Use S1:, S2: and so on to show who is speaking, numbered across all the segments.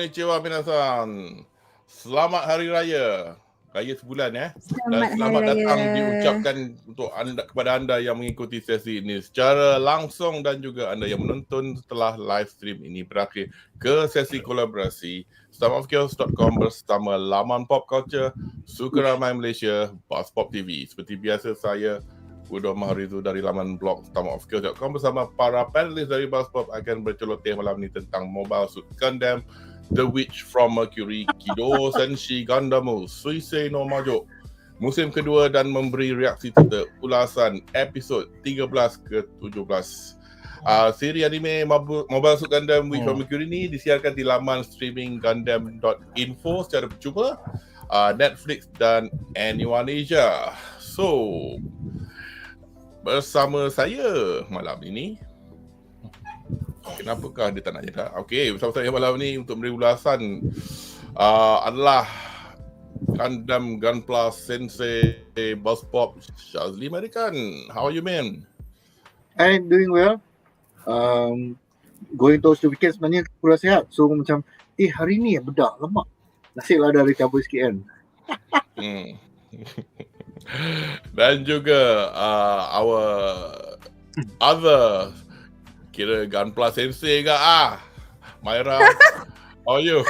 S1: Konnichiwa minasan. Selamat Hari Raya. Raya sebulan Dan selamat datang diucapkan untuk anda, kepada anda yang mengikuti sesi ini secara langsung dan juga anda yang menonton setelah live stream ini berakhir ke sesi kolaborasi STOMACHOFCHAOS.com bersama laman pop culture suka ramai Malaysia BUZZPOPTV. Seperti biasa saya Kudo Maharizu dari laman blog STOMACHOFCHAOS.com bersama para panelis dari BUZZPOP akan berceloteh malam ini tentang Mobile Suit Gundam, The Witch from Mercury, Kido Senshi Gundam, Suisei no Majo, musim kedua dan memberi reaksi serta ulasan episod 13 ke 17. Siri anime Mobile Suit Gundam Witch from Mercury ni disiarkan di laman streaming gundam.info secara percuma, Netflix dan Anyone Asia. So, bersama saya malam ini, kenapakah dia tak nak cakap? Okey, bersama saya malam ni untuk memberi ulasan adalah Gundam Gunpla Sensei BUZZPOP Shazli American. How are you, man?
S2: I'm doing well. Going towards the weekend sebenarnya kurang sihat. So macam, hari ni bedak, lemak. Nasiblah ada recover sikit kan.
S1: Dan juga our other kira Gunpla Sensei ke Myra, how are you?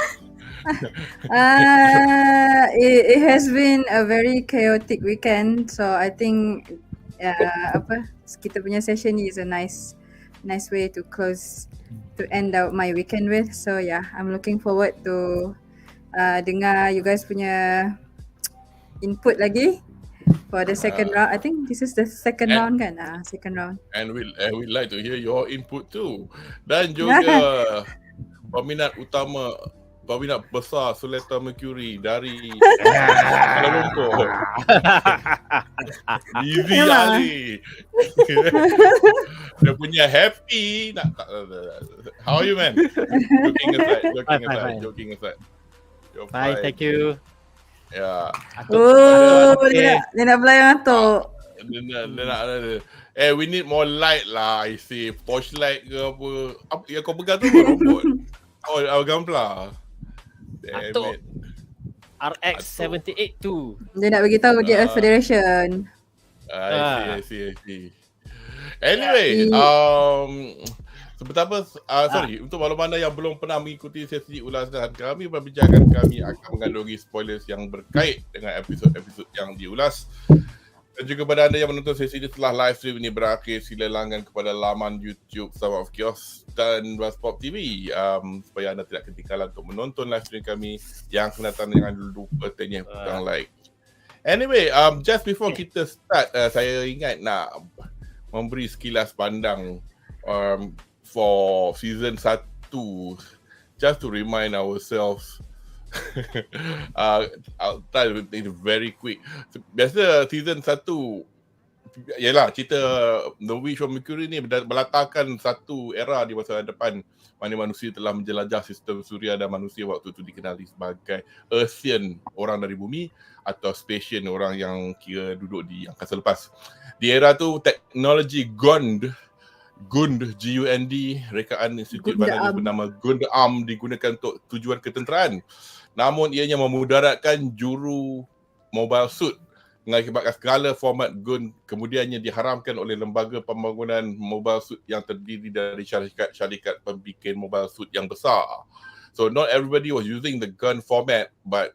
S3: It has been a very chaotic weekend, so I think kita punya session is a nice way to end out my weekend with. So yeah, I'm looking forward to dengar you guys punya input lagi for the second round. I think this is the second round kan? Second round.
S1: And we'd like to hear your input too. Dan juga peminat besar Suleta Mercury dari Kuala Lumpur. Easy Ali. Dia punya happy. How are you, man? Joking aside.
S4: Bye, thank you.
S1: Ya.
S3: Dia nak belayang atuk.
S1: We need more light lah. I see torchlight ke apa. Apa yang kau pegang tu robot? Our Gunpla.
S4: Atuk RX 78 tu.
S3: Dia nak bagi tahu dia Federation.
S1: I see. Anyway, seperti apa, untuk maklum anda yang belum pernah mengikuti sesi ulasan kami akan mengandungi spoilers yang berkait dengan episod-episod yang diulas. Dan juga pada anda yang menonton sesi ini setelah live stream ini berakhir, sila langgan kepada laman YouTube STOMACHOFCHAOS dan BUZZPOPTV supaya anda tidak ketinggalan untuk menonton live stream kami. Yang kena datang jangan lupa tenyah butang like. Anyway, just before kita start, saya ingat nak memberi sekilas pandang for season 1, just to remind ourselves. I'll try to make it very quick. Biasa season 1 ialah cerita The Witch from Mercury ni melatarkan satu era di masa depan mana manusia telah menjelajah sistem suria dan manusia waktu itu dikenali sebagai Earthian, orang dari bumi, atau Spacian, orang yang kira duduk di angkasa lepas. Di era tu teknologi GUND, GUND, rekaan institut bernama GUNDAM digunakan untuk tujuan ketenteraan. Namun ianya memudaratkan juru mobile suit mengakibatkan segala format GUND kemudiannya diharamkan oleh lembaga pembangunan mobile suit yang terdiri dari syarikat pembikin mobile suit yang besar. So not everybody was using the GUND format, but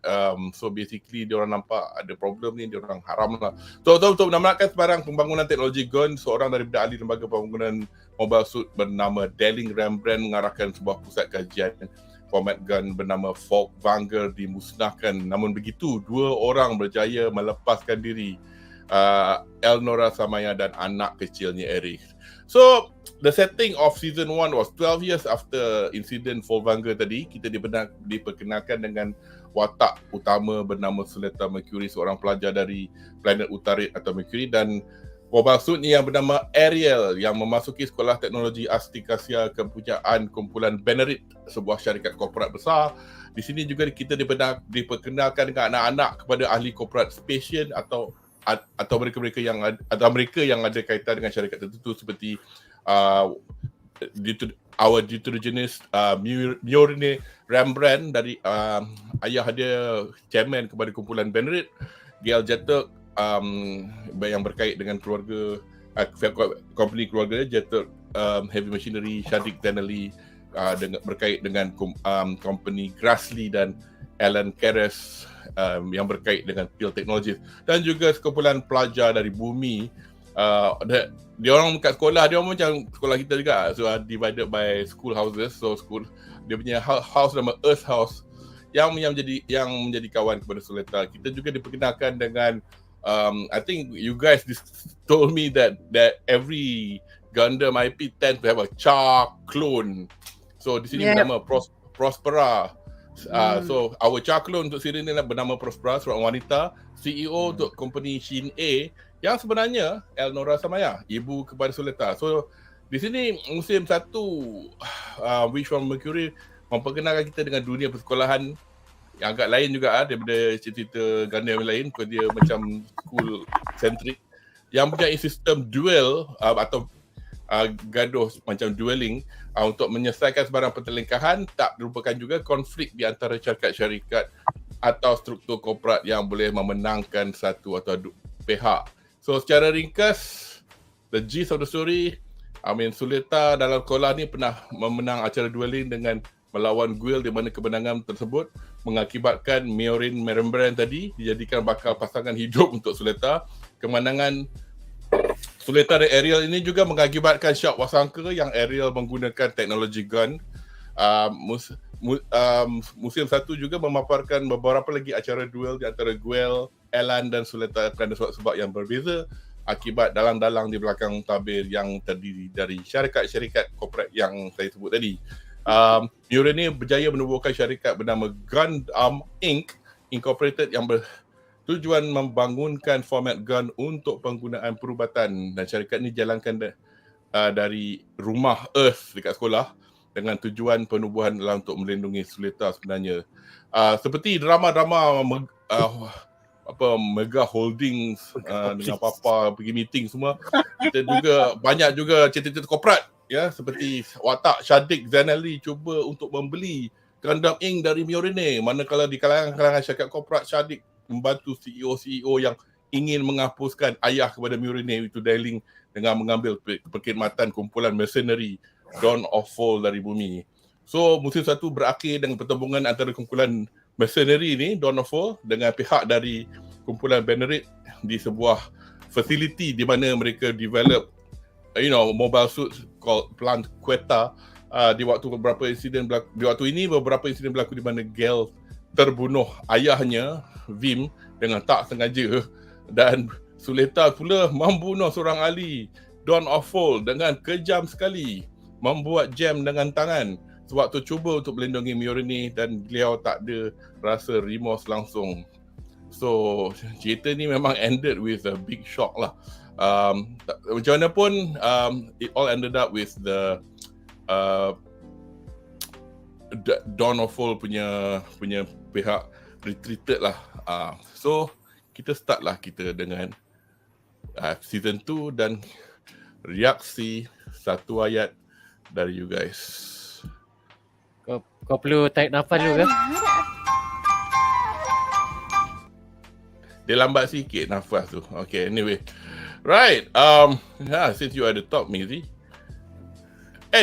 S1: so basically diorang nampak ada problem ni, diorang haram lah. So untuk menamatkan sebarang pembangunan teknologi GUND, seorang daripada ahli lembaga pembangunan mobile suit bernama Delling Rembrandt mengarahkan sebuah pusat kajian format GUND bernama Folk Vanguard dimusnahkan. Namun begitu, 2 orang berjaya melepaskan diri, Elnora Samaya dan anak kecilnya Eric. So, the setting of season 1 was 12 years after incident Folk Vanguard tadi. Kita diperkenalkan dengan watak utama bernama Suleta Mercury, seorang pelajar dari planet Utarit atau Mercury, dan mobile suit ni yang bernama Ariel yang memasuki sekolah teknologi Astikasia kepunyaan kumpulan Benerit, sebuah syarikat korporat besar. Di sini juga kita diperkenalkan dengan anak-anak kepada ahli korporat Spacian atau mereka yang ada kaitan dengan syarikat tertentu seperti our deuterogenist Mjolnir Rembrandt dari ayah dia chairman kepada kumpulan Benrit, Gail Jetuk, yang berkait dengan keluarga company keluarga Jetuk Heavy Machinery, Shadik Tenali, berkait dengan company Grassley dan Alan Keres yang berkait dengan Peel Technologies, dan juga sekumpulan pelajar dari bumi. Dia orang kat sekolah, dia orang macam sekolah kita juga, so divided by school houses. So dia punya house nama Earth House yang menjadi kawan kepada Suleta. Kita juga diperkenalkan dengan I think you guys told me that every Gundam IP tend to have a Char clone. So di sini bernama Prospera. So our Char clone untuk siri ni bernama Prospera, seorang wanita, CEO untuk company Shin A, yang sebenarnya Elnora Samaya, ibu kepada Suleta. So di sini musim 1 Wish from Mercury memperkenalkan kita dengan dunia persekolahan yang agak lain juga daripada cerita Gundam yang lain, because dia macam school centric, yang punya sistem duel atau gaduh macam dueling untuk menyelesaikan sebarang pertelingkahan. Tak merupakan juga konflik di antara syarikat atau struktur korporat yang boleh memenangkan satu atau pihak. So secara ringkas, the gist of the story, Suleta dalam sekolah ni pernah memenang acara dueling dengan melawan Guild, di mana kemenangan tersebut mengakibatkan Mjolnir Rembrandt tadi dijadikan bakal pasangan hidup untuk Suleta. Kemenangan Suleta dan Ariel ini juga mengakibatkan shock wasangka yang Ariel menggunakan teknologi gun. Musim 1 juga memaparkan beberapa lagi acara duel di antara Guel, Elan dan Suleta kerana sebab-sebab yang berbeza akibat dalang-dalang di belakang tabir yang terdiri dari syarikat-syarikat korporat yang saya sebut tadi. Mjolnir ini berjaya menubuhkan syarikat bernama GUNDAM Inc. Incorporated yang bertujuan membangunkan format gun untuk penggunaan perubatan, dan syarikat ini jalankan dari rumah Earth dekat sekolah dengan tujuan penubuhan adalah untuk melindungi Suleta sebenarnya. Seperti drama-drama mega holdings dengan apa-apa pergi meeting semua, kita juga banyak juga cerita-cerita korporat seperti watak Shadik Zainali cuba untuk membeli Gundam Inc dari Mjolnir, manakala di kalangan syarikat korporat Shadik membantu CEO yang ingin menghapuskan ayah kepada Mjolnir itu dealing dengan mengambil perkhidmatan kumpulan mercenary Dawn of Fall dari bumi. So musim 1 berakhir dengan pertembungan antara kumpulan mercenary ni Dawn of Fall dengan pihak dari kumpulan Benerit di sebuah facility di mana mereka develop mobile suits called Plant Quetta. Di waktu beberapa insiden berlaku di mana Gale terbunuh ayahnya Vim dengan tak sengaja, dan Suleta pula membunuh seorang ahli Dawn of Fall dengan kejam sekali, membuat jam dengan tangan sewaktu cuba untuk melindungi Mjolnir, dan beliau tak ada rasa remorse langsung. So cerita ni memang ended with a big shock lah. Macam mana pun it all ended up with the Dawn of Fall punya pihak retreated lah. So kita start lah kita dengan season 2 dan reaksi satu ayat dari you guys.
S4: Kau perlu tarik nafas dulu ke?
S1: Dia lambat sikit nafas tu. Okay, anyway. Right. Since you are the top, Mizi.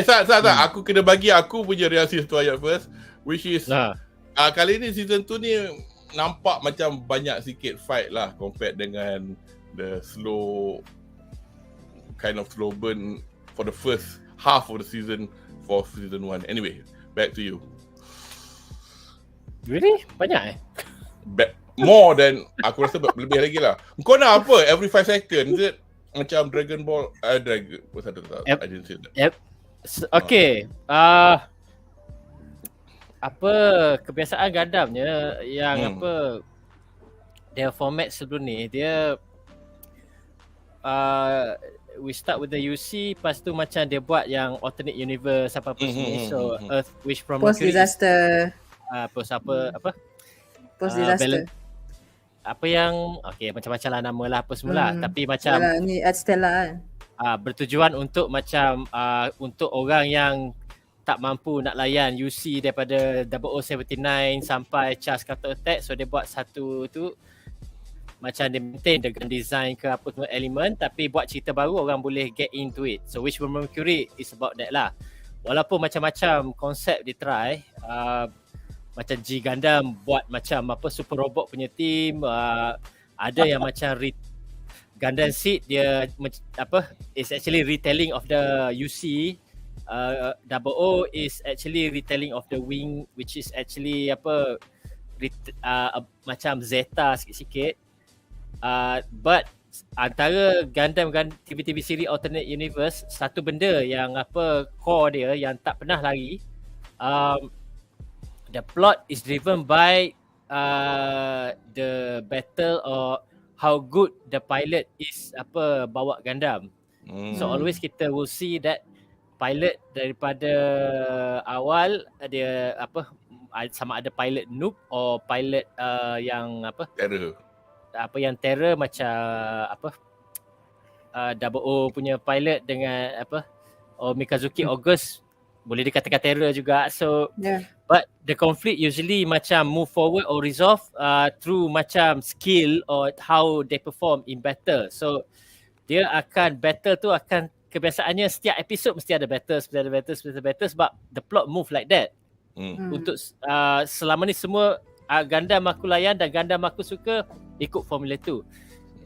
S1: Sat. Aku kena bagi aku punya reaksi satu ayat first, which is kali ni season 2 ni nampak macam banyak sikit fight lah compared dengan the slow burn for the first half of the season for season 1. Anyway, back to you.
S4: Really? Banyak
S1: More than aku rasa lebih lagi lah. Kau nak apa? Every 5 seconds is it? Macam Dragon Ball I didn't say that.
S4: Yep. Okay. Apa kebiasaan Gundamnya yang dia format sebelum ni, dia we start with the UC, lepas tu macam dia buat yang alternate universe apa ni. So Earth Wish from
S3: Post
S4: Mercury,
S3: disaster.
S4: Post
S3: disaster.
S4: Apa yang macam-macam lah nama lah apa semula, tapi macam
S3: ni Ad Stella kan.
S4: Bertujuan untuk macam untuk orang yang tak mampu nak layan UC daripada 0079 sampai Charge Counter Attack, so dia buat satu tu macam dia maintain dengan design ke apa semua elemen, tapi buat cerita baru orang boleh get into it. So which Mercury is about that lah. Walaupun macam-macam konsep dia try, macam G Gundam buat macam apa super robot punya team, ada yang macam Gundam Seed dia apa is actually retelling of the UC. 00 is actually retelling of the Wing, which is actually apa macam Zeta sikit-sikit. But antara Gundam TV series alternate universe, satu benda yang apa core dia yang tak pernah lari, the plot is driven by the battle or how good the pilot is apa bawa Gundam. So always kita will see that pilot daripada awal dia apa sama ada pilot noob or pilot yang apa
S1: Terror.
S4: Apa yang terror macam apa 00 punya pilot dengan apa Mikazuki August boleh dikatakan terror juga. So but the conflict usually macam move forward or resolve through macam skill or how they perform in battle. So dia akan battle tu akan kebiasaannya setiap episod mesti ada battle sebab the plot move like that. Untuk selama ni semua Gundam aku layan dan Gundam aku suka ikut Formula 2.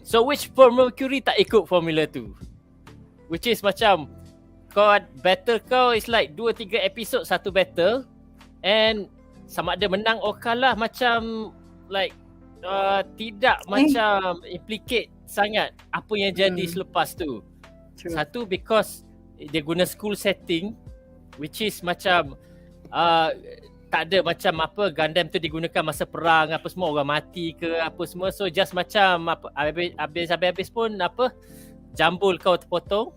S4: So which Mercury tak ikut Formula 2? Which is macam kau battle kau is like 2-3 episod satu battle, and sama ada menang or kalah macam like tidak macam implicate sangat apa yang jadi selepas tu. Satu because dia guna school setting, which is macam tak ada macam apa Gundam tu digunakan masa perang apa semua orang mati ke apa semua. So just macam apa habis pun apa jambul kau terpotong,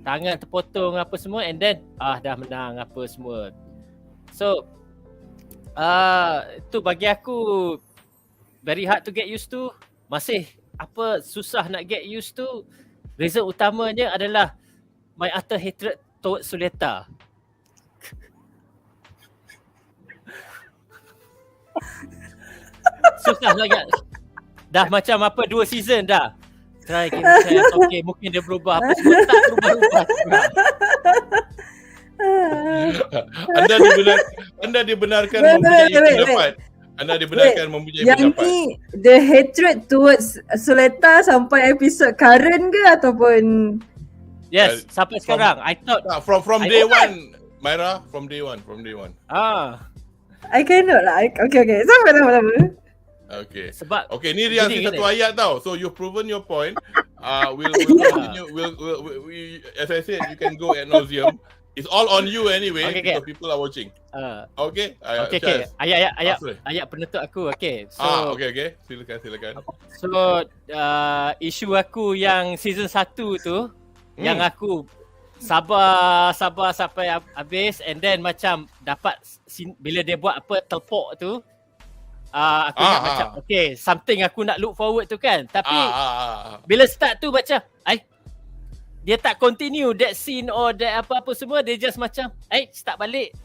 S4: tangan terpotong apa semua, and then dah menang apa semua. So tu bagi aku very hard to get used to. Masih apa susah nak get used to. Reason utamanya adalah my utter hatred towards Suleta. Susah sangat. Dah macam apa 2 season dah. Try game saya. Okay, mungkin dia berubah apa semua, tak berubah. Anda dibenarkan mempunyai pendapat. Anda dibenarkan mempunyai pendapat.
S3: Yang ni the hatred towards Suleta sampai episod current ke ataupun
S4: yes, sampai sekarang. I thought
S1: from day one, Myra, from day one.
S3: I cannot lah. Okay. Sama.
S1: Okay.
S4: Sebab
S1: ni reaksi satu ayat tau. So you've proven your point. We'll continue. We, as I said, you can go ad nauseum. It's all on you anyway.
S4: Okay.
S1: Because people are watching. Okay.
S4: Okay. Ayat penutup aku. Okay. So
S1: okay. Silakan.
S4: So isu aku yang season 1 tu yang aku sabar sampai habis, and then macam dapat bila dia buat apa teleport tu aku ingat macam okay, something aku nak look forward tu kan. Tapi bila start tu macam dia tak continue that scene or that apa-apa semua. Dia just macam start balik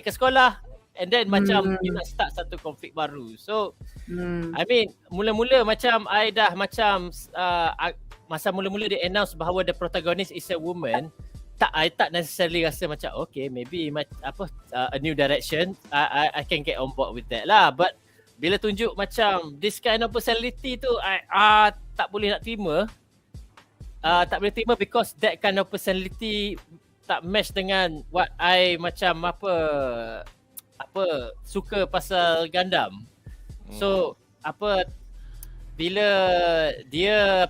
S4: ke sekolah, and then macam dia nak start satu konflik baru. So I mean mula-mula macam I dah macam masa mula-mula dia announce bahawa the protagonist is a woman, I tak necessarily rasa macam okay, maybe a new direction. I can get on board with that lah. But bila tunjuk macam this kind of personality tu, I tak boleh nak terima. Tak boleh terima because that kind of personality tak match dengan what I macam apa suka pasal Gundam. So bila dia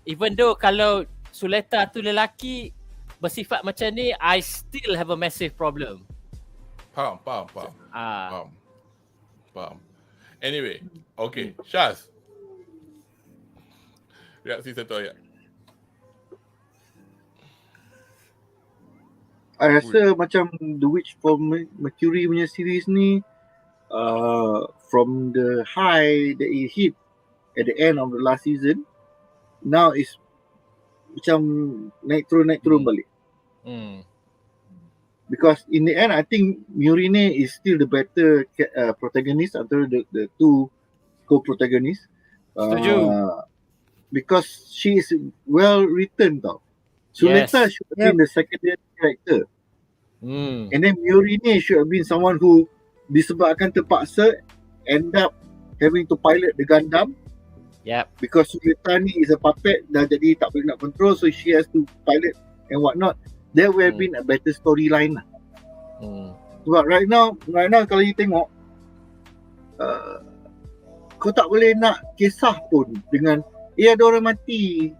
S4: even though kalau Suleta tu lelaki bersifat macam ni, I still have a massive problem.
S1: Faham. Anyway, okay. Syaz, reaksi satu ayat.
S2: I rasa macam The Witch from Mercury punya series ni from the high that it hit at the end of the last season, now is macam naik turun balik. Because in the end, I think Murine is still the better protagonist antara the two co-protagonists.
S4: Setuju.
S2: Because she is well written tau. Suleta should have been the secondary character. And then Murine should have been someone who disebabkan terpaksa end up having to pilot the Gundam. Because Suleta ni is a puppet, dah jadi tak boleh nak control, so she has to pilot and whatnot. There would have been a better storyline lah. Sebab right now kalau you tengok, kau tak boleh nak kisah pun dengan ada orang mati,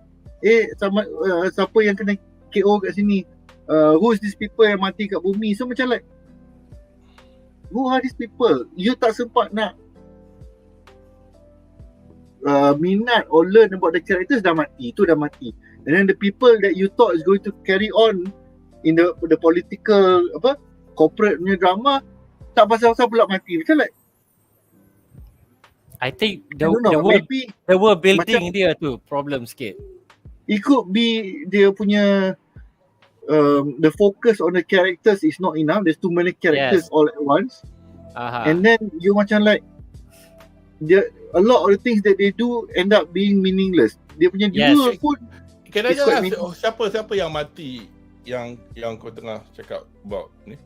S2: sama siapa yang kena KO kat sini, who is these people yang mati kat bumi. So macam like, who are these people? You tak sempat nak minat or learn about the characters, dah mati. And then the people that you thought is going to carry on in the political corporate punya drama, tak pasal-pasal pula mati. Macam like,
S4: I think the world building macam, dia tu problem sikit.
S2: It could be dia punya the focus on the characters is not enough. There's too many characters all at once. And then you macam like, a lot of the things that they do end up being meaningless. Dia punya duel pun.
S1: Can I just ask, siapa yang mati yang kau tengah cakap about ni?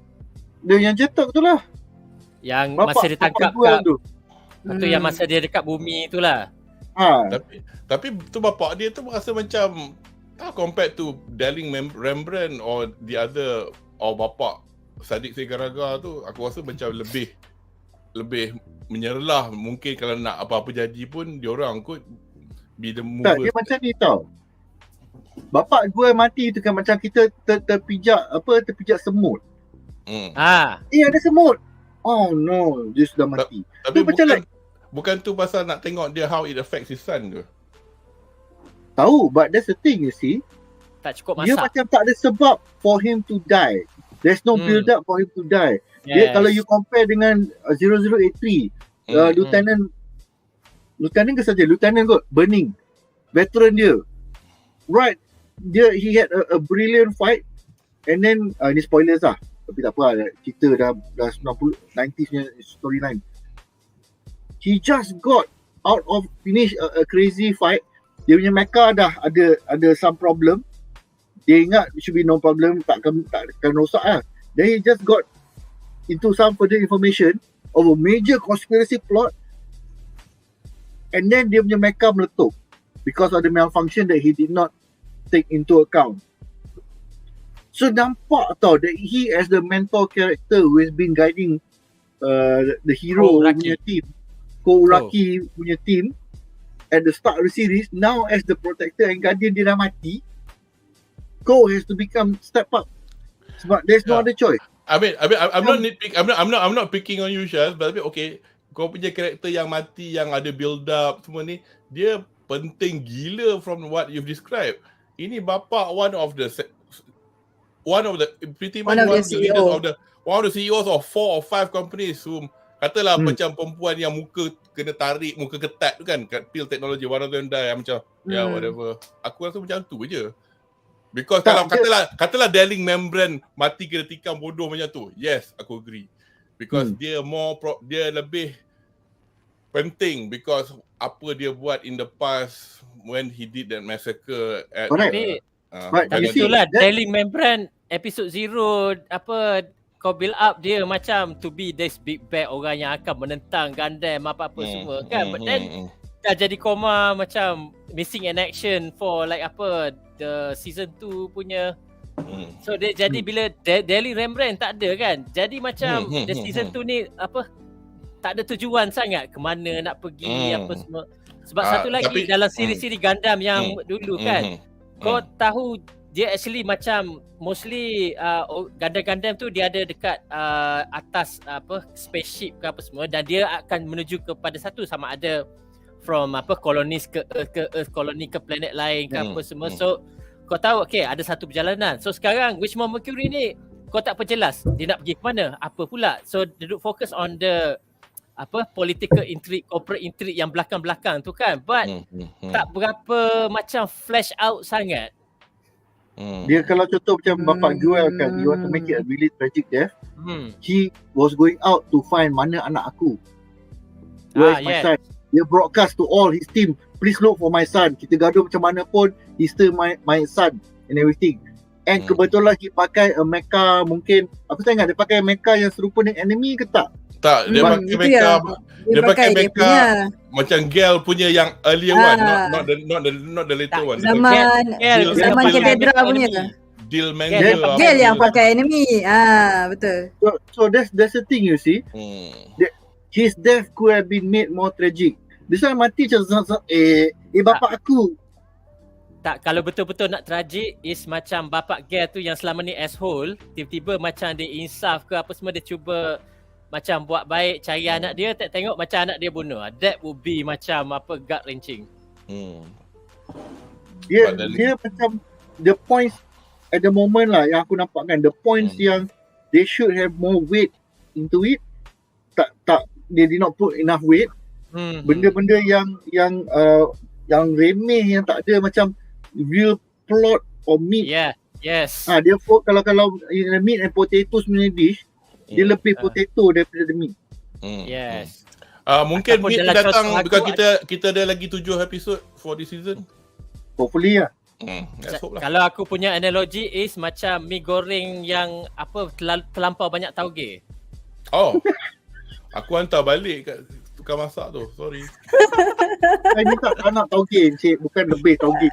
S2: Dia yang jetak tu lah.
S4: Yang masa dia tangkap kat tu. Itu yang masa dia dekat bumi tu lah.
S1: Tapi tu bapak dia tu rasa macam compared to Darling Rembrandt or the other, or bapak Sadik Segaraga tu, aku rasa macam lebih menyerlah. Mungkin kalau nak apa-apa jadi pun diorang kot be the movers.
S2: Tak, dia macam ni tau. Bapak gua mati tu kan macam kita terpijak semut. Ada semut. Oh no, dia sudah mati.
S1: Tapi bukan tu pasal nak tengok dia how it affects his son tu.
S2: Tahu, but that's the thing, you see.
S4: Tak cukup masak.
S2: Dia macam tak ada sebab for him to die. There's no build up for him to die. Dia kalau you compare dengan 0083, Lieutenant ke saja, Lieutenant kot, Burning, veteran dia. Right, he had a brilliant fight, and then ni spoilers lah. Tapi tak apa, cerita dah 90s punya storyline. He just got out of finish a crazy fight. Dia punya mecha dah ada some problem. Dia ingat it should be no problem, takkan rosak lah. Then he just got into some further information of a major conspiracy plot, and then dia punya mecha meletup because of the malfunction that he did not take into account. So nampak tau that he as the mentor character who has been guiding the hero punya team, Kouraki punya team at the start of the series, now as the protector and guardian dia dah mati, Ko has to step up. Sebab there's no other choice.
S1: I mean, I'm not picking on you, Shaz, but okay, kau punya karakter yang mati, yang ada build up semua ni, dia penting gila from what you've described. Ini bapa one of the CEOs of 4 or 5 companies who katalah macam perempuan yang muka kena tarik, muka ketat tu kan, kat pill technology, one of them die, macam whatever. Aku rasa macam tu je. Because kalau katalah Darling Rembrandt mati kena tikam bodoh macam tu, yes, aku agree. Because dia lebih penting because apa dia buat in the past when he did that massacre at
S4: tapi itulah Darling Rembrandt episode 0 kau build up dia macam to be this big bad orang yang akan menentang Gundam apa-apa semua kan, but then dah jadi koma macam missing in action for like the season 2 punya. So dia jadi bila Darling Rembrandt tak ada kan, jadi macam the season 2 ni tak ada tujuan sangat ke mana nak pergi apa semua. Sebab satu lagi dalam siri-siri Gundam yang dulu kan, kau tahu dia actually macam mostly Gundam tu dia ada dekat atas spaceship ke apa semua, dan dia akan menuju kepada satu sama ada from kolonis ke Earth colony ke planet lain ke apa semua. So kau tahu ada satu perjalanan. So sekarang which more Mercury ni kau tak perjelas dia nak pergi ke mana, apa pula. So dia duk fokus on the political intrigue, corporate intrigue yang belakang-belakang tu kan, but tak berapa macam flash out sangat.
S2: Dia kalau contoh macam bapak Joel kan, he want to make it a really tragic death. He was going out to find mana anak aku. Where is my son? Dia broadcast to all his team, please look for my son. Kita gaduh macam mana pun, he's still my son and everything. And kebetulan dia pakai a mecha, mungkin aku tak ingat dia pakai mecha yang serupa dengan enemy ke tak?
S1: Tak, dia pakai mecha. Dia pakai mecha macam Gale punya yang earlier one, not the later one.
S3: Zaman Katedra punya.
S1: Deal Manager.
S3: Gale yang pakai enemy. Betul.
S2: So that's the thing you see. His death could have been made more tragic. This one mati macam bapak aku.
S4: Tak, kalau betul-betul nak tragic is macam bapak Gale tu yang selama ni asshole, tiba-tiba macam dia insaf ke apa semua, dia cuba macam buat baik, cari anak dia, tengok macam anak dia bunuh. That would be macam apa, gut wrenching.
S2: Dia macam the points at the moment lah yang aku nampak kan, the points yang they should have more weight into it, tak they did not put enough weight. Benda-benda yang remeh, yang tak ada macam real plot or meat.
S4: Yes.
S2: Dia kalau meat and potatoes punya dish, dia lebih potato daripada meat.
S4: Yes.
S1: Mungkin meat datang because kita ada lagi 7 episod for this season.
S2: Hopefully lah.
S4: Kalau aku punya analogi is macam mi goreng yang apa terlampau banyak tauge.
S1: Oh. Aku hantar balik kat tukang masak tu. Sorry.
S2: Saya tak nak tauge, cik, bukan lebih tauge.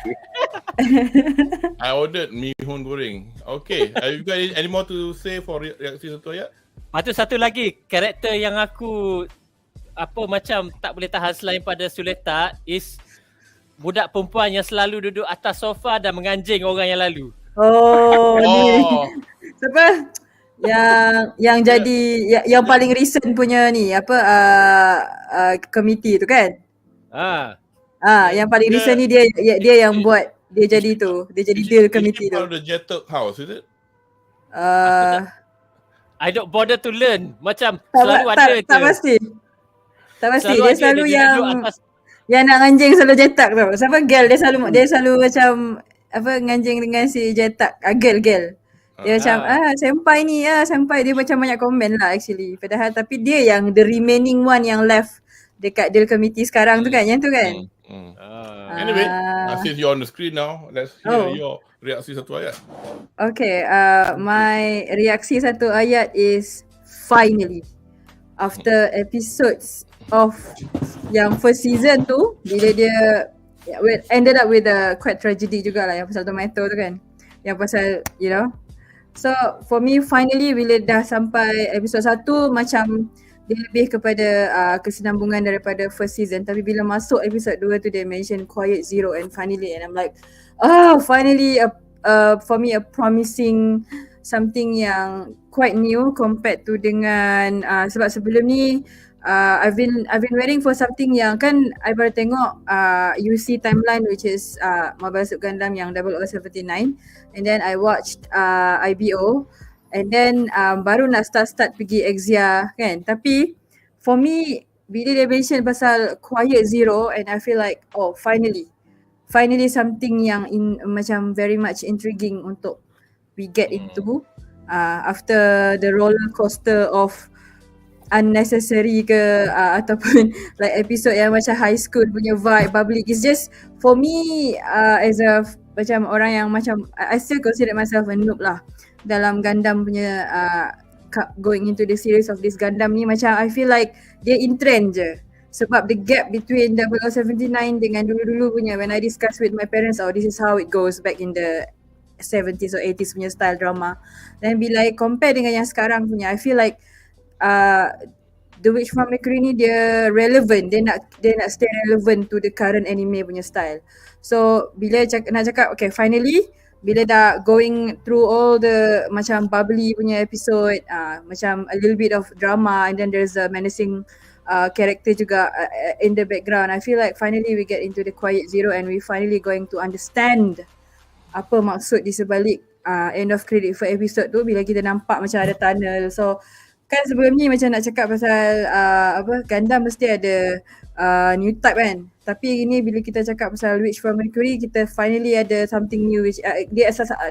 S1: I ordered mihun goreng. Okay. Have you got any more to say for reaksi satu ayat?
S4: Lepas tu satu lagi, karakter yang aku apa macam tak boleh tahan selain pada Suleta is budak perempuan yang selalu duduk atas sofa dan menganjing orang yang lalu.
S3: Ni. Siapa? Yang jadi yang paling recent punya ni apa komiti tu kan? Yang paling recent ni dia yang buat, dia jadi tu. Dia jadi deal komiti tu.
S1: The Jetuk house, is it?
S4: I don't bother to learn. Macam selalu ada je.
S3: Tak pasti.
S4: Selalu
S3: dia selalu yang nak nganjing selalu jetak tau. Siapa Gale, dia selalu macam apa nganjing dengan si jetak. Gale. Dia macam senpai ni senpai, dia macam banyak komen lah actually. Padahal tapi dia yang the remaining one yang left dekat deal committee sekarang tu kan, yang tu kan.
S1: Anyway, since you're on the screen now, let's hear your reaksi satu ayat.
S3: Okay, my reaksi satu ayat is finally after episodes of yang first season tu, bila dia ended up with a quite tragedy jugalah, yang pasal tomato tu kan, yang pasal so for me finally bila dah sampai episod 1 macam dia lebih kepada kesinambungan daripada first season, tapi bila masuk episod 2 tu dia mention Quiet Zero and finally, and I'm like finally for me a promising something yang quite new compared to dengan sebab sebelum ni I've been waiting for something yang kan I baru tengok UC timeline which is Mobile Suit Gundam yang 0079, and then I watched IBO, and then baru nak start pergi Exia kan. Tapi for me bila dia mention pasal Quiet Zero, and I feel like finally something yang macam very much intriguing untuk we get into after the roller coaster of unnecessary ke ataupun like episode yang macam high school punya vibe public. It's just for me as a macam orang yang macam I still consider myself a noob lah dalam Gundam punya going into the series of this Gundam ni. Macam I feel like dia in trend je sebab the gap between 0079 dengan dulu-dulu punya, when I discuss with my parents, this is how it goes back in the 70s or 80s punya style drama, then bila I compare dengan yang sekarang punya, I feel like The Witch from Mercury ni dia relevant, dia nak stay relevant to the current anime punya style. So bila nak cakap okay finally bila dah going through all the macam bubbly punya episode, macam a little bit of drama, and then there's a menacing character juga in the background, I feel like finally we get into the Quiet Zero, and we finally going to understand apa maksud di sebalik end of credit for episode tu bila kita nampak macam ada tunnel. So kan sebelum ni macam nak cakap pasal Gundam mesti ada new type kan. Tapi ini bila kita cakap pasal Witch from Mercury, kita finally ada something new which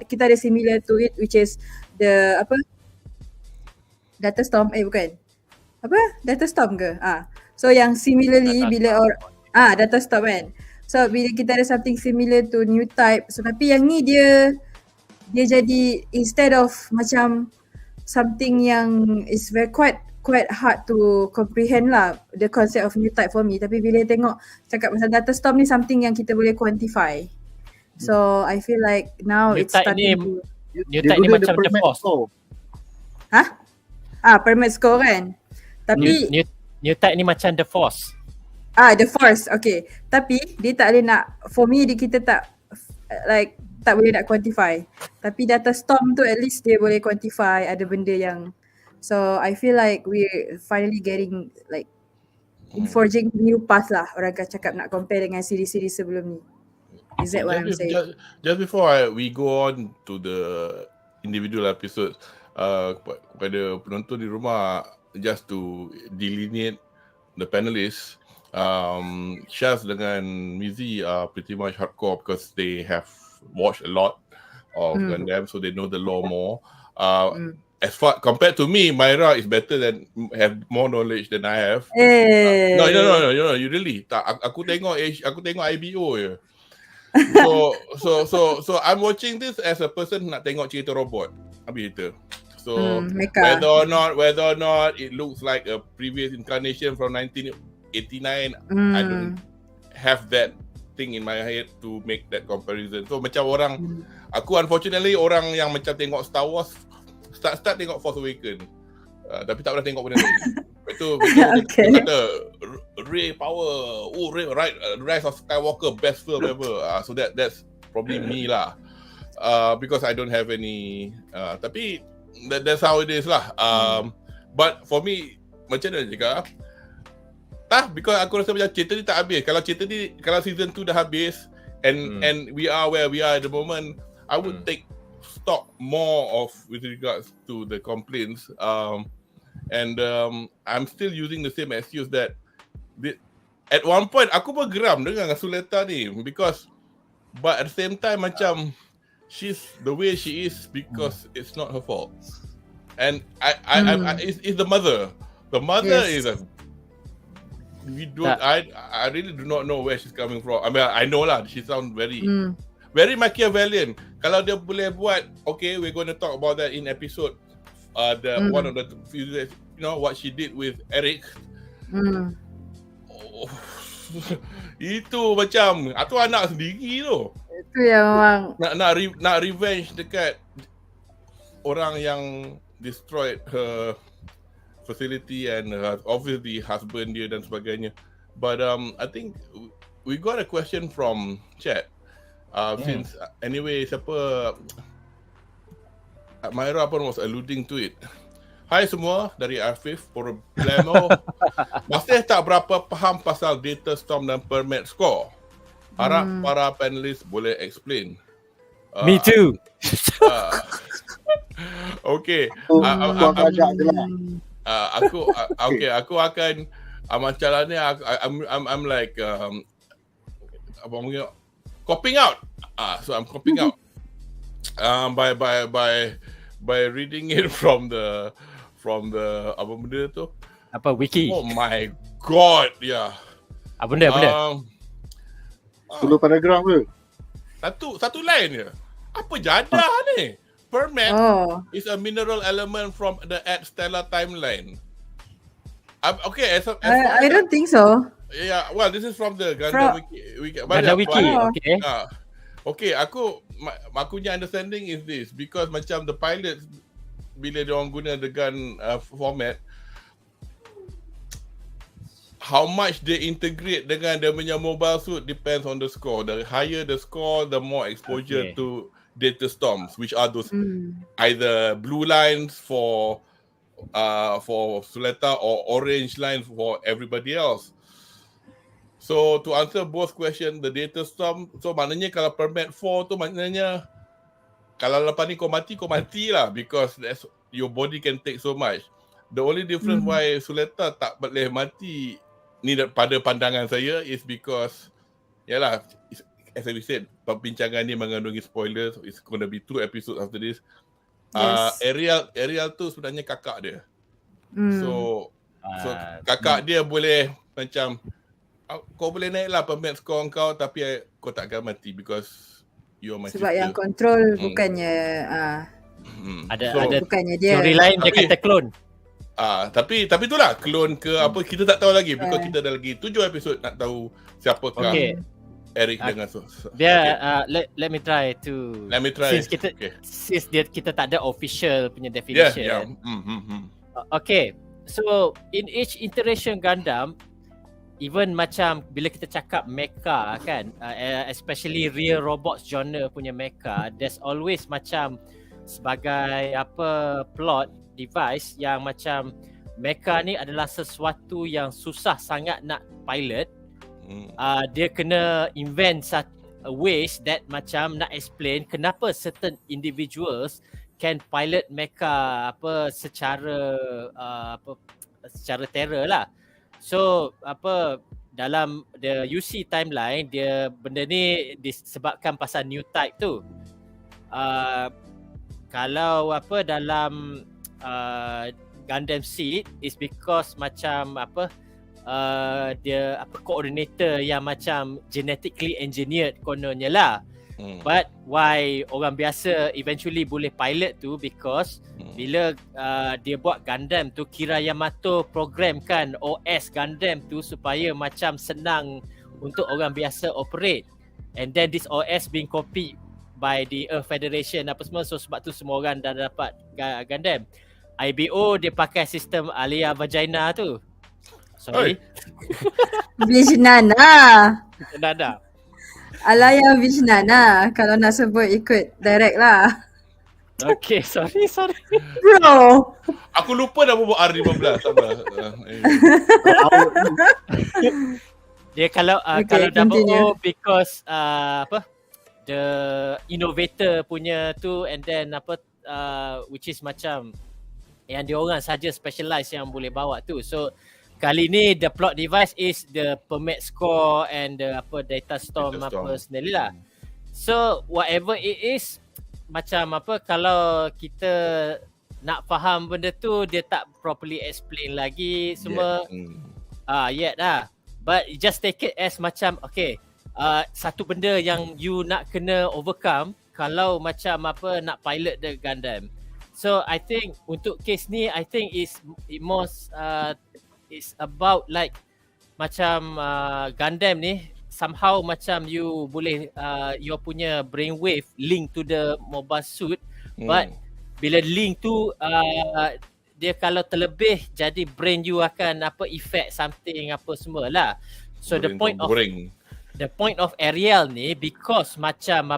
S3: kita ada similar to it, which is the Data Storm bukan. Data Storm ke? So yang similarly Data Storm kan. So bila kita ada something similar to new type, so tapi yang ni dia jadi instead of macam something yang is very quite hard to comprehend lah, the concept of new type for me. Tapi bila tengok cakap pasal Data Storm ni something yang kita boleh quantify. So I feel like now
S4: new
S3: it's starting to
S4: new type ni macam The Force.
S3: Permit score kan. Tapi
S4: new type ni macam The Force.
S3: The Force, okay. Tapi dia tak boleh nak, for me kita tak tak boleh nak quantify. Tapi Data Storm tu at least dia boleh quantify, ada benda yang, so I feel like we're finally getting like forging new path lah, orang akan cakap nak compare dengan siri-siri sebelum ni. Is that what I'm saying?
S1: Just before we go on to the individual episodes, kepada penonton di rumah, just to delineate the panelists, Syaz dengan Mizi are pretty much hardcore because they have watched a lot of Gundam, so they know the lore more. As far compared to me, Myra is better than have more knowledge than I have. No, you really. Aku tengok IBO je. So I'm watching this as a person nak tengok cerita robot. Habis itu. So whether or not it looks like a previous incarnation from 1989, I don't have that thing in my head to make that comparison. So macam aku unfortunately orang yang macam tengok Star Wars, start tengok Force Awakens, tapi tak pernah tengok benda lain. Itu okay. Kata Ray power, Rise of Skywalker best film ever. So that's probably me lah, because I don't have any. Tapi that's how it is lah. But for me, macam mana cakap? Because aku rasa macam cerita ni tak habis. Kalau season 2 dah habis and we are where we are at the moment, I would take stock more of with regards to the complaints. And I'm still using the same excuse that at one point aku pun geram dengan Suleta ni but at the same time macam she's the way she is because it's not her fault. And it's the mother. The mother is a I really do not know where she's coming from. I mean, I know lah, she sounds very Machiavellian. Kalau dia boleh buat, okay, we're going to talk about that in episode one of the you know what she did with Eric. Itu macam itu anak sendiri tu.
S3: Itu yang memang
S1: nak revenge dekat orang yang destroyed her facility and obviously husband dia dan sebagainya. But I think we got a question from chat. Since anyway siapa Myra pun was alluding to it. Hai semua, dari Afif, Problemo. Masih tak berapa faham pasal Data Storm dan Permit Score. Harap para panelis boleh explain.
S4: Me too.
S2: Okay.
S1: Okay. Aku akan macam ni I'm like copying out. So I'm copying out by reading it from the apa benda tu?
S4: Apa wiki?
S1: Oh my god, yeah.
S4: Apa benda?
S2: 10 paragraf ke?
S1: Satu line je. Apa jadah ni? Permit is a mineral element from the stellar timeline. Okay,
S3: I don't think so.
S1: Yeah, well, this is from the Gundam wiki.
S4: Gundam wiki, okay.
S1: Okay, aku punya understanding is this, because macam the pilots bila dia orang guna the gun format, how much they integrate dengan dia punya mobile suit depends on the score. The higher the score, the more exposure to data storms, which are those either blue lines for Suleta or orange lines for everybody else. So to answer both questions, the data storm, so maknanya kalau permit 4 tu maknanya kalau lepas ni kau mati lah, because that's your body can take so much. The only difference why Suleta tak boleh mati ni pada pandangan saya is because yalah, as I said, perbincangan ni mengandungi spoilers. It's gonna be 2 episodes after this. Ariel tu sebenarnya kakak dia. So kakak dia boleh macam kau boleh naik lah permit score kau tapi kau takkan mati because you are my
S3: sebab
S1: sister.
S3: yang control bukannya
S4: ada
S3: bukannya dia.
S4: Teori lain dia kata clone.
S1: Tapi itulah clone ke apa kita tak tahu lagi because kita ada lagi 7 episod nak tahu siapakah Eric dengan
S4: let me try. Since kita tak ada official punya definition. Okay. So in each iteration Gundam, even macam bila kita cakap mecha kan, especially real robots genre punya mecha, there's always macam sebagai plot device yang macam mecha ni adalah sesuatu yang susah sangat nak pilot. Dia kena invent ways that macam nak explain kenapa certain individuals can pilot mecha secara terror lah. So dalam the UC timeline dia benda ni disebabkan pasal new type tu. Kalau dalam Gundam Seed is because macam dia coordinator yang macam genetically engineered kononnya lah. But why orang biasa eventually boleh pilot tu because bila dia buat Gundam tu kira Yamato programkan OS Gundam tu supaya macam senang untuk orang biasa operate, and then this OS being copied by the Earth Federation apa semua, so sebab tu semua orang dah dapat Gundam. IBO dia pakai sistem Alia Vagina tu. Sorry.
S3: Vishnana. Alaya Vishnana. Kalau nak sebut ikut direct lah.
S4: Okay, sorry.
S3: Bro.
S1: Aku lupa dah buat R15. Sabar.
S4: Dia kalau double O because the innovator punya tu, and then which is macam yang dia orang saja specialize yang boleh bawa tu. So kali ni the plot device is the permit score and the data storm sendiri lah. So whatever it is, macam kalau kita nak faham benda tu, dia tak properly explain lagi semua. Yet lah. But just take it as macam satu benda yang you nak kena overcome kalau macam nak pilot the Gundam. So I think untuk case ni, I think it's about like macam Gundam ni somehow macam you boleh your punya brainwave link to the mobile suit, but bila link tu dia kalau terlebih jadi brain you akan effect something semua lah. So the point of Ariel ni because macam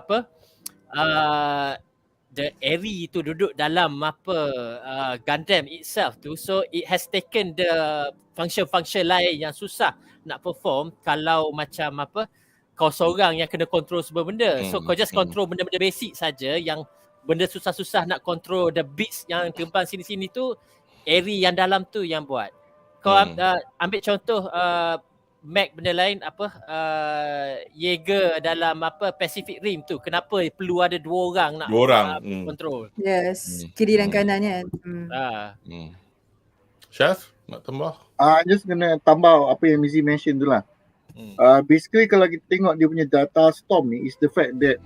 S4: the Airy tu duduk dalam Gundam itself tu, so it has taken the function lain yang susah nak perform kalau macam kau seorang yang kena control semua benda. So kau just control benda-benda basic saja, yang benda susah-susah nak control the beats yang terbang sini-sini tu Airy yang dalam tu yang buat. Kau ambil contoh Mac benda lain Jaeger dalam Pacific Rim tu, kenapa perlu ada dua orang nak control?
S3: Yes, kiri dan kanannya.
S1: Syaf nak tambah?
S2: Just kena tambah apa yang Mizi mention tu lah. Basically kalau kita tengok dia punya data storm ni is the fact that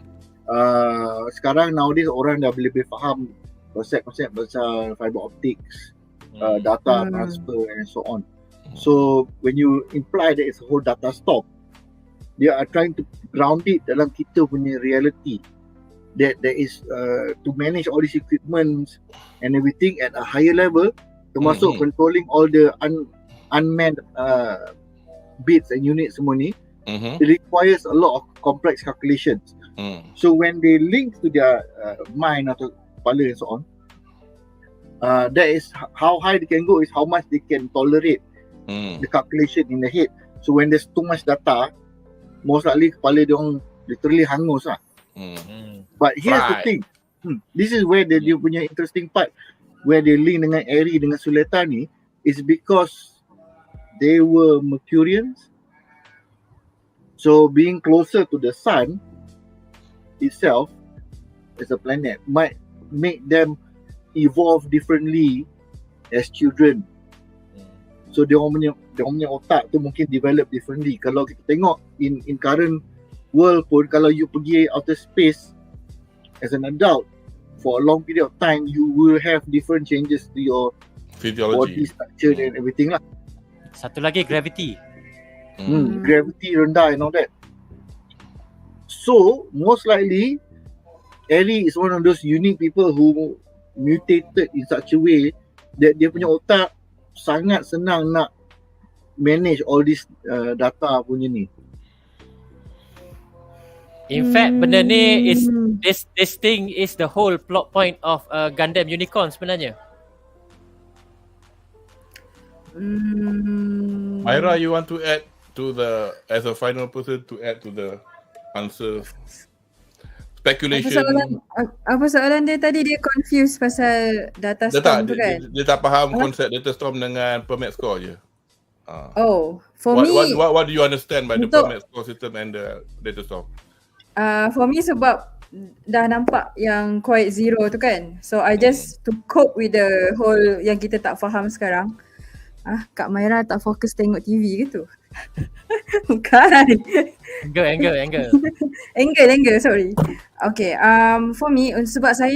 S2: sekarang nowadays orang dah boleh faham konsep-konsep pasal fiber optics, data transfer and so on. So when you imply that it's a whole data storm, they are trying to ground it dalam kita punya reality, that there is to manage all these equipments and everything at a higher level, termasuk controlling all the unmanned bits and units semua ni. It requires a lot of complex calculations. So when they link to their mind atau kepala and so on, that is how high they can go, is how much they can tolerate the calculation in the head. So when there's too much data, most likely kepala dia orang literally hangus lah. But here's the thing, this is where dia punya interesting part. where they link dengan Eri dengan Suleta ni is because they were Mercurians. So being closer to the sun itself as a planet might make them evolve differently as children. So dia orang punya otak tu mungkin develop differently. Kalau kita tengok in current world pun, kalau you pergi outer space as an adult for a long period of time, you will have different changes to your
S1: physiology,
S2: body structure and everything lah.
S4: Satu lagi gravity.
S2: Gravity rendah and all that. So most likely Eri is one of those unique people who mutated in such a way that dia punya otak sangat senang nak manage all this data punya ni.
S4: In fact, benda ni is this thing is the whole plot point of Gundam Unicorn sebenarnya.
S1: Myra, you want to add to the, as a final person, to add to the answer speculation?
S3: Apa soalan dia tadi? Dia confused pasal data storm tu kan?
S1: Dia tak faham konsep data storm dengan permit score je.
S3: For me,
S1: what do you understand by the permit score system and the data storm?
S3: For me sebab dah nampak yang Quiet Zero tu kan. So I just to cope with the whole yang kita tak faham sekarang. Kak Myra tak fokus tengok TV ke tu? Bukan. Angle, sorry. Okay, for me, sebab saya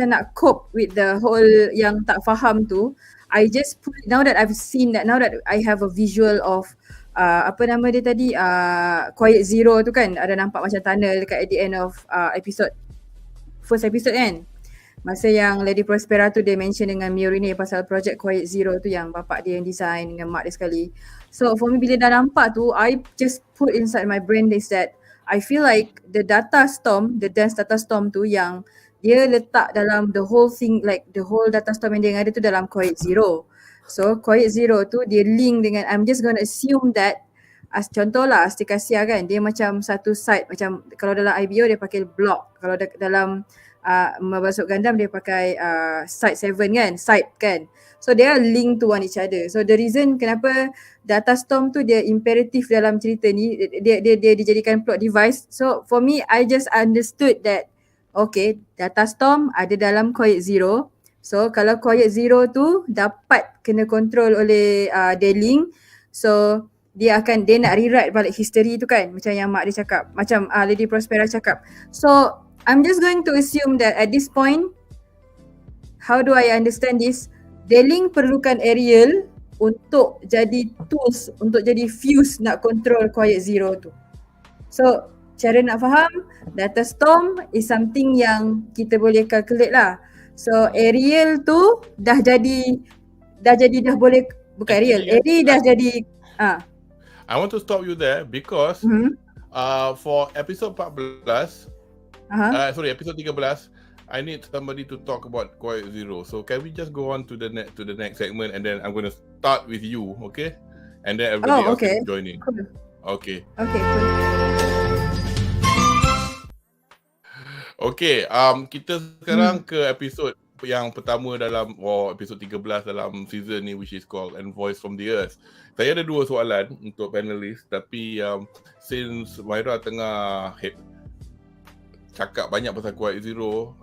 S3: nak cope with the whole yang tak faham tu, I just put, now that I've seen that, now that I have a visual of apa nama dia tadi, Quiet Zero tu kan, ada nampak macam tunnel dekat at the end of first episode kan. Masa yang Lady Prospera tu dia mention dengan Miori ni pasal project Quiet Zero tu yang bapak dia yang design dengan mak dia sekali. So for me bila dah nampak tu, I just put inside my brain is that I feel like the data storm, the dense data storm tu yang dia letak dalam the whole thing, like the whole data storm yang dia ada tu dalam Quiet Zero. So Quiet Zero tu dia link dengan, I'm just gonna assume that as contoh lah Astikasia kan, dia macam satu site, macam kalau dalam IBO dia pakai block, kalau dalam Masuk Gundam dia pakai site 7 kan, site kan. So they are linked to one each other. So the reason kenapa data storm tu dia imperative dalam cerita ni, dia dijadikan plot device. So for me, I just understood that okay, data storm ada dalam Quiet Zero. So kalau Quiet Zero tu dapat kena control oleh Deling, so dia nak rewrite balik history tu kan, macam yang mak dia cakap, macam Lady Prospera cakap. So I'm just going to assume that at this point, how do I understand this? Deling perlukan Ariel untuk jadi tools, untuk jadi fuse nak control Quiet Zero tu. So cara nak faham, data storm is something yang kita boleh calculate lah. So Ariel tu dah boleh, bukan Ariel, Ari dah jadi
S1: I want to stop you there because for episode 14, episode 13, I need somebody to talk about Quiet Zero. So can we just go on to the next segment, and then I'm going to start with you, okay? And then everybody else can join in.
S3: Cool.
S1: Okay.
S3: Okay, cool.
S1: Okay, kita sekarang ke episod yang pertama dalam episod 13 dalam season ni, which is called Envoys from the Earth. Saya ada dua soalan untuk panelis, tapi since Myra tengah cakap banyak pasal Quiet Zero,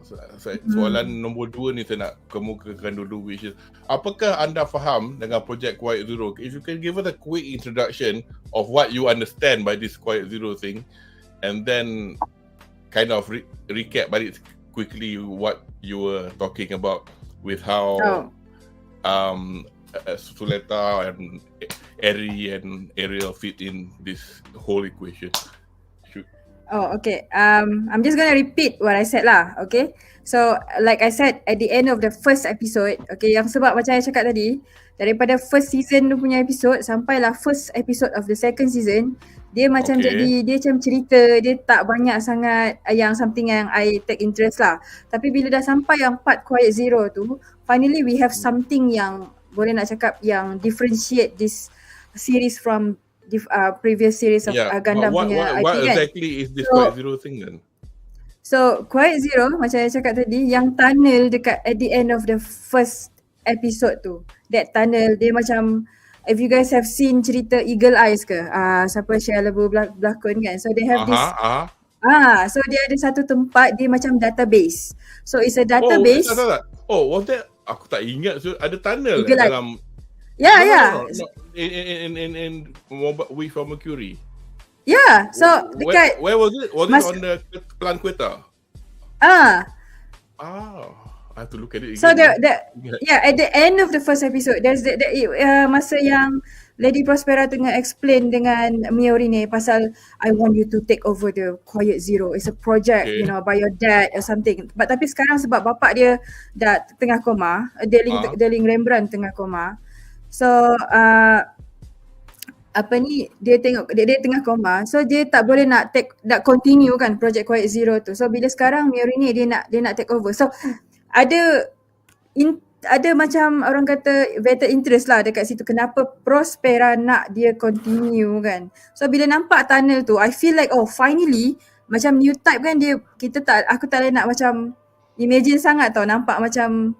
S1: soalan nombor 2 ni saya nak kemukakan dulu, which is apakah anda faham dengan project Quiet Zero? If you can give us a quick introduction of what you understand by this Quiet Zero thing, and then kind of recap balik quickly what you were talking about with how Suleta and Eri and Ariel fit in this whole equation.
S3: Okay. I'm just gonna repeat what I said lah. Okay. So like I said at the end of the first episode, okay, yang sebab macam saya cakap tadi, daripada first season tu punya episode sampailah first episode of the second season, dia macam jadi, dia macam cerita, dia tak banyak sangat yang something yang I take interest lah. Tapi bila dah sampai yang part Quiet Zero tu, finally we have something yang boleh nak cakap yang differentiate this series from previous series of Gundam punya IP
S1: what
S3: kan.
S1: exactly is this Quiet Zero thing then?
S3: So Quiet Zero macam saya cakap tadi, yang tunnel dekat at the end of the first episode tu, that tunnel dia macam, if you guys have seen cerita Eagle Eyes ke, siapa Shia LaBeouf berlakon kan, so they have this so dia ada satu tempat dia macam database, so it's a database.
S1: Was that, aku tak ingat, so ada tunnel
S3: Eagle
S1: dalam
S3: no.
S1: in We from Mercury.
S3: Yeah, so dekat
S1: where was it? Was it on the Plan Kereta? I have to look at it again.
S3: So at the end of the first episode, there's masa yang Lady Prospera tengah explain dengan Miori ni pasal I want you to take over the Quiet Zero. It's a project, you know, by your dad or something. But tapi sekarang sebab bapak dia dah tengah koma, Darling Rembrandt tengah koma. So dia tengah koma, so dia tak boleh nak continue kan project Quiet Zero tu. So bila sekarang Miori ni dia nak take over. So ada macam orang kata vested interest lah dekat situ, kenapa Prospera nak dia continue kan. So bila nampak tunnel tu, I feel like finally macam new type kan dia, aku tak boleh nak macam imagine sangat tau nampak macam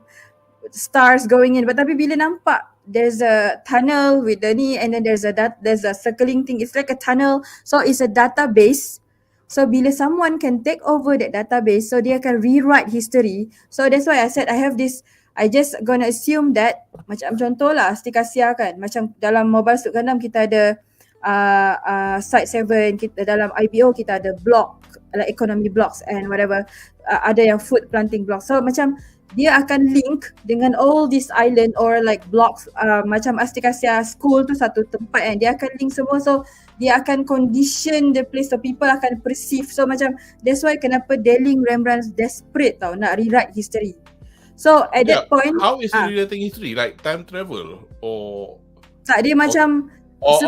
S3: stars going in, but tapi bila nampak there's a tunnel with the ni, and then there's a circling thing, it's like a tunnel, so it's a database. So bila someone can take over that database, so dia akan rewrite history. So that's why I said I have this, I just gonna assume that macam contoh lah Stikasia kan, macam dalam Mobile Suit Gundam kita ada Site 7, kita dalam IBO kita ada block, like economy blocks and whatever, ada yang food planting blocks. So macam dia akan link dengan all this island or like blocks, macam Astikasia school tu satu tempat kan, dia akan link semua. So dia akan condition the place, so people akan perceive. So macam that's why kenapa Darling Rembrandt desperate tau nak rewrite history. So at that point,
S1: how is he rewriting history? Like time travel or
S3: tak, dia macam
S1: or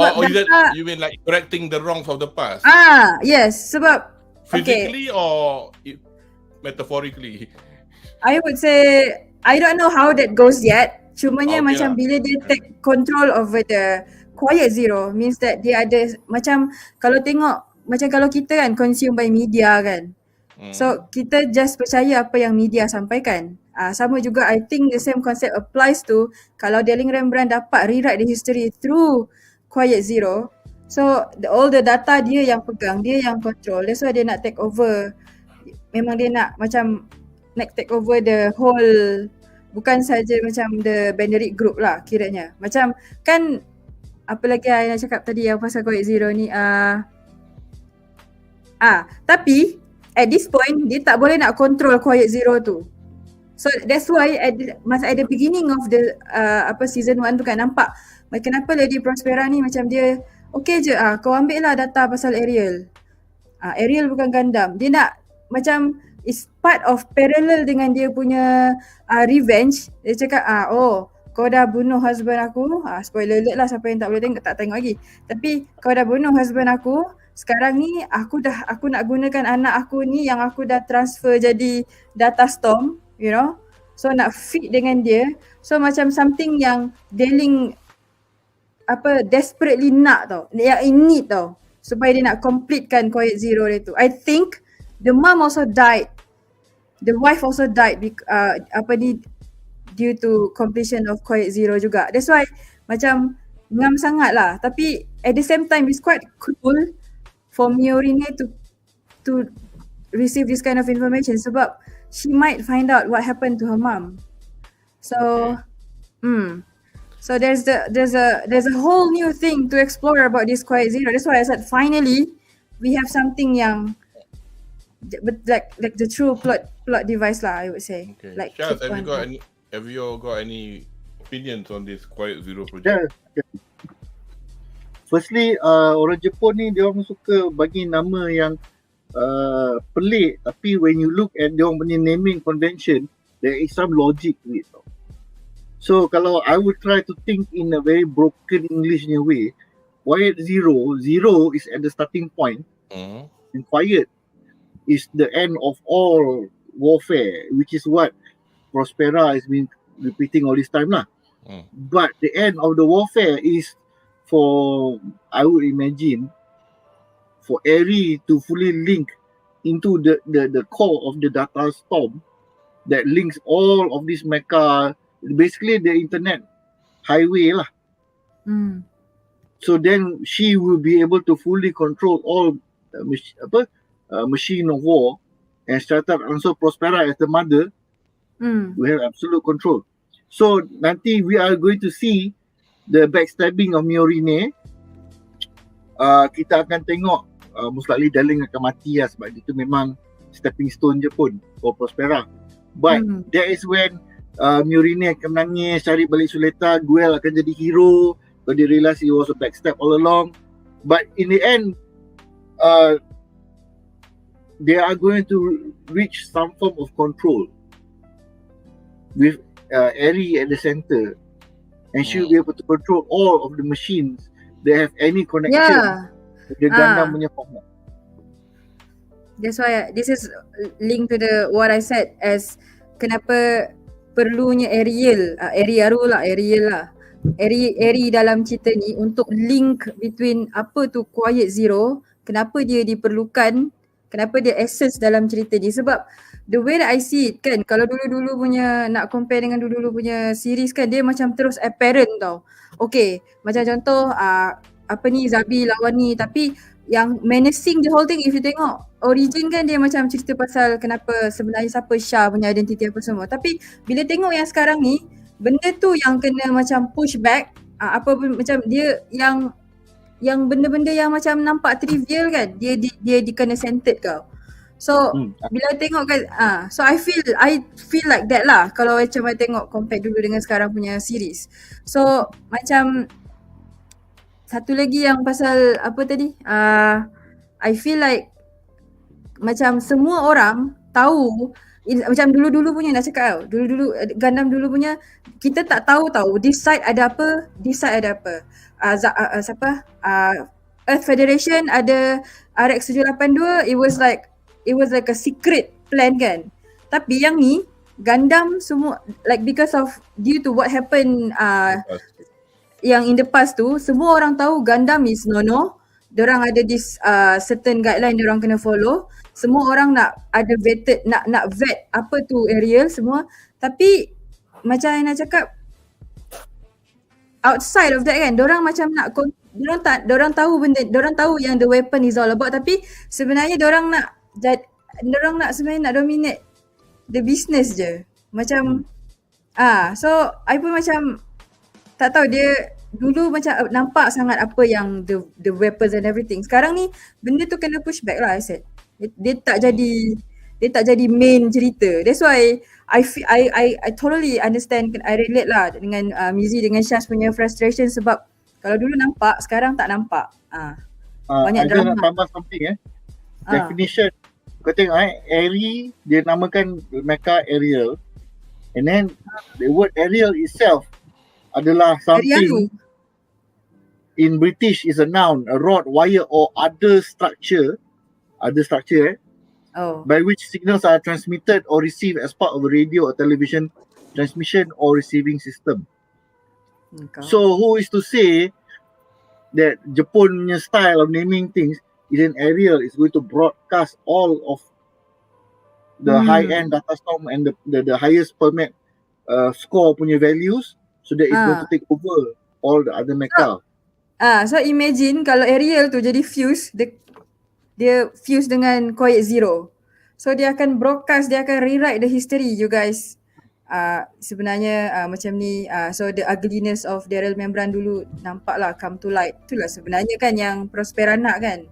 S1: you mean like correcting the wrongs of the past?
S3: Yes, sebab
S1: physically or metaphorically?
S3: I would say I don't know how that goes yet. Cumanya macam bila dia take control over the Quiet Zero, means that dia ada macam, kalau tengok macam kalau kita kan consume by media kan, so kita just percaya apa yang media sampaikan. Sama juga I think the same concept applies to kalau Darling Rembrandt dapat rewrite the history through Quiet Zero, so all the data dia yang pegang, dia yang control. That's why dia nak take over. Memang dia nak macam nak take over the whole, bukan saja macam the Beneric group lah kiranya. Macam kan apa lagi yang cakap tadi yang pasal Quiet Zero ni, tapi at this point dia tak boleh nak control Quiet Zero tu. So that's why at the beginning of the season 1 tu kan nampak kenapa Lady Prospera ni macam dia okay je, kau ambil lah data pasal Ariel. Ariel bukan Gundam. Dia nak macam is part of parallel dengan dia punya revenge. Dia cakap kau dah bunuh husband aku. Spoiler alert lah, siapa yang tak boleh tengok, tak tengok lagi. Tapi kau dah bunuh husband aku. Sekarang ni aku nak gunakan anak aku ni yang aku dah transfer jadi data storm, you know. So nak fit dengan dia. So macam something yang Darling desperately nak tau. Yang in need tau. Supaya dia nak completekan Quiet Zero dia tu. I think the mom also died. The wife also died due to completion of Quiet Zero juga. That's why macam ngam sangat lah. Tapi at the same time it's quite cool for Miori ni to receive this kind of information sebab she might find out what happened to her mom. So so there's a whole new thing to explore about this Quiet Zero. That's why I said finally we have something yang like the true plot device lah, I would say.
S1: Okay.
S3: Like
S1: Shaz, have you got any opinions on this Quiet Zero project?
S2: Yeah. Firstly, orang Jepun ni dia orang suka bagi nama yang pelik, tapi when you look at dia orang punya naming convention, there is some logic to it. So kalau I would try to think in a very broken English way, Quiet Zero is at the starting point, and Quiet is the end of all warfare, which is what Prospera has been repeating all this time lah. But the end of the warfare is for, I would imagine, for Eri to fully link into the core of the data storm that links all of this mecha, basically the internet highway lah. So then she will be able to fully control all machine of war, and started also Prospera as the mother. We have absolute control. So nanti we are going to see the backstabbing of Miorine. Kita akan tengok Mustakli Darling akan mati lah, sebab itu memang stepping stone je pun for Prospera. But that is when Miorine akan menangis, cari balik Suleta, Guel akan jadi hero, but they realise he was a backstab all along. But in the end, they are going to reach some form of control with Eri at the center, and she will be able to control all of the machines that have any connection with the Gundam punya format.
S3: That's why this is linked to the what I said as kenapa perlunya Ariel dalam cerita ni untuk link between apa tu Quiet Zero, kenapa dia diperlukan, kenapa dia essence dalam cerita ni. Sebab the way that I see it kan, kalau dulu-dulu punya, nak compare dengan dulu-dulu punya series kan, dia macam terus apparent tau. Okay, macam contoh apa ni, Zabi lawan ni, tapi yang menacing the whole thing, if you tengok origin kan, dia macam cerita pasal kenapa sebenarnya siapa Shah punya identiti apa semua. Tapi bila tengok yang sekarang ni, benda tu yang kena macam push back, apa pun macam dia yang benda-benda yang macam nampak trivial kan, dia dikena centered kau. So bila tengok kan, so I feel like that lah kalau macam I tengok compare dulu dengan sekarang punya series. So macam satu lagi yang pasal apa tadi, I feel like macam semua orang tahu, macam dulu-dulu punya nak cakap tau, dulu-dulu Gundam dulu punya kita tak tahu this side ada apa, this side ada apa. Earth Federation ada RX-782, it was like a secret plan kan. Tapi yang ni Gundam semua, like because of due to what happened yang in the past tu, semua orang tahu Gundam is no. Diorang ada this certain guideline diorang kena follow. Semua orang nak ada vetted, nak vet apa tu Ariel semua. Tapi macam yang nak cakap, outside of that kan, diorang macam nak, diorang tahu benda, diorang tahu yang the weapon is all about, tapi sebenarnya diorang nak sebenarnya nak dominate the business je. Macam so I pun macam tak tahu, dia dulu macam nampak sangat apa yang the weapons and everything. Sekarang ni benda tu kena push back lah, I said. Dia tak jadi main cerita. That's why I totally understand, I relate lah dengan Mizi dengan Syaz punya frustration, sebab kalau dulu nampak, sekarang tak nampak. Banyak drama.
S2: Nak tambah something definition. Kau tengok Ari, dia namakan Mecha Ariel, and then the word Ariel itself adalah something in British is a noun, a rod, wire or other structure by which signals are transmitted or received as part of a radio or television transmission or receiving system. So who is to say that Japan punya style of naming things, then Ariel is going to broadcast all of the high-end data storm and the highest permit score punya values, so that it's going to take over all the other mecha.
S3: So imagine kalau Ariel tu jadi fuse, dia fuse dengan Quiet Zero. So dia akan broadcast, dia akan rewrite the history, you guys. Sebenarnya macam ni, so the ugliness of Daryl Membran dulu nampak lah, come to light. Itulah sebenarnya kan yang Prospera nak kan,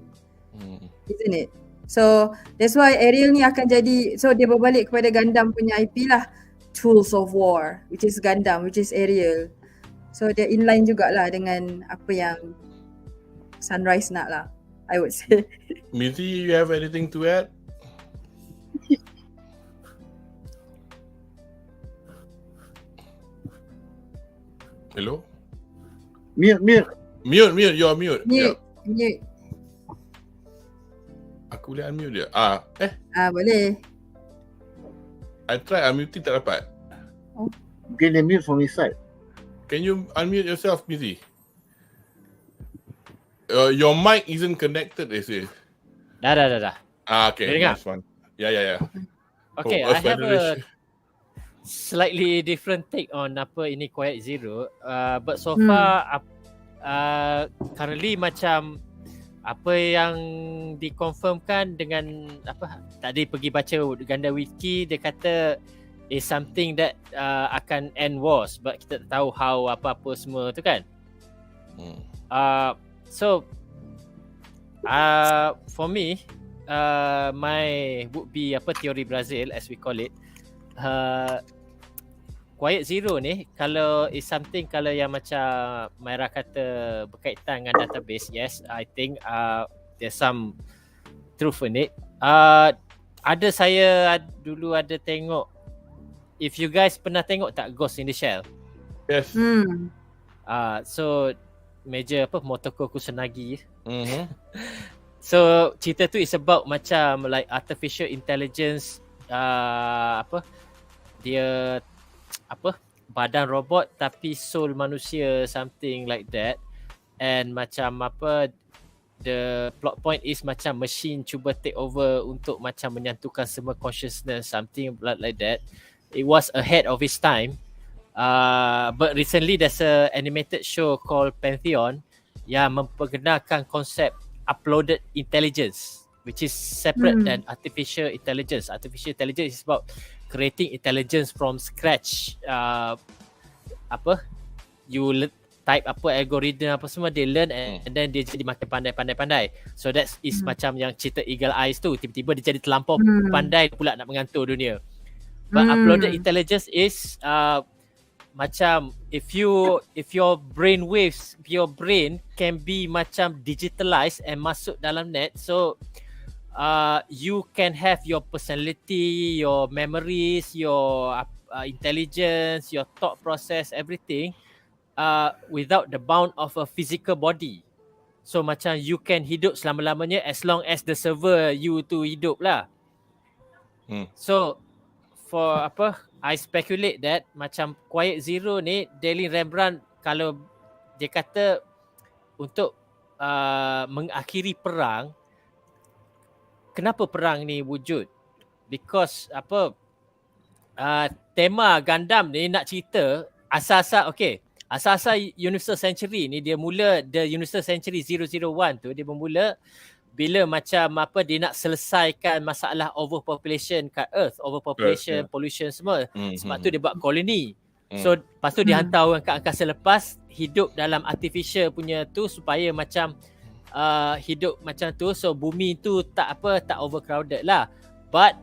S3: isn't it? So that's why Ariel ni akan jadi, so dia berbalik kepada Gundam punya IP lah, Tools of War, which is Gundam, which is Ariel. So dia inline jugalah dengan apa yang Sunrise nak lah, I would say.
S1: Mizi, you have anything to add? Hello?
S2: Mute.
S1: You're mute.
S3: Mute.
S1: Aku boleh unmute dia.
S3: Boleh.
S1: I try unmuting, tak dapat.
S2: Mungkin dia mute from his side.
S1: Can you unmute yourself, Mizi? Your mic isn't connected, they say.
S4: Dah.
S1: Okay,
S4: Dengar?
S1: nice one. Yeah.
S4: Okay,
S1: Oh,
S4: I have a
S1: Federation.
S4: slightly different take on apa ini Quiet Zero. But so far, currently macam apa yang dikonfirmkan dengan apa tadi pergi baca Gundam Wiki, dia kata is something that akan end wars, but kita tak tahu how apa-apa semua tu kan. So for me, my would be apa teori Brazil as we call it. Quiet Zero ni kalau is something kalau yang macam Myra kata berkaitan dengan database, yes, I think there's some truth in it. Ada saya dulu ada tengok, if you guys pernah tengok tak Ghost in the Shell?
S1: Yes.
S4: So meja apa Motoko Kusanagi. So cerita tu is about macam like artificial intelligence, apa dia apa badan robot tapi soul manusia, something like that. And macam apa the plot point is macam machine cuba take over untuk macam menyatukan semua consciousness, something like that. It was ahead of its time. But recently there's a animated show called Pantheon yang memperkenalkan konsep uploaded intelligence, which is separate than artificial intelligence. Artificial intelligence is about creating intelligence from scratch. Apa you type apa algorithm apa semua, they learn and then dia jadi makin pandai. So that is macam yang cerita Eagle Eyes tu, tiba-tiba dia jadi terlampau pandai pula nak mengantur dunia. But uploaded intelligence is macam if your brain waves, your brain can be macam digitalized and masuk dalam net, so you can have your personality, your memories, your intelligence, your thought process, everything without the bound of a physical body. So macam you can hidup selama-lamanya as long as the server you tu hidup lah. So for apa, I speculate that macam Quiet Zero ni, Daily Rembrandt kalau dia kata untuk mengakhiri perang. Kenapa perang ni wujud? Because apa tema Gundam ni nak cerita asal-asal Universal Century ni, dia mula the Universal Century 001 tu dia bermula bila macam apa dia nak selesaikan masalah overpopulation kat Earth, overpopulation, pollution semua. Sebab tu dia buat koloni. So lepas tu dia hantar orang kat angkasa lepas hidup dalam artificial punya tu supaya macam hidup macam tu, so bumi tu tak overcrowded lah. But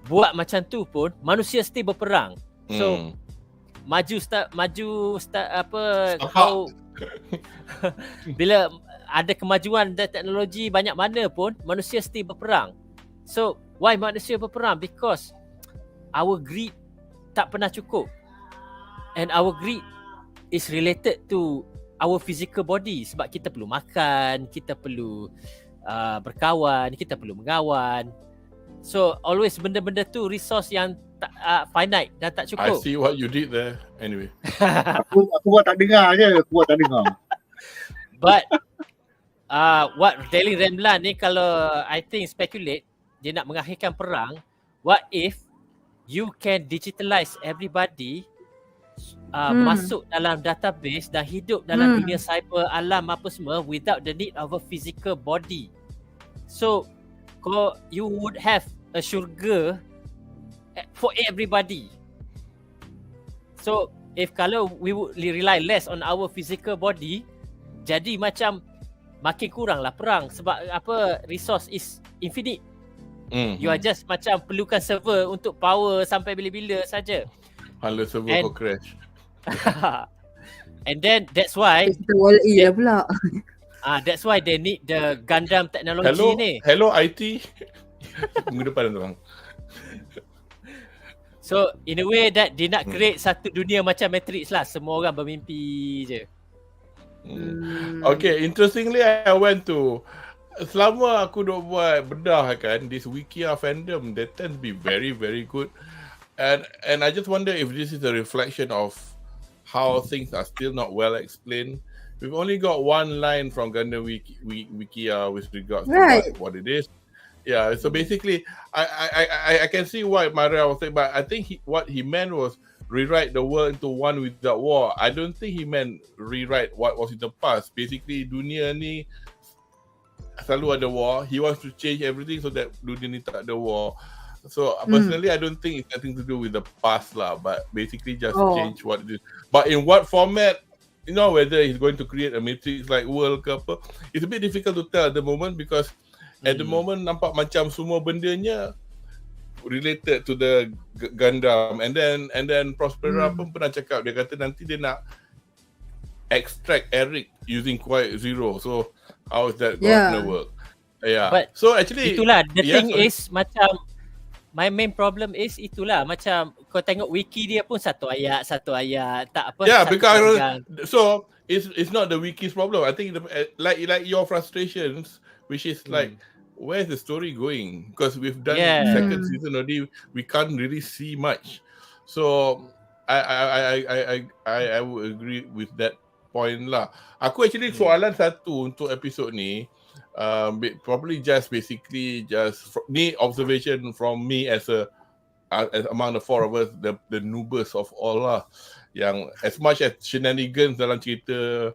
S4: buat macam tu pun manusia still berperang. So maju start apa how bila ada kemajuan dan teknologi banyak mana pun manusia still berperang. So why manusia berperang? Because our greed tak pernah cukup, and our greed is related to our physical body. Sebab kita perlu makan, kita perlu berkawan, kita perlu mengawan. So always benda-benda tu resource yang finite dan tak cukup.
S1: I see what you did there. Anyway.
S2: aku buat tak dengar je.
S4: But what Daily Rembrandt ni kalau I think speculate, dia nak mengakhirkan perang. What if you can digitalize everybody, masuk dalam database dan hidup dalam dunia cyber, alam apa semua without the need of a physical body. So kalau you would have a syurga for everybody. So if kalau we would rely less on our physical body, jadi macam makin kurang lah perang. Sebab apa, resource is infinite. You are just macam perlukan server untuk power sampai bila-bila saja.
S1: Hala server kau crash.
S4: And then that's why
S3: Kita wall-E lah pula.
S4: That's why they need the Gundam technology ni.
S1: Hello IT. Minggu depan tuan.
S4: So in a way that dia nak create satu dunia macam Matrix lah. Semua orang bermimpi je.
S1: Okay, interestingly I went to, selama aku duk buat bedah kan, this Wikia fandom, they tend to be very very good. And I just wonder if this is a reflection of how things are still not well explained. We've only got one line from Gundam Wikia with regards to what it is. Yeah, so basically, I can see why Maria was saying, but I think what he meant was rewrite the world into one without war. I don't think he meant rewrite what was in the past. Basically, dunia ni selalu ada war. He wants to change everything so that dunia ni tak ada war. So personally, I don't think it's nothing to do with the past lah, but basically just change what it is. But in what format, you know, whether he's going to create a matrix like world ke apa, it's a bit difficult to tell at the moment because at the moment nampak macam semua bendanya related to the Gundam, and then Prospera pun pernah cakap, dia kata nanti dia nak extract Eric using Quiet Zero. So how is that going to work? Yeah.
S4: But
S1: so actually
S4: itulah the thing is macam my main problem is itulah macam kau tengok wiki dia pun satu ayat tak apa.
S1: Yeah, because so it's not the wiki's problem. I think like your frustrations, which is like where's the story going? Because we've done second season already, we can't really see much. So I would agree with that point lah. Aku actually soalan satu untuk episod ni. Probably just basically ni observation from me as among the four of us, the noobest of all lah, yang as much as shenanigans dalam cerita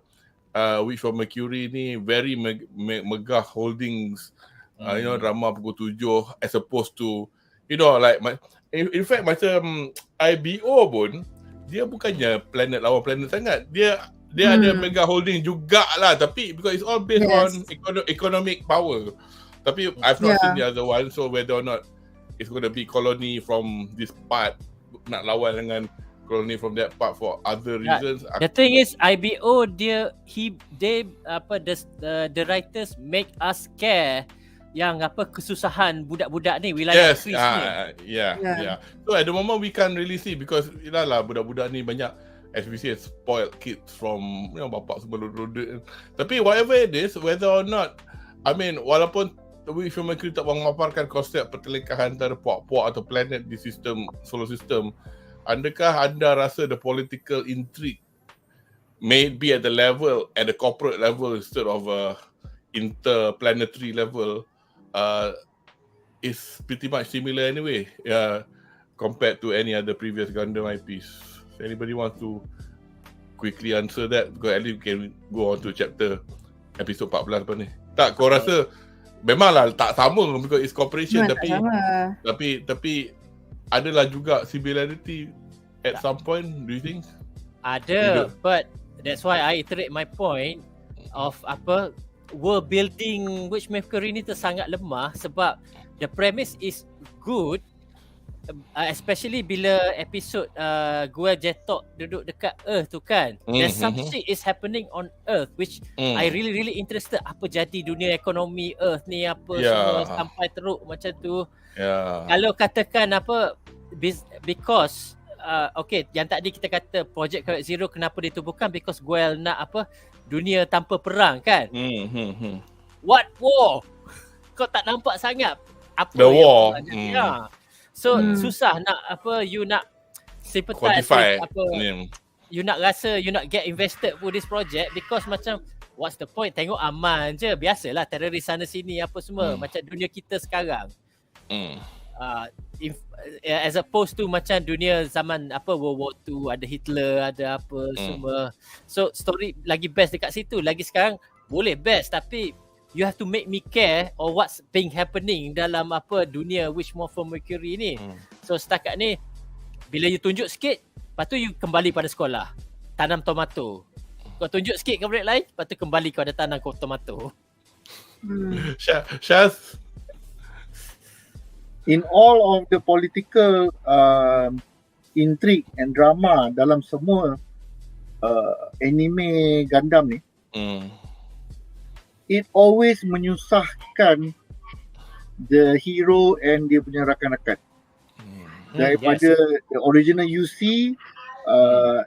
S1: Witch from Mercury ni very megah holdings, you know, drama pukul 7 as opposed to, you know, like in fact macam IBO pun dia bukannya planet lawan planet sangat, dia ada mega holding jugalah, tapi because it's all based on economic power. Tapi I've not seen the other one, so whether or not it's going to be colony from this part nak lawan dengan colony from that part for other reasons.
S4: The thing is IBO the writers make us care yang kesusahan budak-budak ni, wilayah Chris ni.
S1: Yeah. So at the moment we can't really see because lah budak-budak ni banyak, as we say, spoiled kids from, you know, bapak semua loaded. Tapi whatever it is, whether or not, I mean, walaupun Witch from Mercury tak memaparkan konsep pertelingkahan antara puak-puak atau planet di solar system, adakah anda rasa the political intrigue may be at the corporate level instead of interplanetary level is pretty much similar anyway, compared to any other previous Gundam IPs? Anybody want to quickly answer that? Because at least we can go on to episode 14 apa ni. Tak, kau rasa memanglah tak sama because it's cooperation, tapi adalah juga similarity at some point, do you think?
S4: Ada, but that's why I iterate my point of world building which Mercury ni sangat lemah sebab the premise is good. Especially bila episod Gua Jetok duduk dekat Earth tu kan, there's some shit is happening on Earth which I really interested. Apa jadi dunia ekonomi Earth ni semua sampai teruk macam tu. Kalau katakan because okay, yang tadi kita kata Project Quiet Zero kenapa ditubuhkan, because Guel nak dunia tanpa perang kan. What war? Kau tak nampak sangat apa
S1: the war.
S4: So susah nak you nak sympathize you nak rasa you nak get invested for this project because macam what's the point, tengok aman je, biasalah teroris sana sini semua macam dunia kita sekarang. As opposed to macam dunia zaman World War II, ada Hitler, ada semua. So story lagi best dekat situ. Lagi sekarang boleh best, tapi you have to make me care or what's being happening dalam dunia Witch from Mercury ni. So setakat ni bila you tunjuk sikit, lepas tu you kembali pada sekolah, tanam tomato. Kau tunjuk sikit ke benda lain, lepas tu kembali kau ada tanam tomato.
S1: Syaz,
S2: in all of the political intrigue and drama dalam semua anime Gundam ni, it always menyusahkan the hero and dia punya rakan-rakan. Daripada the original UC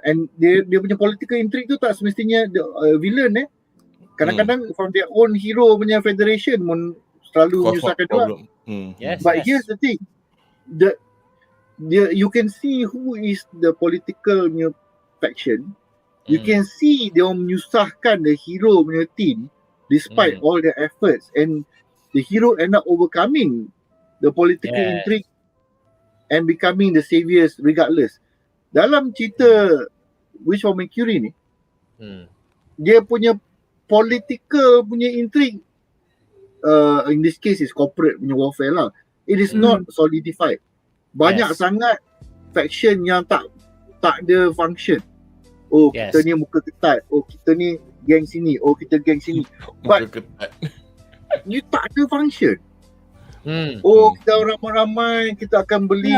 S2: and dia punya political intrigue tu tak semestinya the villain kadang-kadang from their own hero punya federation pun selalu menyusahkan dia. But here's the thing, you can see who is the political faction. You can see dia menyusahkan the hero punya team despite all their efforts, and the hero end up overcoming the political intrigue and becoming the saviors regardless. Dalam cerita Wish for Mercury ni, dia punya political punya intrigue, in this case is corporate punya warfare lah. It is not solidified. Banyak sangat faction yang tak ada function. Oh, kita ni muka ketat. Oh, kita ni geng sini. Oh, kita geng sini. But you tak ada function. Oh, kita ramai-ramai, kita akan beli,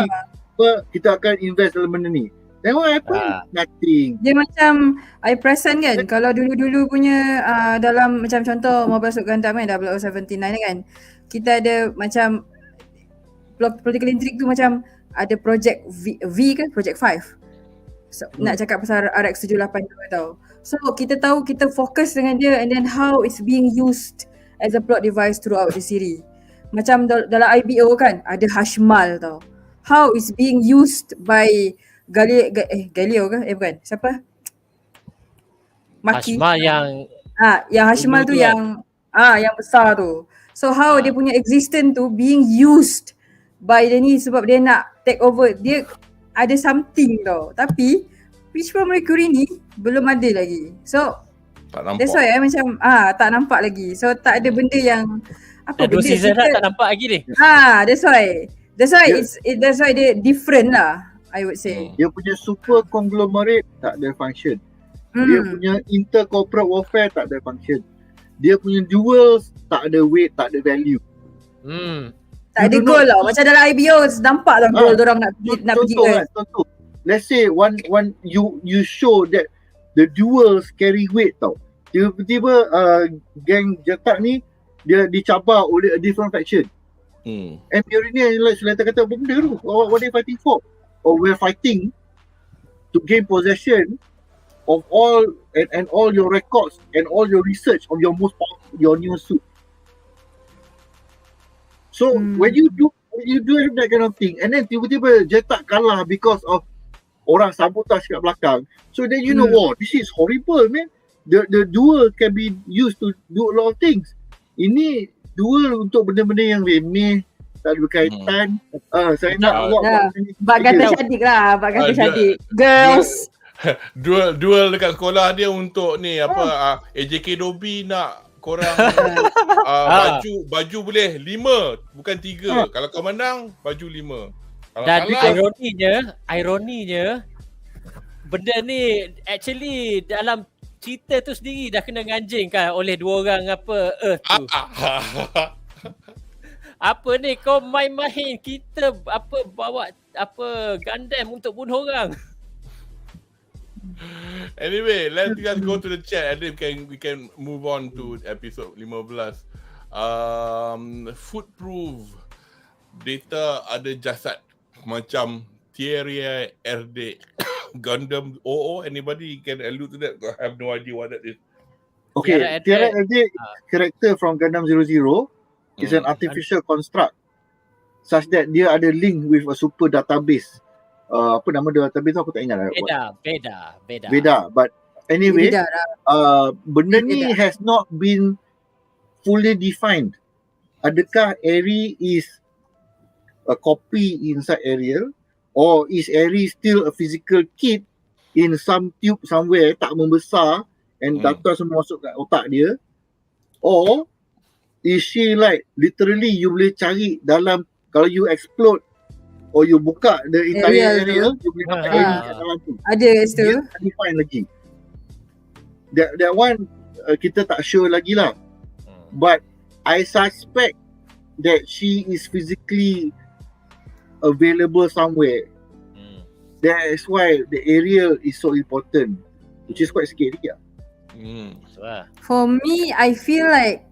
S2: kita akan invest dalam benda ni. Then what happen? Nothing.
S3: Dia macam I perasan kan, kalau dulu-dulu punya dalam macam contoh Mobile Suit Gundam kan, 0079 kan, kita ada macam political intrigue tu macam ada project V kan, project 5. So, nak cakap pasal RX-782 tau. So kita tahu, kita fokus dengan dia, and then how it's being used as a plot device throughout the series. Macam dalam IBO kan ada Hashmal tau. How it's being used by Galileo ke? Bukan. Siapa? Maki.
S4: Hashmal yang
S3: Hashmal tu yang yang besar tu. So how dia punya existence tu being used by dia ni sebab dia nak take over. Dia ada something tau. Tapi Wish for Mercury ni belum ada lagi. So
S1: tak nampak.
S3: That's why macam tak nampak lagi. So tak ada benda yang apa
S4: benda season dah tak nampak lagi ni.
S3: That's why that's why dia different lah, I would say.
S2: Dia punya super conglomerate tak ada function. Dia punya intercorporate warfare tak ada function. Dia punya duels tak ada weight, tak ada value.
S3: Tak ada goal lah. Macam dalam IBO nampak lah goal diorang nak pergi kan.
S2: Contoh. Let's say one you show that the duels carry weight tau. Tiba-tiba geng Jetak ni dia dicabar oleh a different faction. And Mercury ni like Seleta kata benda tu. What they fighting for? Or we're fighting to gain possession of all and all your records and all your research of your new suit. So when you do that kind of thing, and then tiba-tiba Jetak kalah because of orang sabotage kat belakang, so then you know, this is horrible, man. The duel can be used to do a lot of things. Ini duel untuk benda-benda yang remeh, tak ada berkaitan. Saya nak buat
S3: bak kata syadik lah, bak kata syadik. Girls.
S1: Duel dekat sekolah dia untuk ni AJK Dobi nak korang baju boleh 5 bukan 3. Kalau kau menang baju 5.
S4: Dan ironinya benda ni actually dalam cerita tu sendiri dah kena nganjing kan oleh dua orang Earth tu. Apa ni kau main-main kita bawa Gundam untuk bunuh orang.
S1: Anyway, let's go to the chat and then we can move on to episode 15. Footproof data ada jasad macam Thierry RD Gundam anybody can allude to that? I have no idea what that is.
S2: Okay, Thierry RD character from Gundam 00 is an artificial construct such that dia ada link with a super database. Apa nama database tu aku tak ingat lah. Bedah. But anyway, benda ni has not been fully defined. Adakah Eri is a copy inside Ariel, or is Eri still a physical kid in some tube somewhere tak membesar and data semua masuk kat otak dia, or is she like literally you boleh cari dalam, kalau you explode or you buka the entire area, you boleh dapat Eri kat dalam tu.
S3: Ada tu.
S2: Dia tak define lagi. That one kita tak sure lagi lah. But I suspect that she is physically available somewhere. That is why the area is so important, which is quite scary lah.
S3: For me, I feel like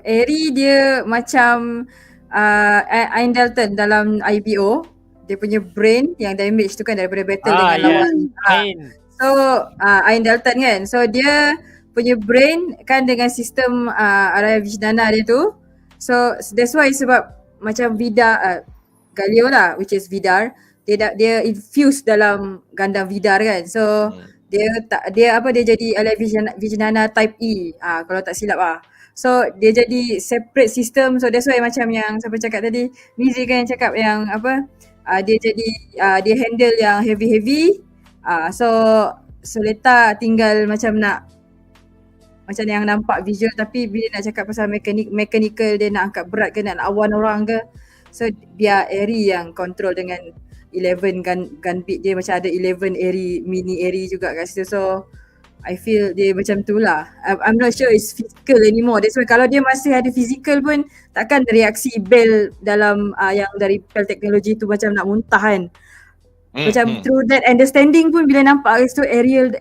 S3: Eri dia macam Ian Dalton dalam IBO. Dia punya brain yang damage tu kan daripada battle dengan lawan. So Ian Dalton kan, so dia punya brain kan dengan sistem araya Vijnana dia tu. So that's why sebab macam Vidar Galileo lah, which is Vidar, dia infuse dalam Gundam Vidar kan. So dia jadi araya Vijnana type E kalau tak silap lah. So dia jadi separate system. So that's why macam yang siapa cakap tadi, Mizi kan cakap yang apa, dia jadi dia handle yang heavy. So later tinggal macam nak macam yang nampak visual, tapi bila nak cakap pasal mechanical, dia nak angkat berat ke, nak lawan orang ke, so biar Airy yang control dengan 11 gun beat dia, macam ada 11 Airy, mini Airy juga kat situ. So I feel dia macam tu lah. I'm not sure it's physical anymore. That's why kalau dia masih ada physical pun takkan reaksi bell dalam yang dari bell teknologi tu macam nak muntah kan. Macam through that understanding pun bila nampak kat situ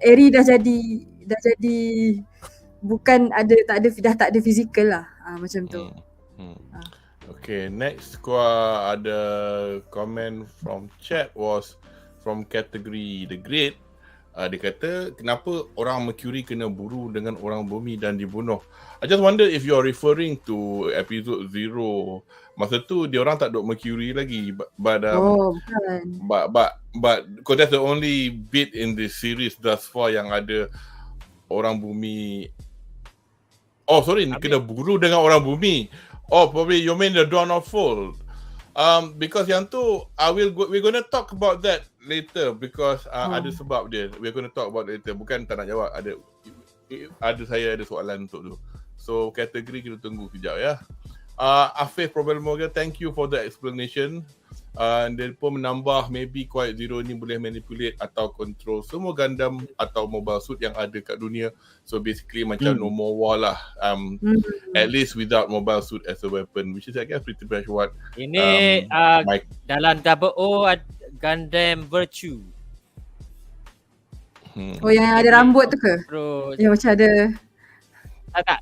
S3: Airy dah jadi bukan ada, tak ada fizikal lah. Macam tu.
S1: Okay, next ada comment from chat was from category The Great. Dia kata, kenapa orang Mercury kena buru dengan orang bumi dan dibunuh? I just wonder if you're referring to episode 0. Masa tu dia orang tak duduk Mercury lagi. But because that's the only bit in the series thus far yang ada orang bumi. Oh sorry, kena buru dengan orang bumi. Oh, probably you mean the Dawn of Fall. Because yang tu we're gonna talk about that later because ada sebab dia. We're gonna talk about later. Bukan tak nak jawab, saya ada soalan untuk tu. So kategori kita tunggu kejap ya. Afif Problem Morgan, thank you for the explanation. Dia pun menambah maybe Quiet Zero ni boleh manipulate atau control semua Gundam atau mobile suit yang ada kat dunia. So basically macam no more war lah. At least without mobile suit as a weapon, which is I guess pretty much what
S4: ini dalam double O Gundam Virtue.
S3: Oh yang ada rambut tu ke? Yang macam ada
S4: tak,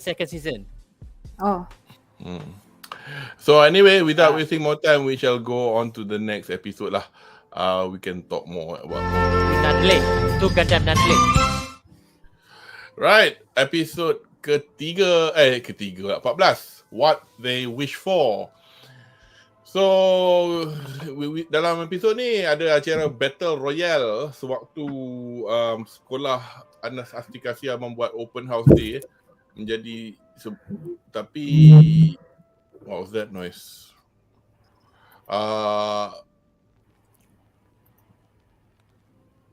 S4: second season.
S3: Oh.
S1: So anyway, without wasting more time, we shall go on to the next episode lah. We can talk more about
S4: Nunley. Tu Gundam Nunley.
S1: Right, episode ketiga 14. What They Wish For. So dalam episod ni ada acara Battle Royale sewaktu sekolah Anas Astikasia membuat open house day menjadi tapi what was that noise?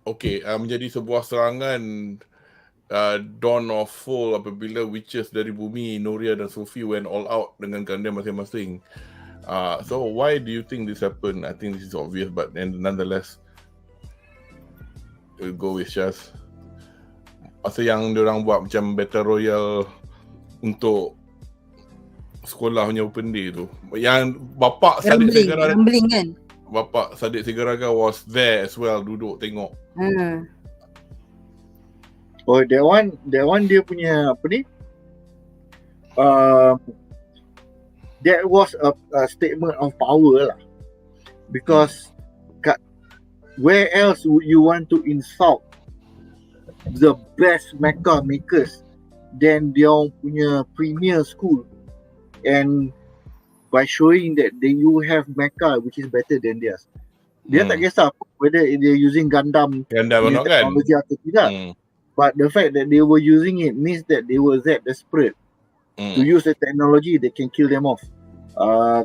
S1: Menjadi sebuah serangan Dawn of Fall apabila witches dari bumi, Noria dan Sophie went all out dengan Gundam masing-masing. So why do you think this happened? I think this is obvious, but nonetheless we'll go with Shaz. Masa yang diorang buat macam Battle Royale untuk sekolah punya open day tu, yang bapak Sadik Segaraga
S3: kan?
S1: Bapak Sadik Segaraga was there as well, duduk tengok.
S2: Oh, that one dia punya apa ni? That was a statement of power lah. Because where else would you want to insult the best mecha makers than dia punya premier school, and by showing that you have mecha which is better than theirs. Dia tak kisah whether they're using Gundam
S1: or not kan,
S2: technology atau tidak. But the fact that they were using it means that they were that desperate to use the technology that can kill them off.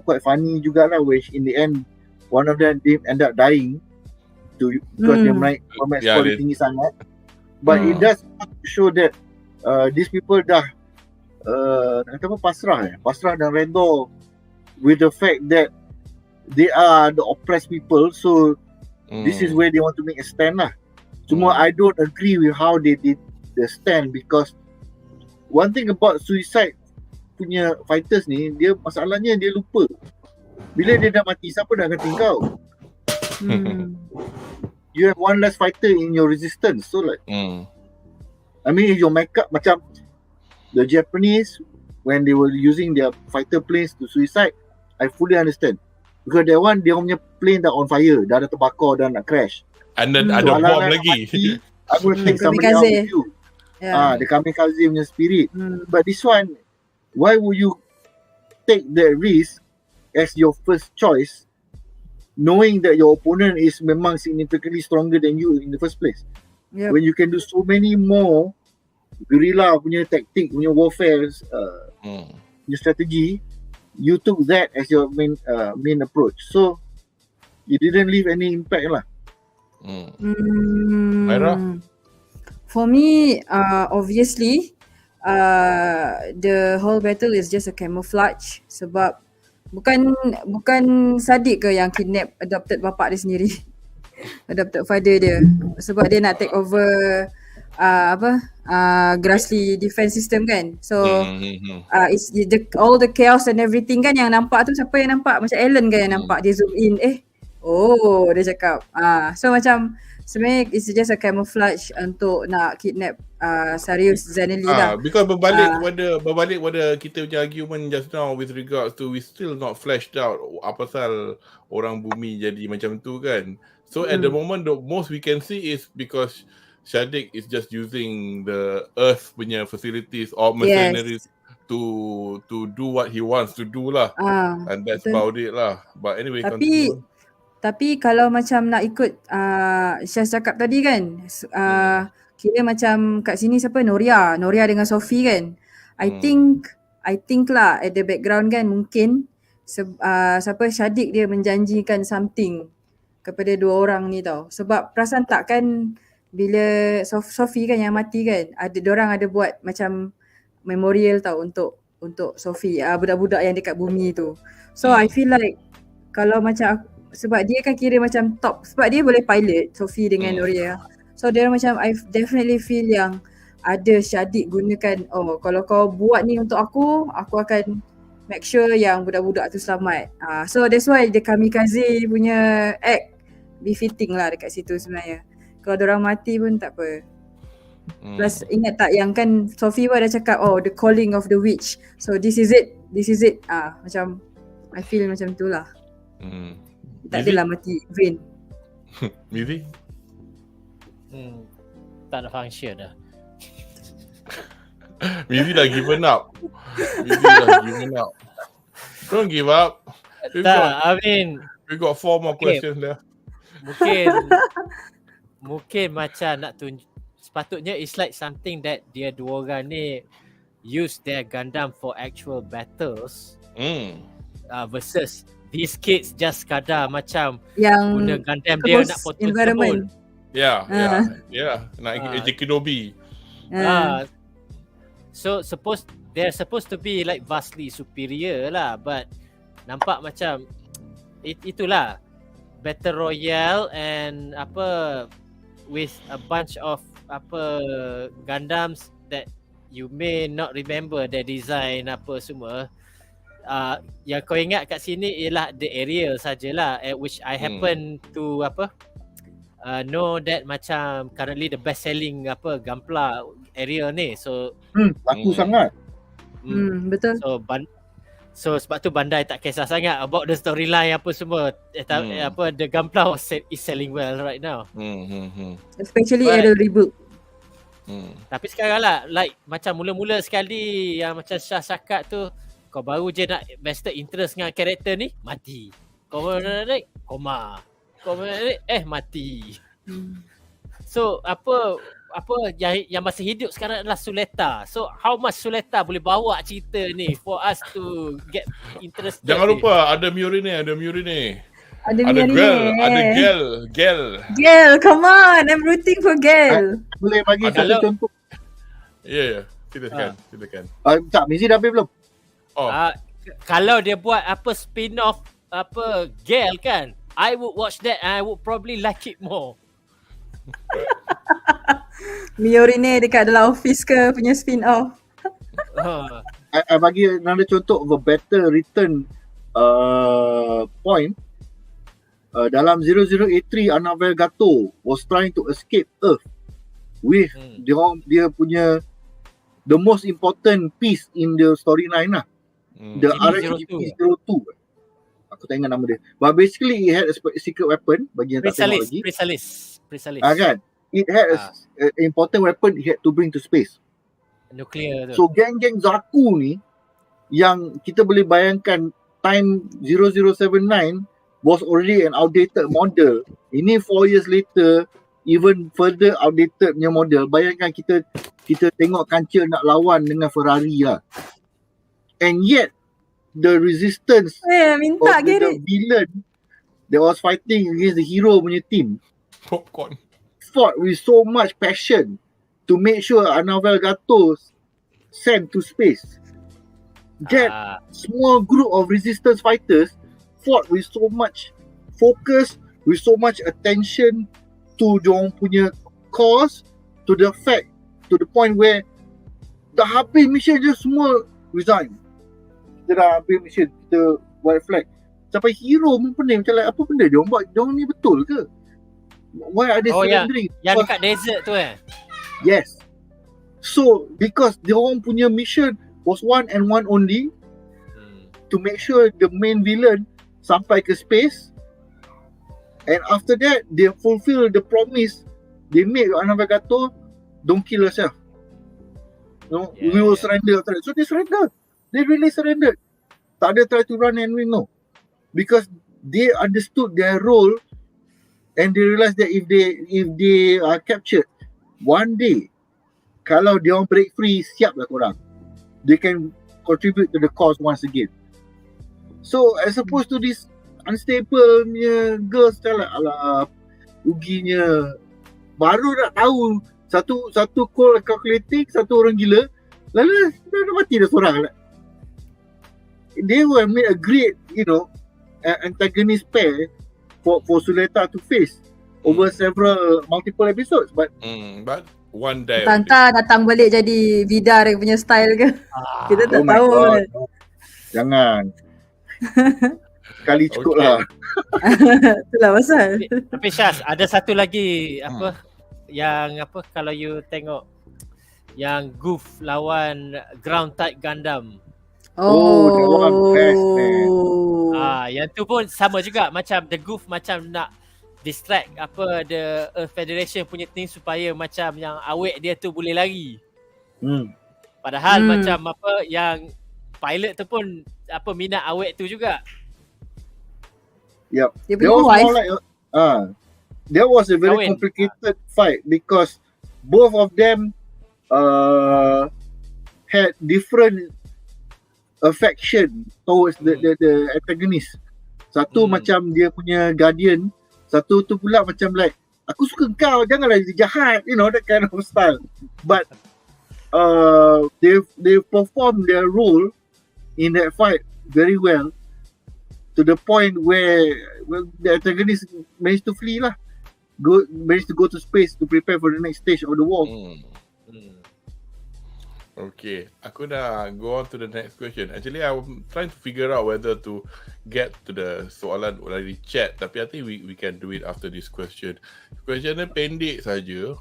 S2: Quite funny jugalah, which in the end one of them end up dying because dia naik combat score tinggi sangat. But it does show that these people dah pasrah dan redha with the fact that they are the oppressed people. So this is where they want to make a stand lah. Cuma I don't agree with how they did the stand, because one thing about suicide punya fighters ni, masalahnya dia lupa bila dia dah mati siapa dah ganti kau. You have one less fighter in your resistance. So like I mean, if your makeup macam the Japanese when they were using their fighter planes to suicide, I fully understand. Because that one, dia punya plane dah on fire, dah ada terbakar, dah nak crash.
S1: And then ada bom lagi.
S2: I will take somebody out with you. The kamikaze punya spirit. But this one, why would you take the risk as your first choice, knowing that your opponent is memang significantly stronger than you in the first place? When you can do so many more guerrilla punya taktik, punya warfare, punya strategi, you took that as your main approach. So you didn't leave any impact lah.
S1: Myra?
S3: For me, obviously, the whole battle is just a camouflage sebab bukan Sadiq ke yang kidnap adopted bapak dia sendiri. Adopted father dia. Sebab dia nak take over Grassley defense system kan. So it's all the chaos and everything kan yang nampak tu, siapa yang nampak? Macam Alan kan yang nampak, dia zoom in, dia cakap. So macam sebenarnya it's just a camouflage untuk nak kidnap Sarius Zanelli lah.
S1: Because berbalik pada kita punya argument just now with regards to we still not fleshed out apa pasal orang bumi jadi macam tu kan. So at the moment the most we can see is because Sadiq is just using the Earth punya facilities or mercenaries to do what he wants to do lah. And that's about it lah. But anyway,
S3: tapi kalau macam nak ikut Syaz cakap tadi kan, kira macam kat sini siapa? Noria dengan Sophie kan. I think lah at the background kan mungkin siapa Sadiq dia menjanjikan something kepada dua orang ni tau. Sebab perasan tak kan bila Sophie kan yang mati kan, diorang ada buat macam memorial tau untuk Sophie, budak-budak yang dekat bumi tu. So I feel like kalau macam sebab dia kan kira macam top, sebab dia boleh pilot Sophie dengan Noria. So dia macam I definitely feel yang ada Sadiq gunakan, kalau kau buat ni untuk aku akan make sure yang budak-budak tu selamat. So that's why the kamikaze punya act befitting lah dekat situ sebenarnya. Kalau diorang mati pun tak apa. Plus ingat tak yang kan Sophie pun ada cakap the calling of the witch. So this is it. Macam I feel macam tu lah. Tak adalah mati vain.
S1: Mizi?
S4: Tak ada function dah.
S1: Mizi dah given up. Don't give up. We got 4 more questions there. Mungkin macam nak tunjuk, sepatutnya it's like something that dia dua orang ni use their Gundam for actual battles versus these kids just sekadar macam yang guna Gundam dia nak potong environment. Yeah. Nak Kenobi. So they're supposed to be like vastly superior lah, but nampak macam itulah Battle Royale and with a bunch of Gundams that you may not remember their design semua. Yang kau ingat kat sini ialah the area sajalah, which I happen to know that macam currently the best selling Gunpla area ni. So
S2: laku sangat.
S3: Betul.
S4: So sebab tu Bandai tak kisah sangat about the storyline semua. The Gunpla is selling well right now.
S3: Especially at the reboot.
S4: Tapi sekarang lah, like macam mula-mula sekali yang macam Syah cakap tu, kau baru je nak vested interest dengan karakter ni, mati. Kau naik, koma. Kau naik, mati. So apa yang masih hidup sekarang adalah Suleta. So how much Suleta boleh bawa cerita ni for us to get interest?
S1: Jangan lupa ada Miori ni. Ada
S3: Gel, come on, I'm rooting for Gel.
S2: Boleh bagi satu contoh?
S1: Ya, silakan.
S2: Tak, Mizi dah habis belum?
S4: Kalau dia buat spin-off Gel kan, I would watch that and I would probably like it more.
S3: Miori ni dekat dalam office ke punya spin-off?
S2: I bagi another contoh of a better return point. Dalam 0083, Annabelle Gato was trying to escape Earth with dia punya the most important piece in the storyline lah. The RXGP02. Aku tak ingat nama dia. But basically it had a secret weapon bagi yang tak tengok lagi.
S4: Chrysalis.
S2: Kan? It had an important weapon it had to bring to space.
S4: Nuclear tu.
S2: So geng-geng Zaku ni yang kita boleh bayangkan time 0079 was already an outdated model. Ini 4 years later even further outdated punya model. Bayangkan kita kita tengok kancil nak lawan dengan Ferrari lah. And yet the resistance
S3: minta
S2: of the villain that was fighting against the hero punya team
S1: Popcorn.
S2: fought with so much passion to make sure Anavel Gato sent to space. That small group of resistance fighters fought with so much focus, with so much attention to diorang punya cause, to the fact, to the point where dah habis mission je semua resign. Kita dah habis mission, kita white flag. Sampai hero pun pening macam like, apa benda diorang buat, diorang ni betul ke? Why are they surrendering?
S4: Yang dekat desert tu
S2: Yes. So because diorang punya mission was one and one only, to make sure the main villain sampai ke space, and after that they fulfill the promise they made to Anavel Gato, don't kill yourself. No, we will surrender after that. So they surrendered. They really surrendered. Tak ada try to run and win, no. Because they understood their role and they realized that if they are captured one day, kalau dia orang break free, siap lah korang. They can contribute to the cause once again. So as opposed to this unstable punya girls, like alah ruginya, baru nak tahu satu call calculating, satu orang gila, lalu dah mati dah seorang lah. They will make a great, antagonist pair for Suleta to face over multiple episodes, but
S1: one day
S3: datang balik jadi Bedah punya style ke? Kita tak tahu kan.
S2: Jangan. Sekali cukup lah.
S3: Itulah pasal.
S4: Tapi Syaz, ada satu lagi kalau you tengok yang Goof lawan Ground Type Gundam.
S2: That one best, man.
S4: Yang tu pun sama juga, macam the Goof macam nak distract the Earth Federation punya team supaya macam yang awet dia tu boleh lari. Padahal macam yang pilot tu pun minat awet tu juga.
S2: Yep.
S3: Dia punya wife.
S2: There was a very complicated fight because both of them had different affection towards the antagonist. Satu macam dia punya guardian, satu tu pula macam like, aku suka kau, janganlah dia jahat, that kind of style. But they performed their role in that fight very well, to the point where the antagonist managed to flee lah. Managed to go to space to prepare for the next stage of the war.
S1: Okay, aku dah go on to the next question. Actually, I'm trying to figure out whether to get to the soalan dari chat, tapi I think we can do it after this question. Question ni pendek saja.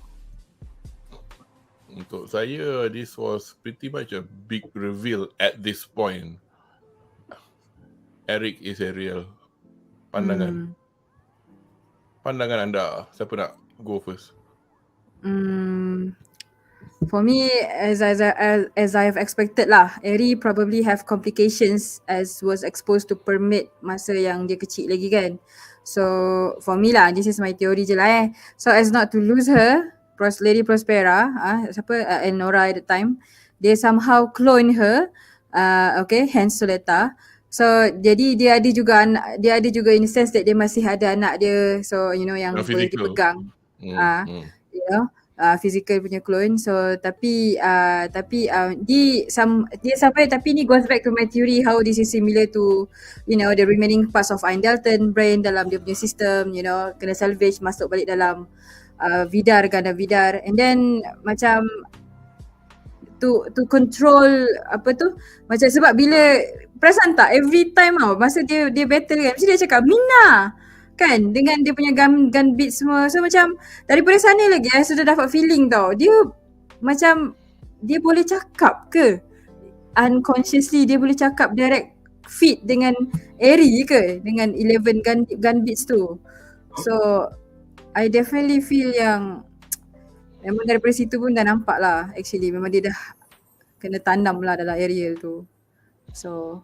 S1: Untuk saya, this was pretty much a big reveal at this point. Eric is a real. Pandangan anda, siapa nak go first?
S3: For me, as I have expected lah, Eri probably have complications as was exposed to permit masa yang dia kecil lagi kan. So for me lah, this is my theory je lah So as not to lose her, Lady Prospera, and Nora at the time, they somehow clone her, hence Suleta. So jadi dia ada juga in the sense that dia masih ada anak dia, so yang boleh dipegang. Physical punya clone. So tapi dia sampai, tapi ni goes back to my theory how this is similar to the remaining parts of Iron Delton brain dalam dia punya system, kena salvage, masuk balik dalam Gundam Vidar, and then macam to control macam, sebab bila perasan tak every time masa dia battle kan, mesti dia cakap Mina kan, dengan dia punya gun beat semua. So macam daripada sana lagi sudah dapat feeling tau, dia macam dia boleh cakap ke unconsciously, dia boleh cakap direct fit dengan Eri ke, dengan 11 gun beats tu. So I definitely feel yang memang daripada situ pun dah nampak lah, actually memang dia dah kena tanam lah dalam area tu. So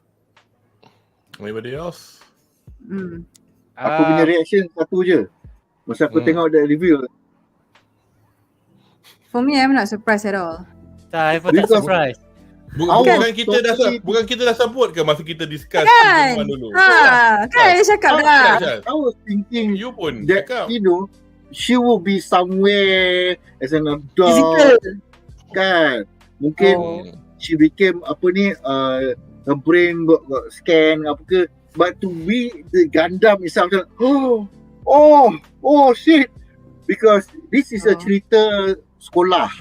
S1: anybody else?
S2: Aku punya reaction satu je masa aku tengok the review.
S3: For me, I'm not surprised at all.
S4: Tak, I pun tak
S2: Because-
S4: surprise.
S1: Bukan kita dah sebut ke masa kita discuss
S3: Kan?
S1: season 1 dulu?
S3: Kan dia cakap dah.
S2: I was thinking
S1: You pun
S2: that,
S1: cakap.
S2: you know, she will be somewhere as an adult.
S3: Physical.
S2: Kan? Mungkin she became her brain got scan apa ke. But to be the Gundam itself, shit. Because this is a cerita sekolah.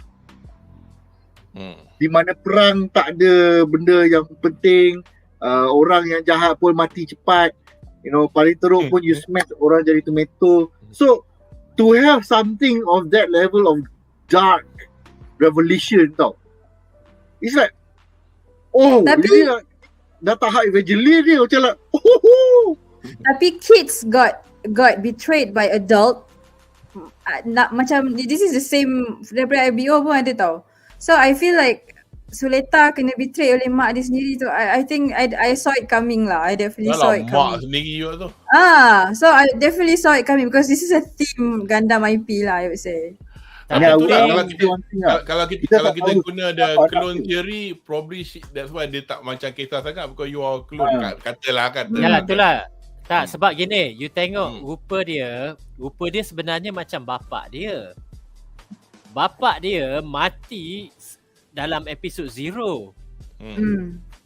S2: Di mana perang tak ada benda yang penting, orang yang jahat pun mati cepat, you know, paling teruk pun you smash orang jadi tomato. So to have something of that level of dark revelation tau, it's like
S3: Tapi-
S2: ini like, dah tahap Evangeline ni macam like
S3: Tapi kids got betrayed by adult. Nak macam this is the same daripada IBO pun ada tau. So I feel like Suleta kena betray oleh mak dia sendiri tu. I think I saw it coming lah. I definitely saw it
S1: mak
S3: coming.
S1: sendiri juga tu.
S3: So I definitely saw it coming because this is a theme Gundam IP lah, I would say.
S1: Kalau kita
S2: tahu
S1: guna the
S2: apa
S1: clone
S2: nak
S1: theory, probably that's why dia tak macam kisah sangat because you are clone. Katalah.
S4: Yalah, itulah. Tak, sebab gini, you tengok rupa dia sebenarnya macam bapak dia. Bapak dia mati dalam episod 0.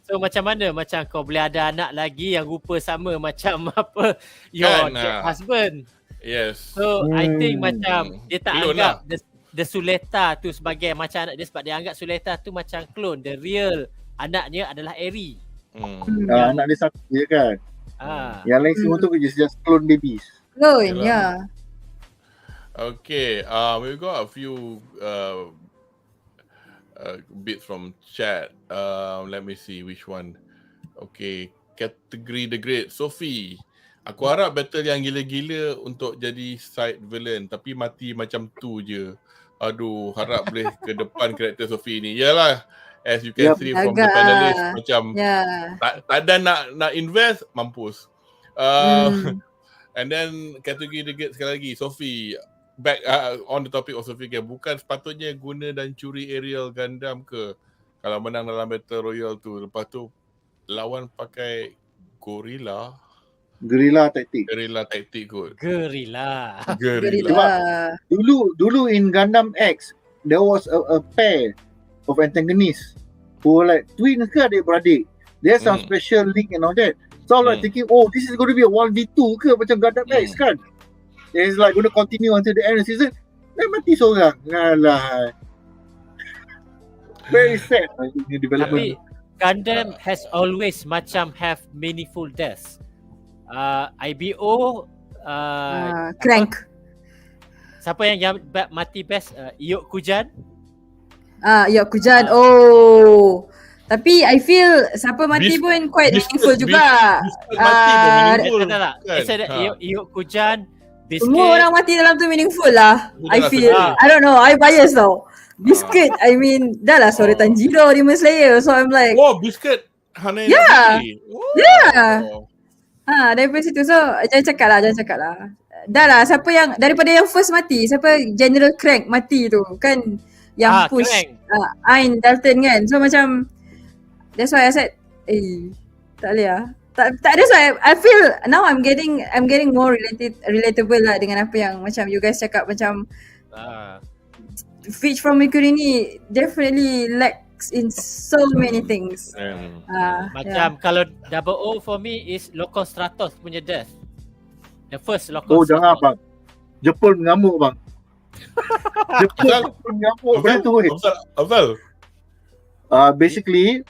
S4: So macam mana macam kau boleh ada anak lagi yang rupa sama macam apa your husband.
S1: Yes.
S4: So I think macam dia tak
S1: Clone
S4: anggap the Suleta tu sebagai macam anak dia sebab dia anggap Suleta tu macam clone. The real anaknya adalah Eri.
S2: anak dia satu je kan. Yang lain semua tu just clone babies.
S3: Clone, yeah.
S1: Okay, we've got a few bits from chat. Let me see which one. Okay, category the great. Sophie, aku harap battle yang gila-gila untuk jadi side villain tapi mati macam tu je. Aduh, harap boleh ke depan karakter Sophie ni. Yalah, as you can see from the panelist macam tak ada nak invest, mampus. And then category the great sekali lagi. Sophie, back on the topic of Sophie game, bukan sepatutnya guna dan curi aerial Gundam ke kalau menang dalam battle royale tu, lepas tu lawan pakai Guerrilla tactic kot.
S4: Guerrilla.
S2: Dulu in Gundam X there was a pair of antagonists who were like twins ke adik-beradik. There's some special link and all that. So I'm like thinking, this is going to be a 1v2 ke macam Gundam X kan. It's like going to continue until the end of the season. Then mati seorang. Alah. Very sad.
S4: Tapi Gundam has always macam have meaningful deaths. IBO
S3: Crank.
S4: Siapa yang mati best? Iyok Kujan.
S3: Iyok Kujan. Tapi I feel siapa mati pun quite meaningful juga.
S1: Mati pun meaningful.
S4: Iyok Kujan. Biscuit.
S3: Semua orang mati dalam tu meaningful lah. I feel. I don't know. I bias tau. Biscuit, I mean, dah lah Sore Tanjiro, Demon Slayer. So I'm like,
S1: Biscuit.
S3: Yeah. Daripada situ. So jangan cakap lah. Dah lah, siapa yang daripada yang first mati, siapa General Crank mati tu kan, yang push Ain Dalton kan. So macam that's why I said tak boleh lah. Tak, that's why I feel now I'm getting more relatable lah dengan apa yang macam you guys cakap macam Fitch from Mercury ni definitely lacks in so many things.
S4: Macam kalau double O for me is Loco Stratos punya death. The first Loco Stratos.
S2: Jangan bang. Jepun mengamuk bang. Jepun mengamuk benda tu.
S1: Afal.
S2: Basically,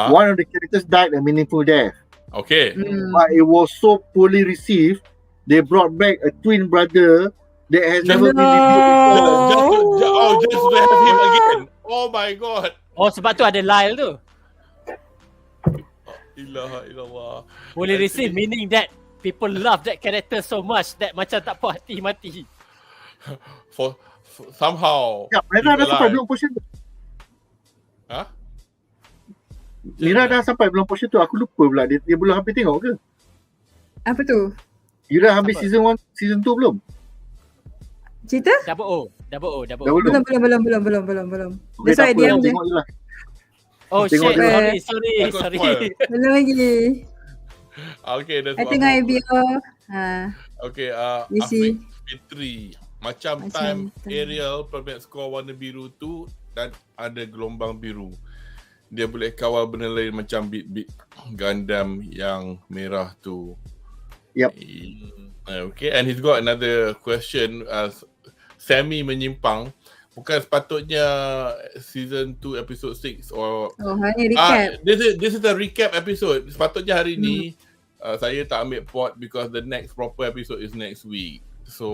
S2: one of the characters died a meaningful death.
S1: Okay.
S2: But it was so poorly received, they brought back a twin brother that has never been reviewed before.
S1: Just to have him again. Oh my god.
S4: Sebab tu ada Lyle tu.
S1: Ilaha illallah.
S4: Poorly received meaning that people love that character so much that macam tak puas hati mati.
S1: For somehow.
S2: Mereka dah sampai belum portion tu. Ira dah sampai belum portion tu. Aku lupa pula dia belum habis tengok ke?
S3: Apa tu?
S2: Ira habis season 1, season 2 belum?
S3: Cerita?
S4: Double O. Double O.
S2: Double O.
S3: Belum.
S2: Okay,
S3: That's why
S2: tak apa,
S3: diam je.
S2: tengok je lah.
S4: Oh
S2: Tengok
S4: shit,
S2: dia.
S4: sorry.
S1: Takut spoil.
S3: Belum lagi.
S1: Okay, that's
S3: I tengok IBO.
S1: Okay,
S3: You see.
S1: Afiq Fitri. Macam
S3: Macam
S1: time
S3: time.
S1: Ariel Planet Score warna biru tu dan ada gelombang biru. Dia boleh kawal benda lain macam bit-bit Gundam yang merah tu.
S2: Yep.
S1: Okay, and he's got another question. Semi menyimpang. Bukan sepatutnya season 2 episode 6 or
S3: Hari recap.
S1: This is a recap episode. Sepatutnya hari ni saya tak ambil pot because the next proper episode is next week. So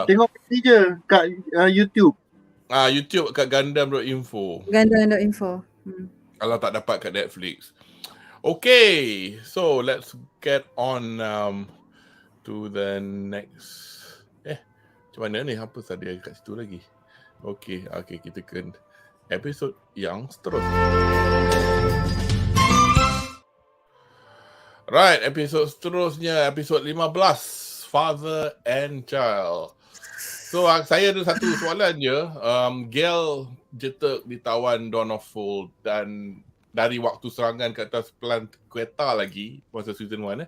S2: Tengok ni je kat YouTube.
S1: YouTube kat gundam.info.
S3: Gundam.info.
S1: Kalau tak dapat kat Netflix. Okay, so let's get on to the next. Macam mana ni? Apa tadi kat situ lagi? Okay, kita ke episod yang seterusnya. Right, episod seterusnya, episod 15. Father and Child. So saya ada satu soalan je. Gale Jetek ditawan Dawn of Fold dan dari waktu serangan ke atas plant kereta lagi masa season 1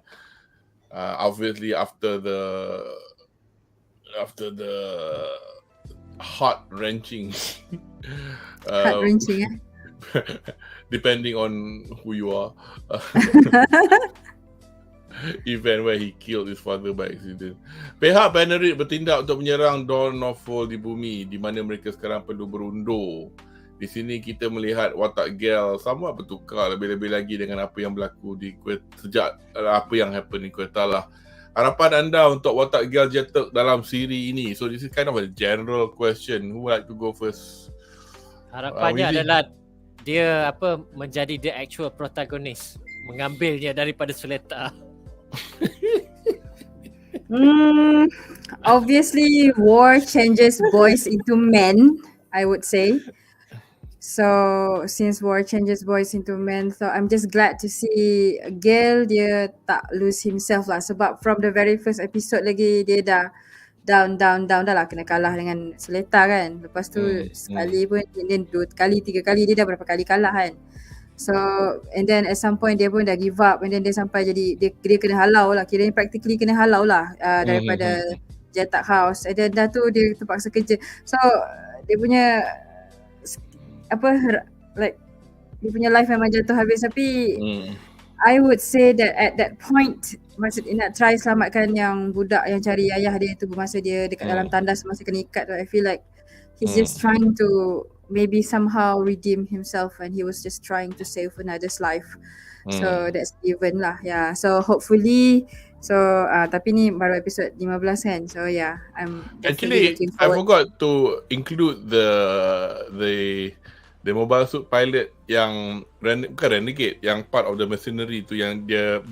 S1: obviously after the heart wrenching depending on who you are event where he killed his father by accident. Pihak Benerit bertindak untuk menyerang Dawn of Fold di bumi di mana mereka sekarang perlu berundur. Di sini kita melihat watak Gale somewhat bertukar lebih-lebih lagi dengan apa yang berlaku di sejak apa yang happen di Kuala. Harapan anda untuk watak Gale Jetek dalam siri ini? So this is kind of a general question. Who would like to go first?
S4: Harapannya adalah dia menjadi the actual protagonist, mengambilnya daripada Suleta.
S3: Obviously, war changes boys into men, I would say. So, since war changes boys into men, so I'm just glad to see Gale dia tak lose himself lah. Sebab from the very first episode lagi dia dah down dah lah, kena kalah dengan Suleta kan. Lepas tu sekali pun, then 2 kali 3 kali dia dah berapa kali kalah kan. So and then at some point dia pun dah give up and then dia sampai jadi dia kena halau lah, kiranya practically kena halau lah daripada Jetak House. And then dah tu dia terpaksa kerja. So dia punya dia punya life memang jatuh habis. Tapi I would say that at that point masa dia nak try selamatkan yang budak yang cari ayah dia tu, masa dia dekat dalam tandas masa kena ikat tu, I feel like he's just trying to maybe somehow redeem himself and he was just trying to save another's life. So that's given lah. Yeah. So hopefully tapi ni baru episod 15 kan. So yeah, I'm
S1: actually I forgot to include the mobile suit pilot yang bukan renegade, yang part of the mercenary tu, yang dia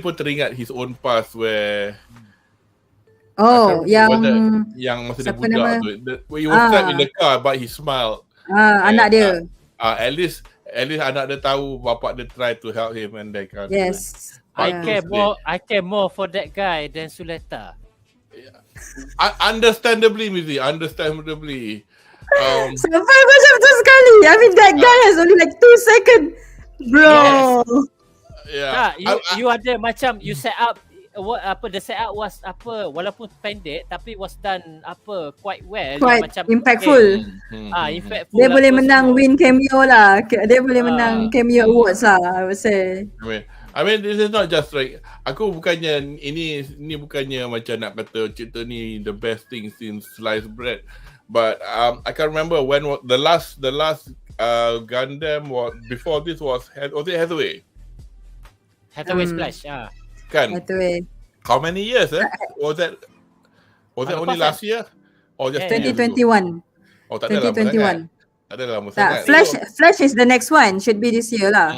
S1: pun teringat his own past where yang masa dia budak tu, he was trapped in the car but he smiled.
S3: Anak dia.
S1: At least anak dia tahu bapak dia try to help him and that kind of thing.
S4: I care more for that guy than Suleta.
S1: Understandably.
S3: Sampai macam tu sekali. I mean that guy has only like 2 seconds. Bro.
S1: Yeah.
S4: You ada macam you set up the setup was walaupun pendek tapi was done quite well,
S3: quite
S4: macam
S3: impactful.
S4: Impactful.
S3: Dia boleh menang win cameo lah. Dia boleh menang cameo awards lah, I would say.
S1: I mean this is not just like aku bukannya ini bukannya macam nak kata cerita ni the best thing since sliced bread, but I can't remember when the last Gundam was before this was it Hathaway
S4: Splash
S1: kan? How many years was that only last year or just
S3: 2021?
S1: Tak ada 2021. Tak ada lama sangat.
S3: Flash is the next one, should be this year lah.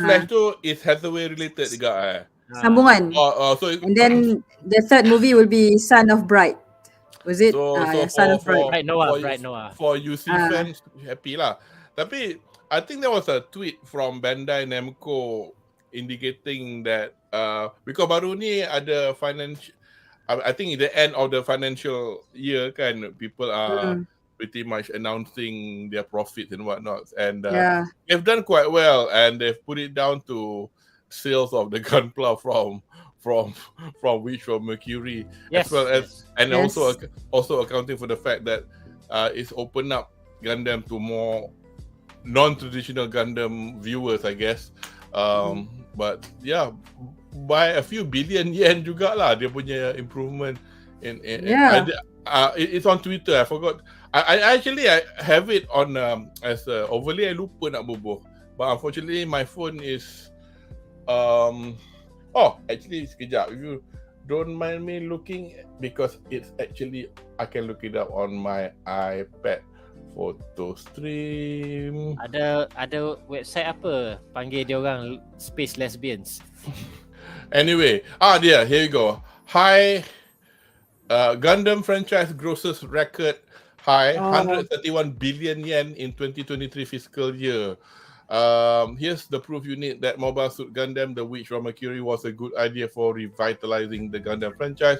S1: Flash tu is Hathaway related juga
S3: sambungan. And then the third movie will be Son of Bright. Was it? Son of Bright.
S4: Bright Noah.
S1: For UC fans happy lah. Tapi I think there was a tweet from Bandai Namco indicating that because baru ni ada I think at the end of the financial year kan, people are pretty much announcing their profits and whatnot, and they've done quite well, and they've put it down to sales of the Gunpla from Mercury, as well as and also accounting for the fact that it's opened up Gundam to more non-traditional Gundam viewers, I guess. But yeah, by a few billion yen jugalah dia punya improvement in it's on Twitter. I forgot. I actually have it on as a overlay. I lupa nak bubuh, but unfortunately my phone is actually sekejap, if you don't mind me looking, because it's actually I can look it up on my iPad photo stream.
S4: Ada website apa panggil dia orang Space Lesbians.
S1: Anyway, here you go. Hi, Gundam franchise grosses record high, 131 billion yen in 2023 fiscal year. Here's the proof you need that Mobile Suit Gundam, The Witch from Mercury, was a good idea for revitalizing the Gundam franchise.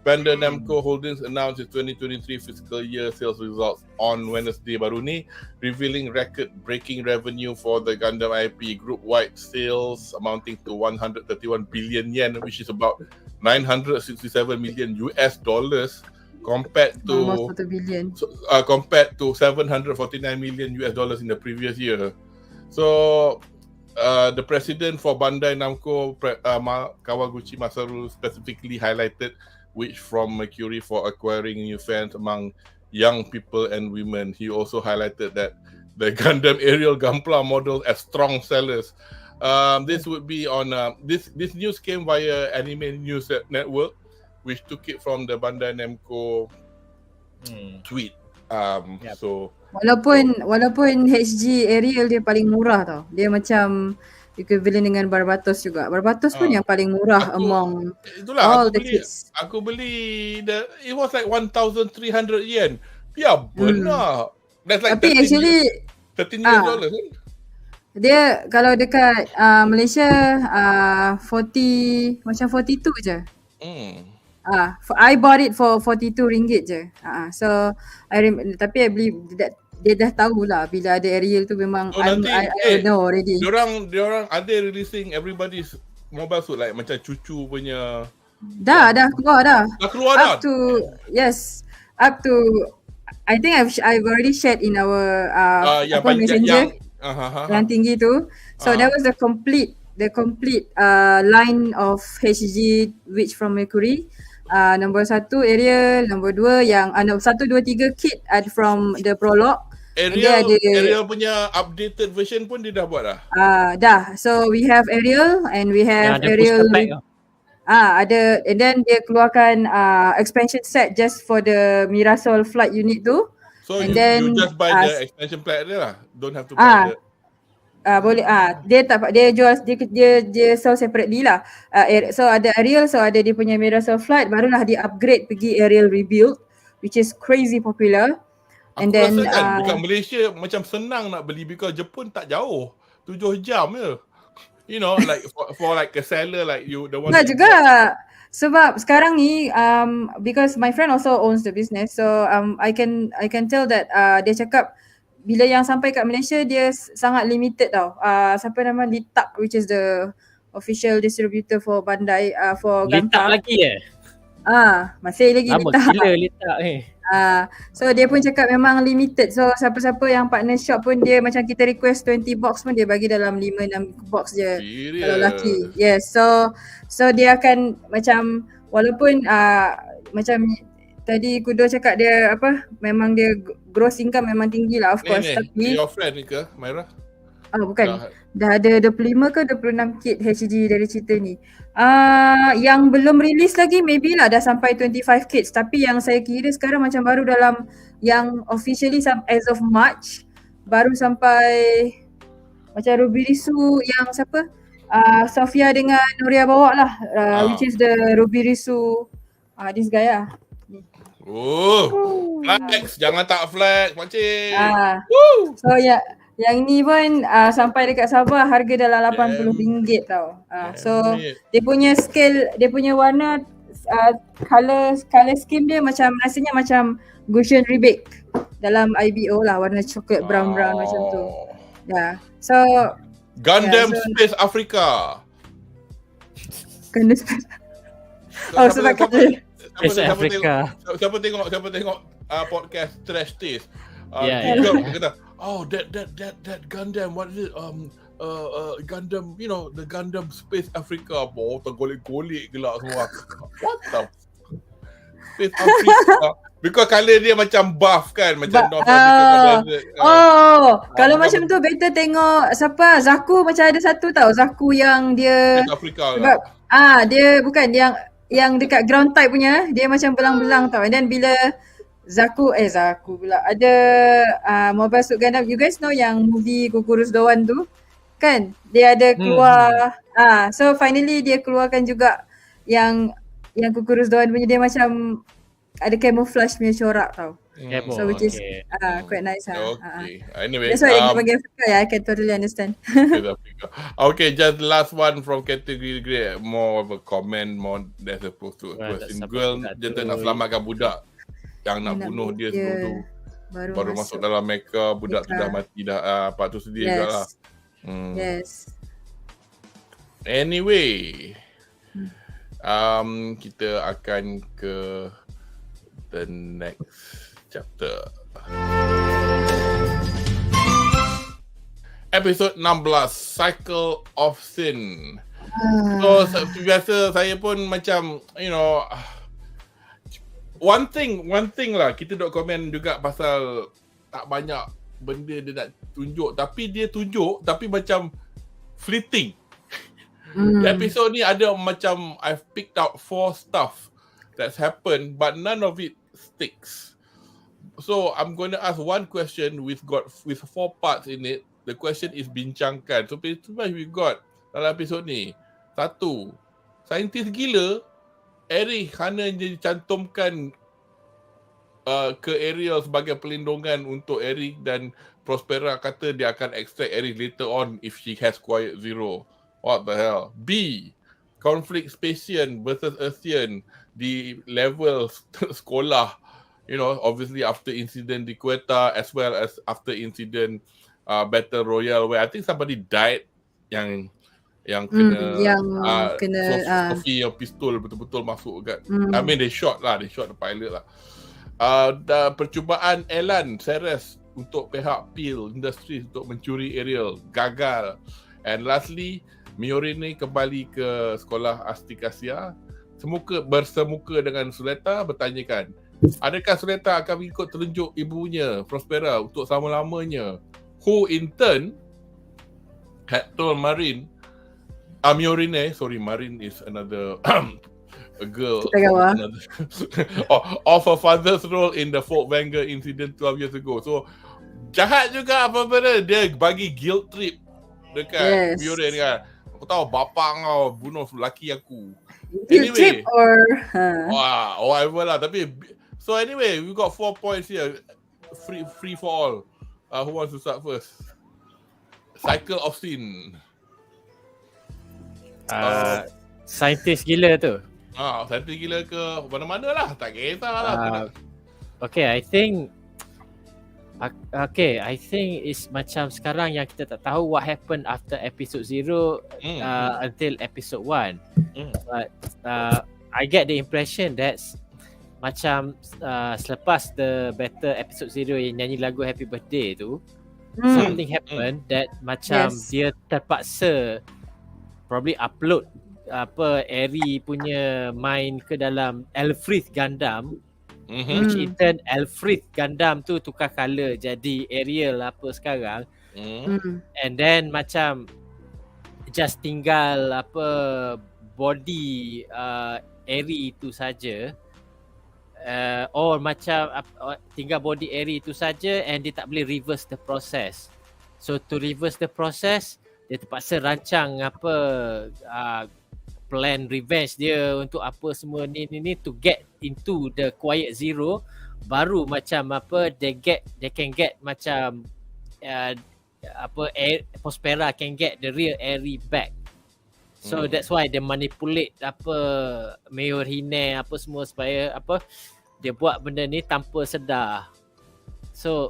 S1: Bandai Namco Holdings announced its 2023 fiscal year sales results on Wednesday baru ni, revealing record-breaking revenue for the Gundam IP. Group-wide sales amounting to 131 billion yen, which is about 967 million US dollars, compared to
S3: almost 1 billion.
S1: Compared to 749 million US dollars in the previous year. So, the president for Bandai Namco, Kawaguchi Masaru, specifically highlighted Witch from Mercury for acquiring new fans among young people and women. He also highlighted that the Gundam aerial Gunpla models as strong sellers. This would be on this news came via Anime News Network, which took it from the Bandai Namco tweet. So
S3: walaupun HG aerial dia paling murah tau. Dia macam equivalent dengan Barbatos juga. Barbatos pun yang paling murah among all the kits.
S1: Aku beli it was like 1,300 yen. Ya benar. That's like
S3: tapi actually
S1: $13 kan?
S3: Dia kalau dekat Malaysia 40 macam 42 je. I bought it for 42 ringgit je. So tapi I beli dia dah tahulah bila ada aerial tu memang I know already.
S1: Diorang ada releasing everybody's mobile suit like macam cucu punya.
S3: Dah keluar dah.
S1: Dah keluar dah.
S3: Up to I think I've already shared in our messenger yang tinggi tu. So that was the complete line of HG Witch from Mercury. Nombor 1 aerial, nombor 2 yang 1, 2, 3 kit from the prologue.
S1: Aerial punya updated version pun dia dah buat dah?
S3: Dah. So we have aerial and we have aerial. Ada, and then dia keluarkan expansion set just for the Mirasol flight unit tu.
S1: So
S3: and
S1: you just buy the expansion pack dia lah. Don't have to buy
S3: boleh dia jual dia sell separately lah. So ada aerial, so ada dia punya Mirasol flight, barulah dia upgrade pergi aerial rebuild, which is crazy popular. And
S1: aku
S3: then
S1: rasa kan dekat Malaysia macam senang nak beli because Jepun tak jauh. 7 jam je. You know, like for like a seller like you, the one.
S3: Enggak juga. Sebab sekarang ni because my friend also owns the business, so I can tell that dia cakap bila yang sampai kat Malaysia dia sangat limited tau. Siapa nama Litak, which is the official distributor for Bandai for Gunpla.
S4: Litak lagi
S3: masih lagi
S4: Litak. Lama gila Litak ni.
S3: So dia pun cakap memang limited. So siapa-siapa yang partner shop pun dia macam kita request 20 box pun dia bagi dalam 5-6 box je. Kalau laki. Yes. So dia akan macam walaupun macam tadi Kudo cakap dia memang dia gross income memang tinggi lah of course. Tapi
S1: your friend ni ke Myra?
S3: Bukan. Dah ada 25 ke 26 kit HG dari cerita ni. Yang belum release lagi maybe lah dah sampai 25 kits, tapi yang saya kira sekarang macam baru dalam yang officially as of March baru sampai macam Ruby Risu yang siapa? Sofia dengan Nuria bawa lah, which is the Ruby Risu this guy lah.
S1: Flex, jangan tak flex makcik.
S3: So yang ni pun sampai dekat Sabah harga dalam RM80 tau. So dia punya scale, dia punya warna color scheme dia macam rasanya macam Goshen Rebake dalam IBO lah, warna coklat brown macam tu. Yeah. So
S1: Gundam Space Africa.
S3: Gundam Space. Sebab kata
S4: Space Africa.
S1: Siapa tengok podcast Trash Taste.
S4: Yeah.
S1: Kata, that Gundam, what is it? Gundam, the Gundam Space Africa. Tergolek-golek gelak semua. What the Space Africa? Because colour dia macam buff kan, macam North Africa.
S3: Kalau macam tu better tengok siapa, Zaku macam ada satu tau, Zaku yang dia
S1: Space Africa
S3: sebab, dia bukan yang dekat ground type punya, dia macam belang-belang tau. And then bila Zaku pula ada Mobile Suit Gundam, you guys know yang movie Kukurus Doan tu kan, dia ada keluar so finally dia keluarkan juga yang Kukurus Doan punya, dia macam ada camouflage punya corak tau. So which is quite nice
S1: Anyway,
S3: that's why dia bagi Afrika. I can totally understand.
S1: Okay, just last one from category more of a comment, more as opposed to a question. Girl dia nak selamatkan budak yang nak bunuh dia sebelum tu baru masuk dalam mecha, budak tu dah mati dah. Part tu sedih juga lah.
S3: Yes.
S1: Anyway, kita akan ke the next chapter. Episode 16, Cycle of Sin. So seperti biasa saya pun macam one thing lah, kita dok komen juga pasal tak banyak benda dia nak tunjuk, tapi dia tunjuk tapi macam fleeting. Episode ni ada macam I've picked out 4 stuff that's happened, but none of it sticks. So I'm going to ask one question with 4 parts in it. The question is bincangkan. So we got dalam episod ni. 1, saintis gila Eric hanya dicantumkan ke Ariel sebagai pelindungan untuk Eric, dan Prospera kata dia akan extract Eric later on if she has Quiet Zero. What the hell? B, conflict Spacian versus Earthian di level sekolah, obviously after incident di Quetta as well as after incident Battle Royale where I think somebody died yang kena Sophie yang pistol betul-betul masuk kat I mean they shot the pilot lah. Percubaan Elan Ceres untuk pihak Peel Industries untuk mencuri Ariel gagal, and lastly Miorine kembali ke sekolah Astikasia bersemuka dengan Suleta, bertanyakan adakah Suleta akan ikut telunjuk ibunya Prospera untuk selama-lamanya, who in turn had told Marine is another a girl of her father's role in the Fort Vanguard incident 12 years ago. So jahat juga apa-apa dia bagi guilt trip dekat Miorine kan. Aku tahu bapa kau bunuh lelaki aku.
S3: Guilt trip or
S1: whatever lah. Tapi so anyway, we got 4 points here. Free for all. Who wants to start first? Cycle of Sin.
S4: Saintis gila tu.
S1: Saintis gila ke mana-mana lah, tak kisah lah.
S4: I think it's macam sekarang yang kita tak tahu what happened after episode 0 until episode 1. But I get the impression that macam selepas the better episode 0 yang nyanyi lagu Happy Birthday tu, something happened that macam dia terpaksa probably upload Eri punya mind ke dalam Elfrith Gundam, which in turn Elfrith Gundam tu tukar colour jadi Ariel apa sekarang, and then macam just tinggal body Eri tu saja, or macam tinggal body Eri tu saja, and dia tak boleh reverse the process. So to reverse the process, dia terpaksa rancang plan revenge dia untuk apa semua ni to get into the Quiet Zero, baru macam they can get macam Prospera can get the real Eri back. So that's why dia manipulate Mayor Hine apa semua supaya dia buat benda ni tanpa sedar. So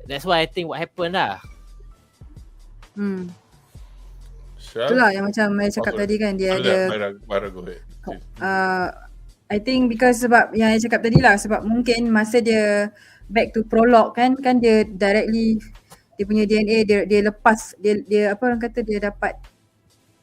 S4: that's why I think what happened lah.
S3: Itulah yang macam saya cakap tadi kan, dia ada
S1: go ahead.
S3: I think because sebab yang saya cakap tadi lah, sebab mungkin masa dia back to prologue kan dia directly dia punya DNA dia lepas dia apa orang kata dia dapat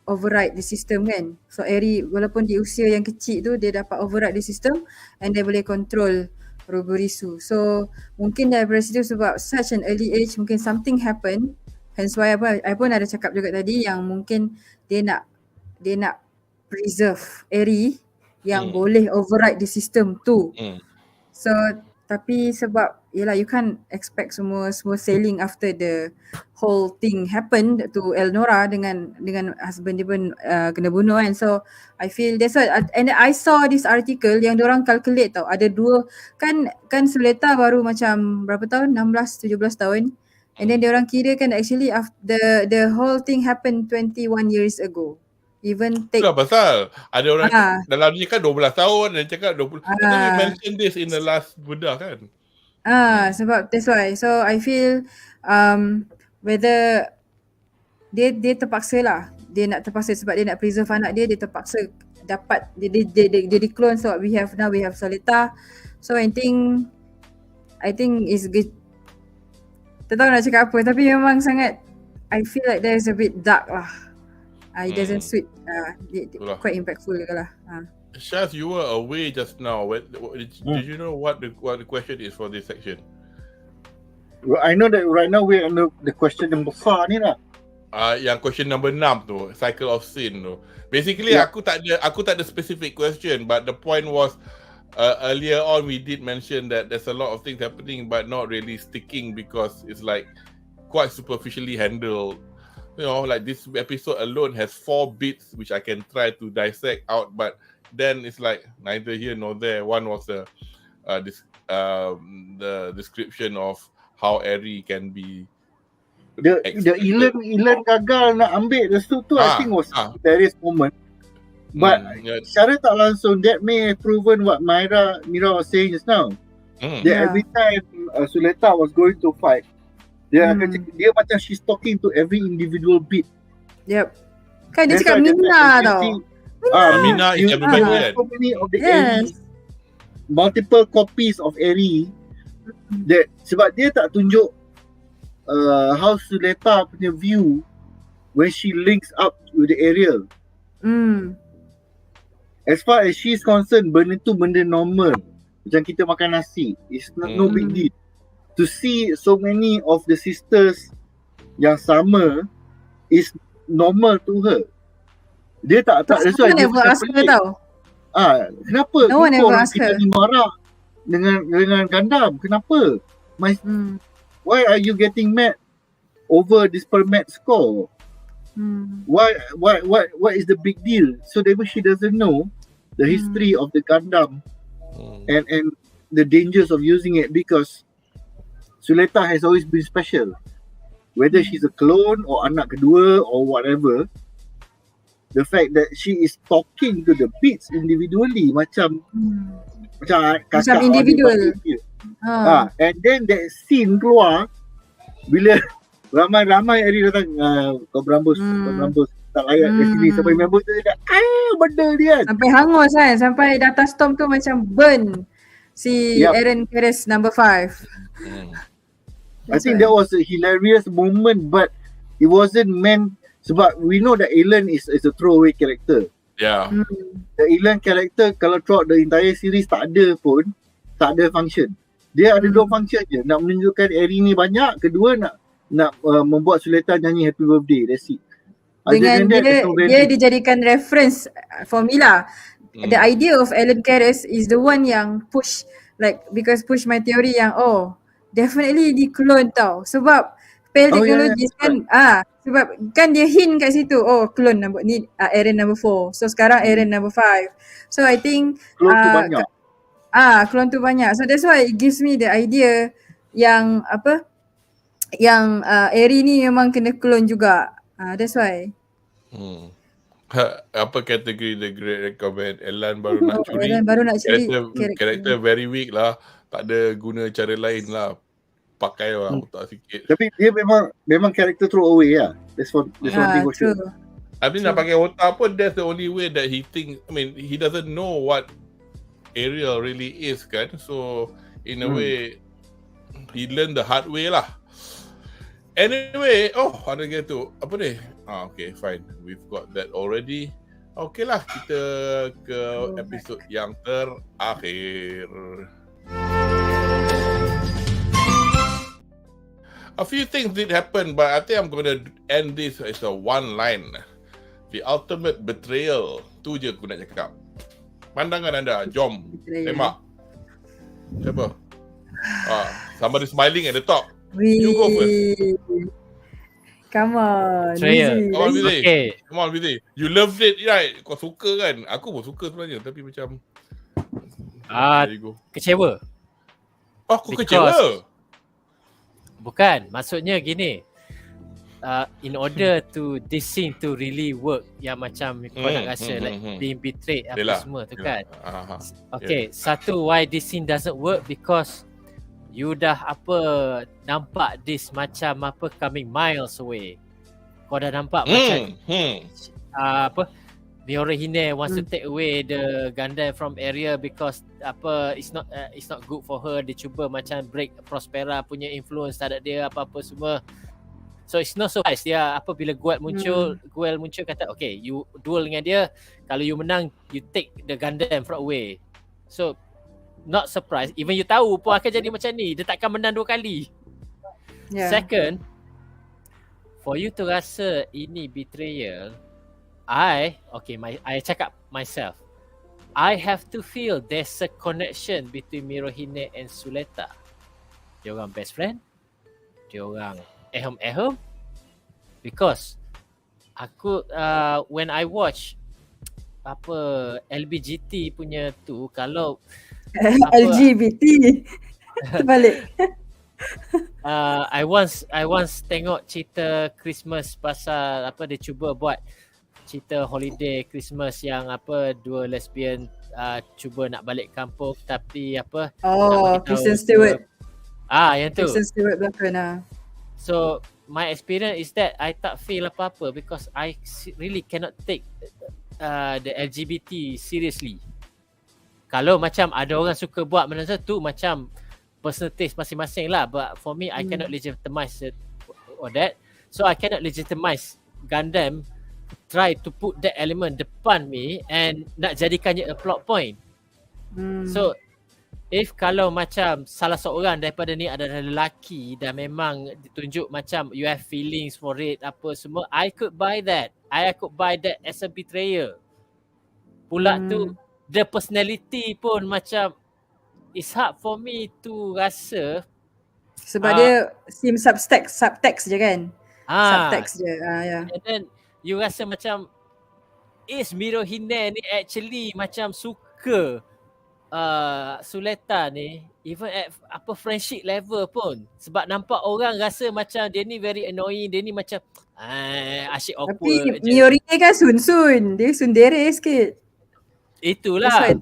S3: override the system kan. So Eri walaupun di usia yang kecil tu dia dapat override the system and dia boleh control Roborisu. So mungkin daripada situ sebab such an early age mungkin something happen. Hence why I pun ada cakap juga tadi yang mungkin dia nak preserve Eri yang boleh override the system tu. So tapi sebab yelah you can't expect semua sailing after the whole thing happened to Elnora dengan husband dia pun kena bunuh kan. So I feel that's why, and I saw this article yang diorang calculate tau, ada dua kan Suleta baru macam berapa tahun, 16-17 tahun, and then diorang kira kan actually after the whole thing happened 21 years ago. Even take
S1: itulah pasal ada orang dalam ni kan 12 tahun dan cakap 20. I think we mentioned this in the last Bedah kan.
S3: Sebab that's why. So I feel whether dia terpaksa lah. Dia nak terpaksa sebab dia nak preserve anak dia terpaksa dapat dia di-clone. So we have Solita. So I think is good. Tak tahu nak cakap apa tapi memang sangat I feel like there's a bit dark lah. It doesn't suit. Quite impactful lah.
S1: Shaz, you were away just now. Did you know what the question is for this section?
S2: Well, I know that right now we're on the question yang besar ni lah.
S1: Yang question number 6 tu, Cycle of Sin tu. Basically aku tak ada specific question, but the point was earlier on we did mention that there's a lot of things happening but not really sticking because it's like quite superficially handled. You know, like this episode alone has 4 bits which I can try to dissect out, but then it's like neither here nor there. One was the description of how Eri can be
S2: the Ilan gagal nak ambil restu tu. I think was hilarious moment. But secara tak langsung that may have proven what Mira was saying just now. That every time Suleta was going to fight, dia macam she's talking to every individual bit.
S3: Yep. Kan dia cakap Mina tau.
S1: Mina is everybody kan.
S2: So many of the Eri, multiple copies of Eri. That sebab dia tak tunjuk how Suleta punya view when she links up with the Ariel. As far as she's concerned, benda tu benda normal. Macam kita makan nasi. It's no big deal. To see so many of the sisters yang sama is normal to her. Dia tak that's why dia
S3: never ask her tau.
S2: Kenapa
S3: no one ever ask
S2: kita
S3: her.
S2: ni marah dengan Gundam? Kenapa? Why are you getting mad over this per mat score? What is the big deal? So therefore she doesn't know the history of the Gundam and the dangers of using it, because Suleta has always been special. Whether she's a clone or anak kedua or whatever, the fact that she is talking to the bits individually macam kakak
S3: individual.
S2: And then that scene keluar bila ramai Eri datang, kau berambus tak layak ke sini, sampai member tu dia benda dia
S3: sampai hangus kan, sampai data storm tu macam burn si Eren Keres number 5.
S2: I think that was a hilarious moment, but it wasn't meant sebab we know that Alan is a throwaway character.
S1: Yeah.
S2: The Alan character kalau throughout the entire series tak ada function. Dia ada 2 function je, nak menunjukkan Eri ni banyak, kedua nak membuat Suleta nyanyi happy birthday. That's it.
S3: Dengan dia dijadikan reference formula. The idea of Alan Keres is the one yang push my theory yang definitely di clone tau. Sebab Pale Technologies kan sebab kan dia hint kat situ, clone number ni Eren number 4. So sekarang Eren number 5. So I think
S2: clone tu banyak.
S3: Clone tu banyak. So that's why it gives me the idea yang yang Eri ni memang kena clone juga. That's why.
S1: Apa kategori the great recommend? Elan baru nak curi.
S3: Elan baru nak curi
S1: Karakter very weak lah. Tak ada guna cara lain lah. Pakai lah otak sikit.
S2: Tapi dia memang karakter throw away lah. That's one thing for sure.
S1: Habis nak pakai otak pun, that's the only way that he think. I mean, he doesn't know what Ariel really is kan. So in a way, he learned the hard way lah. Anyway, ada gitu. Apa ni? Okay, fine. We've got that already. Okay lah, kita ke episod yang terakhir. A few things did happen, but I think I'm going to end this as a one line. The ultimate betrayal. Tu je aku nak cakap. Pandangan anda, jom. Tembak. Siapa? Somebody smiling at the top. You go first.
S3: Come on.
S1: Come on, Bizi. Okay. Come on, Bizi. You loved it, right? Kau suka kan? Aku pun suka sebenarnya, tapi macam...
S4: Kecewa.
S1: Kau kecewa?
S4: Bukan, maksudnya gini. In order to this scene to really work, yang macam kau nak rasa like being betrayed apa semua tu kan. Okay, satu, why this scene doesn't work, because you dah nampak this macam coming miles away. Kau dah nampak macam Miorihine wants to take away the Gundam from area because it's not good for her. Dia cuba macam break Prospera punya influence terhadap dia apa-apa semua. So it's not surprise dia bila Guel muncul kata okay, you duel dengan dia, kalau you menang you take the Gundam from away. So not surprised, even you tahu pun akan jadi macam ni, dia takkan menang 2 kali. Second, for you to rasa ini betrayal, I cakap myself, I have to feel there's a connection between Mirohine and Suleta. Dia orang best friend, dia orang ehem, because aku when I watch LBGT punya tu, kalau
S3: LGBT terbalik.
S4: I once tengok cerita Christmas pasal dia cuba buat cerita holiday Christmas yang dua lesbian cuba nak balik kampung, tapi
S3: Kristen Stewart.
S4: Yang tu
S3: Kristen Stewart belakang.
S4: So my experience is that I tak feel apa-apa because I really cannot take the LGBT seriously. Kalau macam ada orang suka buat benda tu macam personal taste masing-masing lah, but for me I cannot legitimize or that. So I cannot legitimize Gundam try to put that element depan me and nak jadikannya a plot point. So if kalau macam salah seorang daripada ni adalah lelaki dan memang ditunjuk macam you have feelings for it apa semua, I could buy that. I could buy that as a betrayal. Pula tu the personality pun macam it's hard for me to rasa
S3: sebab dia seem subtext je kan. Subtext je.
S4: And then you rasa macam is Mirohine ni actually macam suka Suleta ni even at friendship level pun, sebab nampak orang rasa macam dia ni very annoying, dia ni macam asyik awkward.
S3: Tapi Miorine kan sun dia sundere sikit.
S4: Itulah.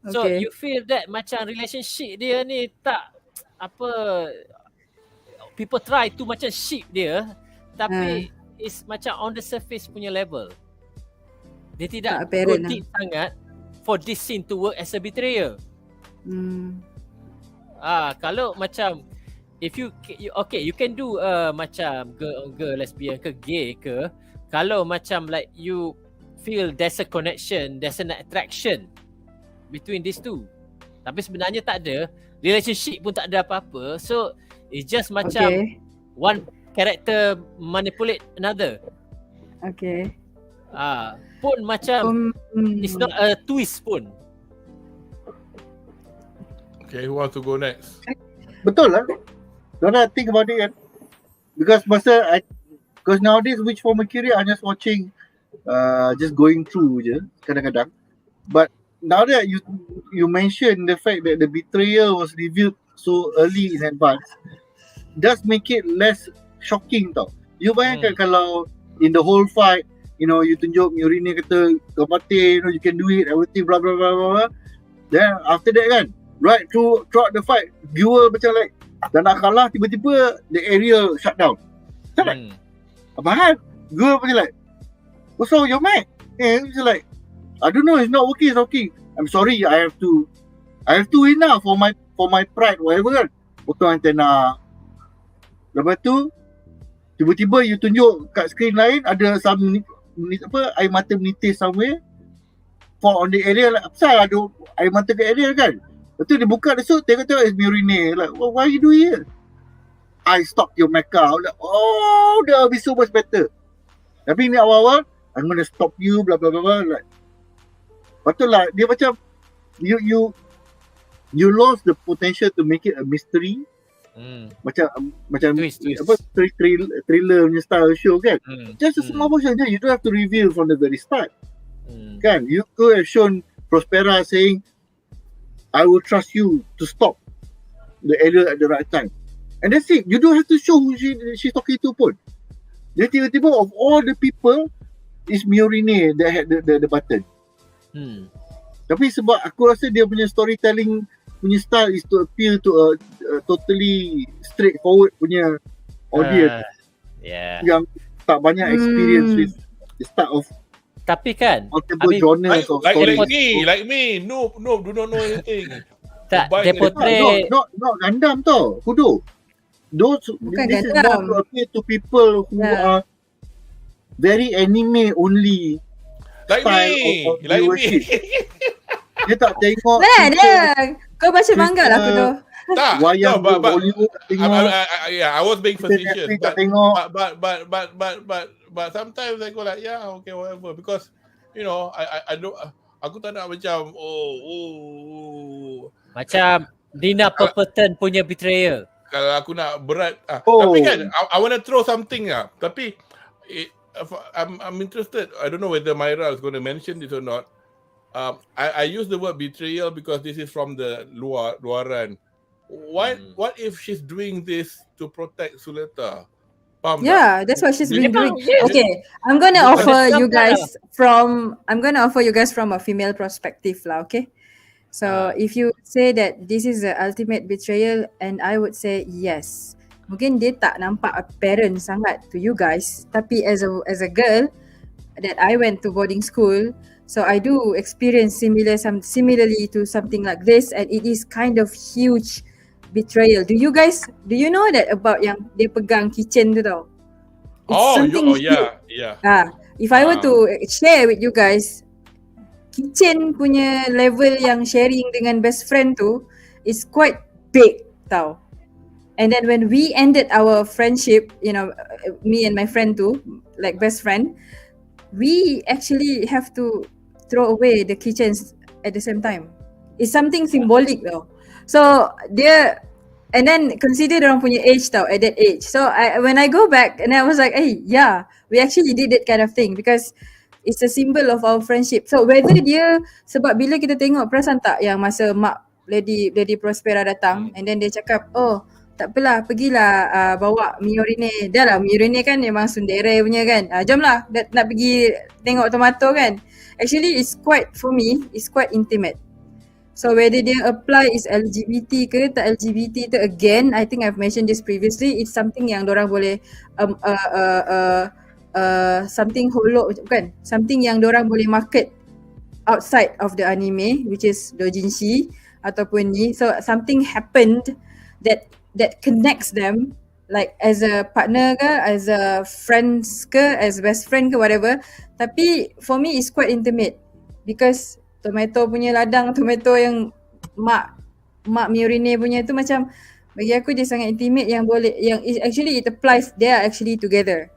S4: So
S3: okay.
S4: you feel that macam relationship dia ni tak people try to macam ship dia, tapi it's macam on the surface punya level. Dia tidak go deep sangat for this scene to work as a betrayal. Kalau macam if you can do macam girl on girl, lesbian ke gay ke, kalau macam like you feel there's a connection, there's an attraction between these two, tapi sebenarnya tak ada, relationship pun tak ada apa-apa, so it's just macam one character manipulate another. Pun macam it's not a twist pun.
S1: Okay, who wants to go next?
S2: Betul lah. Don't I think about it kan? Because nowadays which for Mercury I'm just watching just going through je kadang-kadang. But now that you mention the fact that the betrayal was revealed so early in advance, does make it less shocking tau. You bayangkan kalau in the whole fight you tunjuk Miorine kata kau mati, you can do it, everything blah blah blah blah. Then after that kan, right throughout the fight, viewer macam like dah nak kalah, tiba-tiba the area shut down. Macam like apa hal? Viewer macam like, what's wrong with your mic? Macam like, I don't know, it's not working, it's working. I'm sorry, I have to win now for my pride, whatever kan. Potong antena. Lepas tu tiba-tiba you tunjuk kat screen lain ada some air mata menitis somewhere fall on the area, like apasal ada air mata kat area kan. Lepas tu dia buka the suit, tengok-tengok is Miorine. Like, why you do here? I stop your mecha. Like, oh, that will be so much better. Tapi ni awal-awal, I'm gonna stop you, blah blah blah blah. Like, betul lah, dia macam you lost the potential to make it a mystery. Macam
S4: twist.
S2: apa thriller punya style show kan. Just a small portion je, you don't have to reveal from the very start. Kan, you could have shown Prospera saying, I will trust you to stop the alien at the right time. And that's it. You don't have to show who she's talking to pun. Then tiba-tiba of all the people, it's Miorine that had the button. Tapi sebab aku rasa dia punya storytelling punya style is to appeal to a totally straightforward punya audience yang tak banyak experience with the start of
S4: tapi kan
S2: multiple genres of story.
S1: Like me, no, do not know anything.
S4: Tak, dia portray
S2: not Gundam tau, Kudo. This is more to appeal to people who are very anime only.
S1: Like me.
S2: Dia tak tengok.
S3: Kau baca manga lah Kudo.
S1: Tak,
S2: wayang Bollywood tak tengok.
S1: I was being facetious,
S2: tak tengok.
S1: But sometimes I go like, yeah, okay, whatever, because I don't, aku tak nak macam
S4: macam Nina Purpleton punya betrayal.
S1: Kalau aku nak berat, tapi kan I want to throw something tapi I'm interested. I don't know whether Myra is going to mention this or not. I use the word betrayal because this is from the luaran. What if she's doing this to protect Suleta?
S3: That's what she's been doing. Okay, I'm gonna offer you guys from a female perspective lah. Okay, so if you say that this is the ultimate betrayal, and I would say yes. Mungkin dia tak nampak apparent sangat to you guys, tapi as a girl that I went to boarding school, so I do experience similarly to something like this, and it is kind of huge betrayal. Do you know that about yang dia pegang kitchen tu tau? If I were to share with you guys, kitchen punya level yang sharing dengan best friend tu is quite big tau. And then when we ended our friendship, me and my friend too, like best friend, we actually have to throw away the kitchens at the same time. It's something symbolic though. So and then consider orang punya age tau, at that age. So when I go back and I was like, hey, yeah, we actually did that kind of thing because it's a symbol of our friendship. So whether dia, sebab bila kita tengok, perasan tak yang masa mak Lady Prospera datang and then dia cakap, tak apalah, pergilah bawa Miorine. Dah lah, Miorine kan memang sundere punya kan. Jomlah nak pergi tengok tomato kan. Actually for me, it's quite intimate. So whether dia apply is LGBT ke tak LGBT tu, again, I think I've mentioned this previously, it's something yang dorang boleh something yang dorang boleh market outside of the anime, which is doujinshi ataupun ni. So something happened that connects them, like as a partner ke, as a friends ke, as best friend ke, whatever. Tapi for me it's quite intimate because tomato punya ladang, tomato yang mak Miorine punya tu, macam bagi aku dia sangat intimate, yang boleh, yang actually it applies, they are actually together.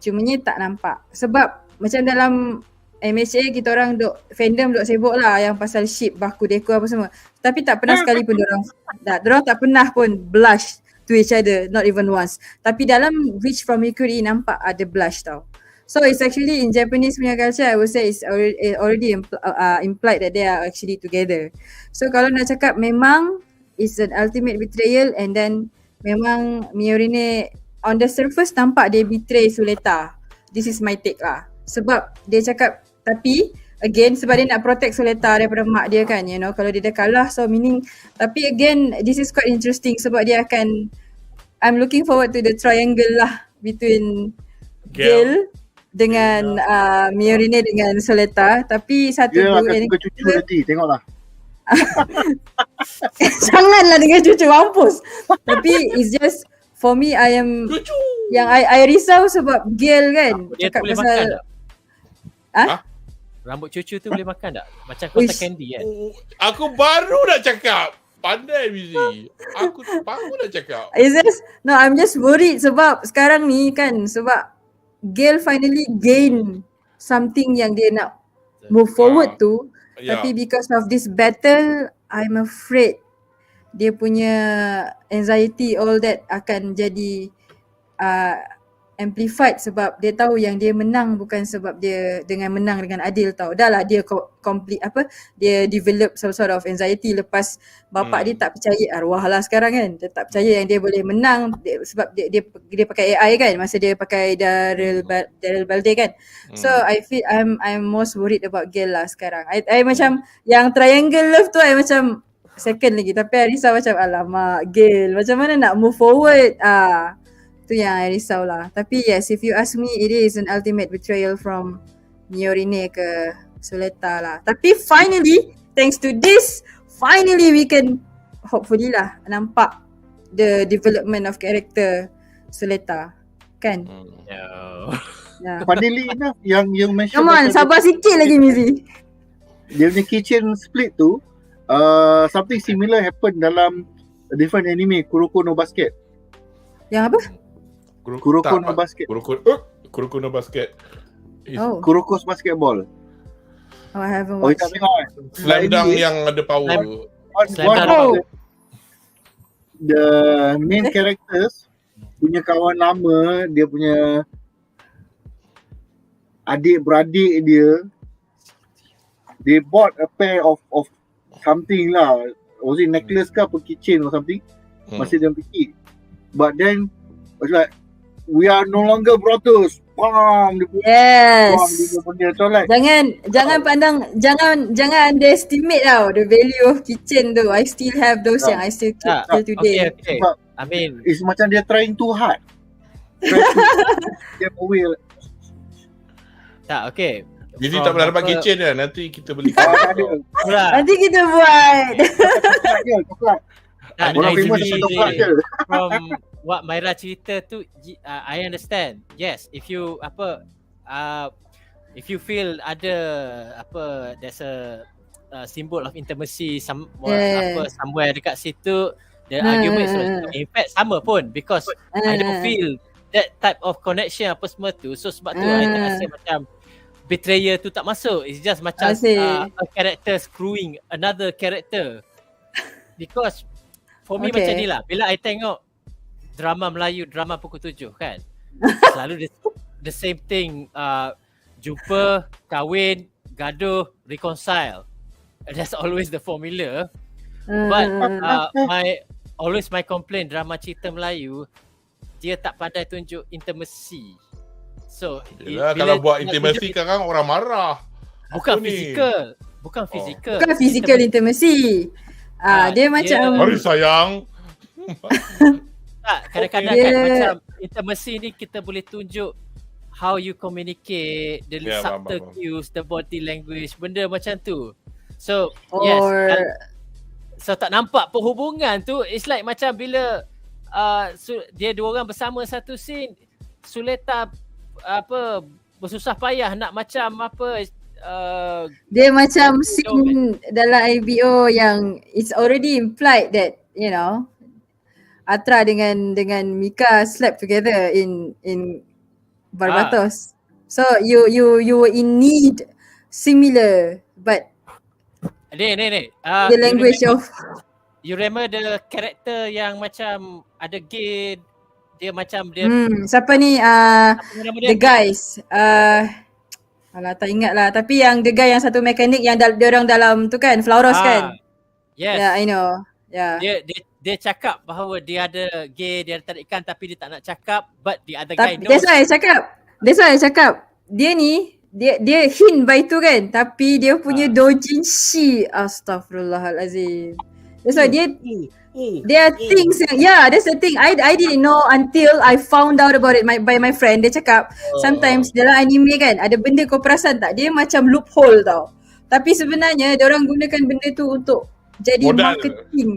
S3: Cumanya tak nampak sebab macam dalam MHA kita orang fandom sibuk lah yang pasal ship, baku deko apa semua, tapi tak pernah sekali pun dorang tak pernah pun blush to each other, not even once. Tapi dalam Reach from Mercury nampak ada blush tau. So it's actually in Japanese punya culture, I would say it's already implied that they are actually together. So kalau nak cakap memang it's an ultimate betrayal, and then memang Miorine on the surface nampak dia betray Suleta. This is my take lah. sebab dia cakap tapi again sebab dia nak protect Suleta daripada mak dia kan, you know, kalau dia dah kalah so meaning, tapi again this is quite interesting sebab dia akan, I'm looking forward to the triangle lah between Gale dengan Miorine dengan Suleta, tapi satu
S2: Dia
S3: tu
S2: akan suka cucu nanti, tengoklah.
S3: janganlah dengan cucu, mampus. Tapi it's just for me, I am
S1: Cucu.
S3: yang I risau sebab Gale kan
S4: Dia
S3: cakap
S4: boleh
S3: pasal
S4: makan tak?
S3: Ha?
S4: Rambut cucu tu boleh makan tak? Macam kotak candy kan?
S1: Aku baru nak cakap. Pandai Mizi. Aku baru nak cakap.
S3: It's just, no, I'm just worried sebab sekarang ni kan, sebab Gale finally gain something yang dia nak move forward tu, tapi because of this battle, I'm afraid dia punya anxiety all that akan jadi amplified sebab dia tahu yang dia menang bukan sebab dia menang dengan adil tau. Dah lah dia complete dia develop some sort of anxiety lepas bapak dia tak percaya arwah lah sekarang kan. Dia tak percaya yang dia boleh menang sebab dia pakai AI kan masa dia pakai Daryl Balde kan. So I feel I'm most worried about Gale lah sekarang. I macam yang triangle love tu I macam second lagi, tapi I risau macam alamak Gale macam mana nak move forward. Tu yang I risau lah. Tapi yes, if you ask me, it is an ultimate betrayal from Miorine ke Suleta lah. Tapi finally, thanks to this, finally we can hopefully lah nampak the development of character Suleta. Kan?
S4: Yeah.
S2: Finally enough yang mention.
S3: Come on, sabar sikit lagi Mizi.
S2: Dia punya kitchen split tu, something similar happen dalam a different anime, Kuroko no Basket.
S3: Yang apa?
S2: Kuroko no Basket.
S1: Kuroko no Basket.
S2: Kuroko's Basketball.
S3: Oh, I haven't
S2: Oh,
S3: watched.
S2: tak tengok kan?
S1: Slam dunk yang ada power.
S2: The main characters punya kawan lama, dia punya adik-beradik dia, they bought a pair of something lah. Was it necklace ke apa, keychain or something. Masih dia fikir. But then it's like we are no longer brothers. Bam,
S3: Yes.
S2: dia punya so like
S3: Jangan pandang, jangan underestimate tau the value of kitchen tu. I still have those yang I still keep till today.
S4: Okay. I mean,
S2: it's macam dia trying too hard. Dia away.
S4: tak, okay.
S1: Jadi tak pernah dapat kitchen kan? Nanti kita beli.
S3: Nanti kita buat.
S2: Orang famous coklat je.
S4: From what Myra cerita tu, I understand. Yes, if you if you feel ada there's a symbol of intimacy somewhere dekat situ, the argument in fact sama pun, because I don't feel that type of connection apa semua tu. So sebab tu I tak rasa macam betrayer tu tak masuk. It's just macam a character screwing another character. Because for me macam ni lah, bila I tengok drama Melayu, drama pukul 7 kan, selalu the same thing, jumpa, kahwin, gaduh, reconcile. That's always the formula. But my complaint, drama cerita Melayu, dia tak pandai tunjuk intimacy. So
S1: kalau buat intimacy sekarang orang marah.
S4: Bukan fizikal. Bukan
S3: physical intimacy. Dia macam
S1: mari sayang.
S4: Tak, kadang-kadang kan macam intimacy ni kita boleh tunjuk how you communicate, the subtle cues, the body language, benda macam tu. So yes, so tak nampak perhubungan tu. It's like macam bila dia dua orang bersama satu scene, Suleta bersusah payah nak macam
S3: dia macam scene dalam IBO yang it's already implied that, you know, Atra dengan Mika slept together in Barbatos. So you were in need similar, but the language of
S4: you remember the character yang macam ada gay, dia macam dia
S3: siapa ni the guys alah tak ingat lah, tapi yang the guy yang satu mekanik yang dia orang dalam tu kan Flauros kan.
S4: Yes.
S3: Yeah, I know. Yeah.
S4: Dia cakap bahawa dia ada gay, dia ada tarikan, tapi dia tak nak cakap, but the other guy knows.
S3: That's why I cakap dia ni dia hint by tu kan, tapi dia punya doujinshi, astaghfirullahalazim. That's why there are things that's the thing. I didn't know until I found out about it by my friend. Dia cakap sometimes dalam anime kan ada benda kau perasan tak, dia macam loophole tau, tapi sebenarnya dia orang gunakan benda tu untuk jadi modal. Marketing,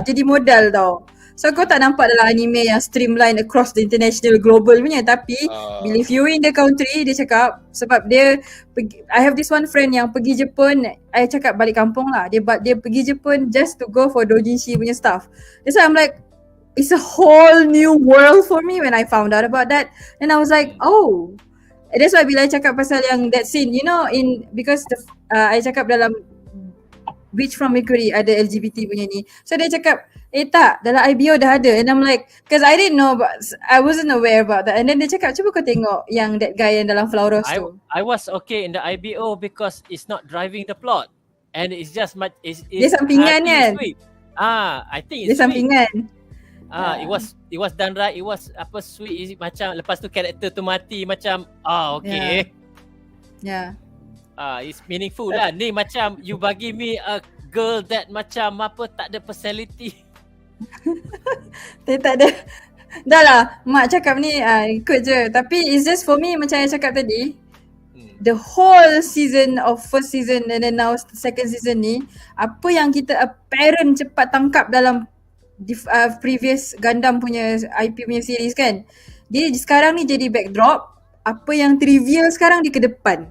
S3: jadi modal tau. So kau tak nampak dalam anime yang streamline across the international global punya, tapi bila viewing the country, dia cakap sebab dia pergi, I have this one friend yang pergi Jepun, I cakap balik kampung lah, dia pergi Jepun just to go for doujinshi punya stuff. That's why I'm like, it's a whole new world for me when I found out about that. And I was like, oh, that's why bila I cakap pasal yang that scene, you know, because I cakap dalam Witch from Mercury ada LGBT punya ni. So dia cakap, tak, dalam IBO dah ada. And I'm like, because I didn't know, I wasn't aware about that. And then dia cakap, cuba kau tengok yang that guy yang dalam Flauros tu.
S4: I was okay in the IBO because it's not driving the plot. And it's just much,
S3: dia sampingan kan?
S4: I think it's
S3: dia sampingan.
S4: It was done right. It was sweet. Macam lepas tu karakter tu mati macam, okay.
S3: Yeah.
S4: It's meaningful lah. Ni macam you bagi me a girl that macam tak ada personality.
S3: Tak ada. Dah lah, mak cakap ni ikut je. Tapi it's just for me macam yang cakap tadi. The whole season of first season and then now second season ni, apa yang kita apparent cepat tangkap dalam previous Gundam punya IP punya series kan, dia sekarang ni jadi backdrop. Apa yang trivial sekarang di ke depan.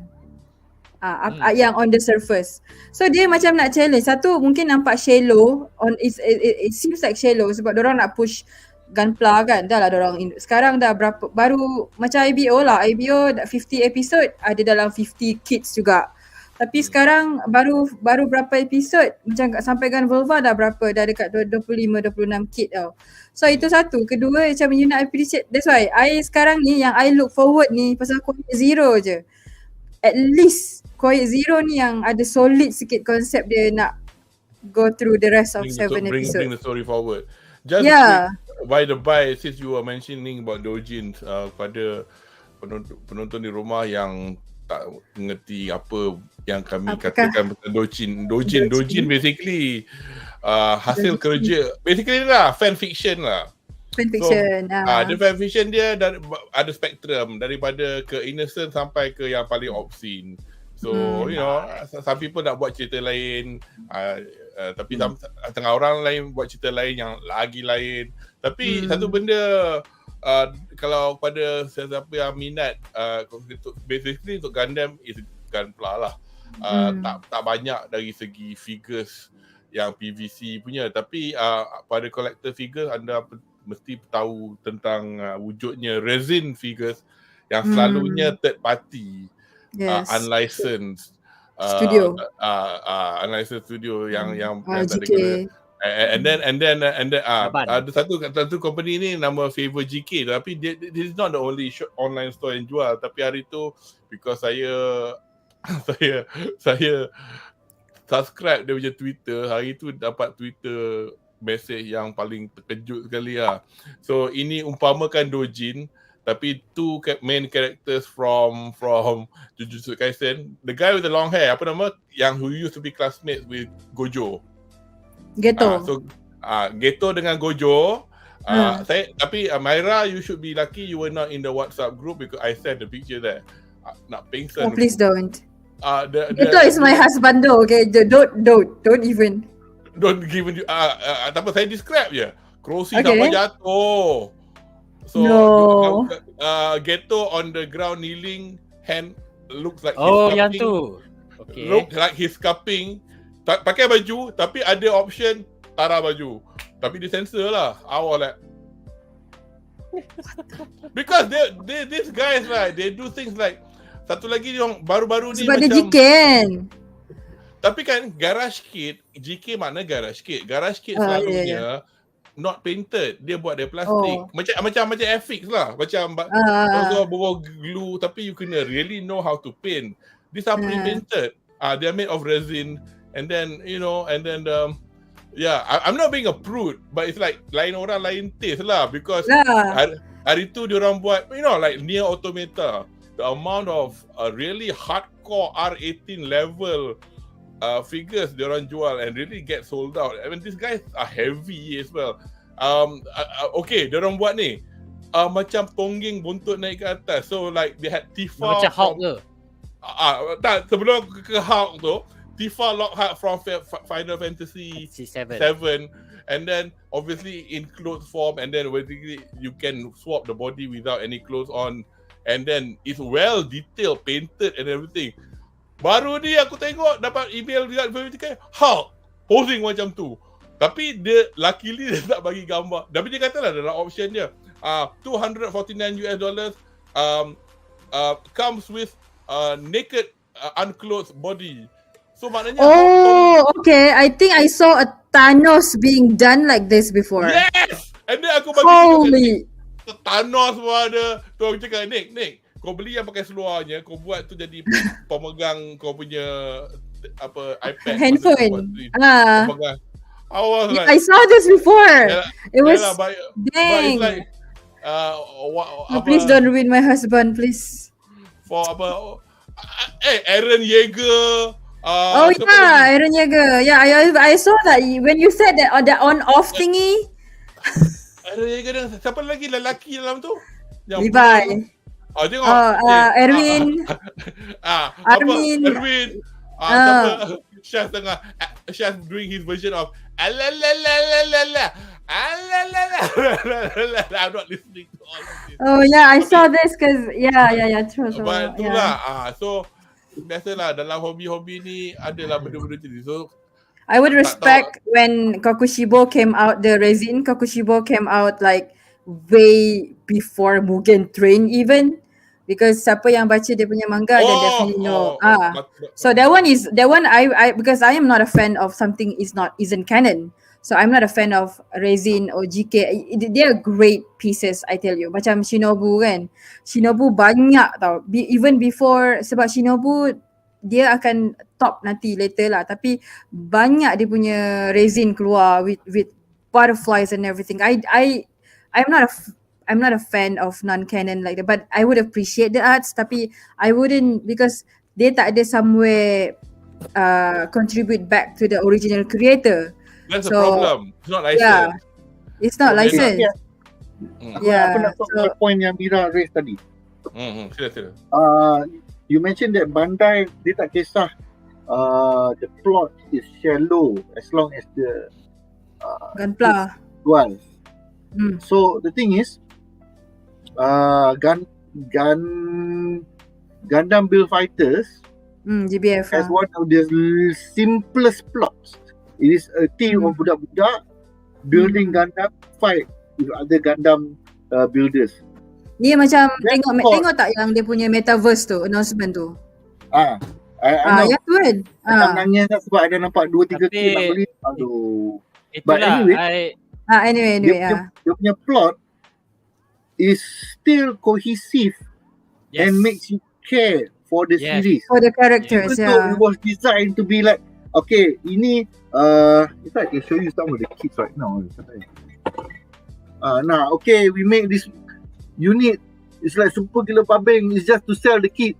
S3: Yang on the surface. So dia macam nak challenge. Satu mungkin nampak shallow, it seems like shallow sebab diorang nak push Gunpla kan. Dah lah diorang sekarang dah berapa, baru macam IBO lah, IBO 50 episode ada dalam 50 kids juga. Tapi sekarang baru berapa episode macam sampai Gun Volva dah berapa, dah dekat 25-26 kid tau. So itu satu. Kedua macam you nak appreciate, that's why I sekarang ni yang I look forward ni pasal Quiet Zero je. At least Quiet Zero ni yang ada solid sikit konsep dia nak go through the rest of 7 episode.
S1: Bring the story forward. Just quick, by the by, since you were mentioning about doujins, pada penonton di rumah yang tak mengerti apa yang kami katakan tentang doujin basically hasil kerja, basically lah fan fiction lah.
S3: Fanfiction.
S1: Dia fanfiction dia ada spektrum daripada ke innocent sampai ke yang paling obscene. So you know, some people nak buat cerita lain, tapi tengah orang lain buat cerita lain yang lagi lain. Tapi satu benda, kalau pada sesiapa yang minat, basically untuk Gundam is Gunpla lah. Tak banyak dari segi figures yang PVC punya, tapi pada collector figures anda mesti tahu tentang wujudnya resin figures yang selalunya third party, unlicensed
S3: studio,
S1: unlicensed studio yang
S3: GK.
S1: And then ada satu company ni nama Favor GK, tapi this is not the only online store yang jual. Tapi hari tu because saya subscribe dia punya Twitter, hari tu dapat Twitter message yang paling terkejut sekali lah. So ini umpamakan doujin, tapi two main characters from Jujutsu Kaisen. The guy with the long hair, apa nama? Yang who used to be classmates with Gojo.
S3: Geto.
S1: Geto dengan Gojo. Tapi Myra, you should be lucky you were not in the WhatsApp group because I sent the picture there. Nak pengsan.
S3: Oh, please don't. Geto is my husband though. Okay, don't even.
S1: Don't give you tapi saya describe je. Kerusi sampai jatuh. So Geto on the ground kneeling, hand looks like
S4: he's yang tu. Okay.
S1: Look like he's cupping. Pakai baju tapi ada option tara baju. Tapi dia censor lah. Awal like because these guys right, they do things like, satu lagi yang baru-baru ni
S3: sebab
S1: macam
S3: dia jiken.
S1: Tapi kan garage kit, GK makna garage kit. Garage kit selalunya not painted. Dia buat dari plastik. Macam FX lah. Macam bawa glue, tapi you kena really know how to paint. These are pre-painted. They are made of resin, and then I'm not being a prude, but it's like lain orang lain taste lah, because hari tu diorang buat like Nier Automata. the amount of really hardcore R18 level figures diorang jual and really get sold out. I mean, these guys are heavy as well. Okay, diorang buat ni macam tonggeng buntut naik ke atas. So like they had Tifa
S4: Macam Hulk ke?
S1: Tak, sebelum ke Hulk tu, Tifa Lockhart from Final Fantasy 7. And then obviously in clothes form, and then basically you can swap the body without any clothes on, and then it's well detailed, painted and everything. Baru ni aku tengok dapat email dia Hulk posing macam tu. Tapi dia luckily dia tak bagi gambar. Tapi dia katalah dalam option dia $249 comes with naked unclothed body. So maknanya
S3: okay. I think I saw a Thanos being done like this before.
S1: Yes! And then aku bagi
S3: Holy
S1: Thanos pun ada. Tu aku cakap, Nick, kau beli yang pakai seluarnya, kau buat tu jadi pemegang kau punya iPad,
S3: handphone.
S1: Pemegang.
S3: I saw this before. It was
S1: but
S3: dang.
S1: it's like
S3: please don't ruin my husband, please.
S1: For Aaron Yeager.
S3: Aaron Yeager. Yeah, I saw that when you said that on-off thingy.
S1: Aaron Yeager dan siapa lagi lelaki dalam tu?
S3: Levi.
S1: Tengok.
S3: Erwin.
S1: Armin. Erwin. Syah tengah. Syah doing his version of alalalalalala. I'm not listening to all of this.
S3: Oh yeah, I saw this because true.
S1: But itulah. So biasalah dalam hobi-hobi ni adalah benda-benda macam ni. So
S3: I would respect when Kokushibo came out, the resin Kokushibo came out like way before Mugen Train even, because siapa yang baca dia punya manga dia definitely know. So that one I because I am not a fan of something isn't canon. So I'm not a fan of resin or GK. They are great pieces, I tell you. Macam Shinobu kan. Shinobu banyak tau. Even before, sebab Shinobu dia akan top nanti later lah. Tapi banyak dia punya resin keluar with butterflies and everything. I'm not a fan of non-canon like that. But I would appreciate the arts. Tapi I wouldn't, because dia tak ada somewhere contribute back to the original creator.
S1: That's the problem. It's not licensed.
S3: Yeah, it's not licensed.
S2: Aku nak talk point yang Mira raise tadi.
S1: Sila.
S2: You mentioned that Bandai dia tak kisah the plot is shallow as long as the
S3: Gunpla.
S2: Jual. So the thing is, Gundam Build Fighters
S3: GBF
S2: has one of the simplest plots. It is a team of budak-budak building Gundam, fight with other Gundam builders.
S3: Ni macam tengok tak yang dia punya metaverse tu, announcement tu?
S2: I know.
S3: Ya tu kan.
S2: Nangis tak sebab ada nampak 2-3 kali nak beli. Aduh. But
S3: anyway,
S2: dia punya plot is still cohesive and makes you care for the series.
S3: For the characters,
S2: So it was designed to be like, okay, ini if I can show you some of the kits right now. Now, okay, we make this unit. It's like super gila pabeng. It's just to sell the kit,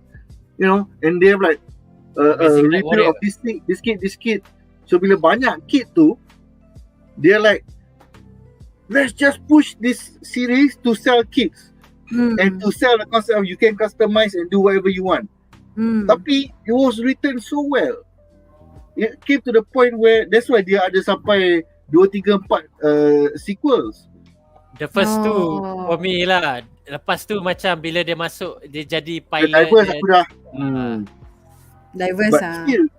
S2: you know. And they have like review of this kit. So bila banyak kit tu, they're like, let's just push this series to sell kits and to sell the concept of you can customize and do whatever you want. Tapi it was written so well. It came to the point where that's why dia ada sampai 2, 3, 4 sequels.
S4: The first two for me lah. Lepas tu macam bila dia masuk, dia jadi pilot.
S2: Diverse aku dah.
S3: Diverse
S2: But still,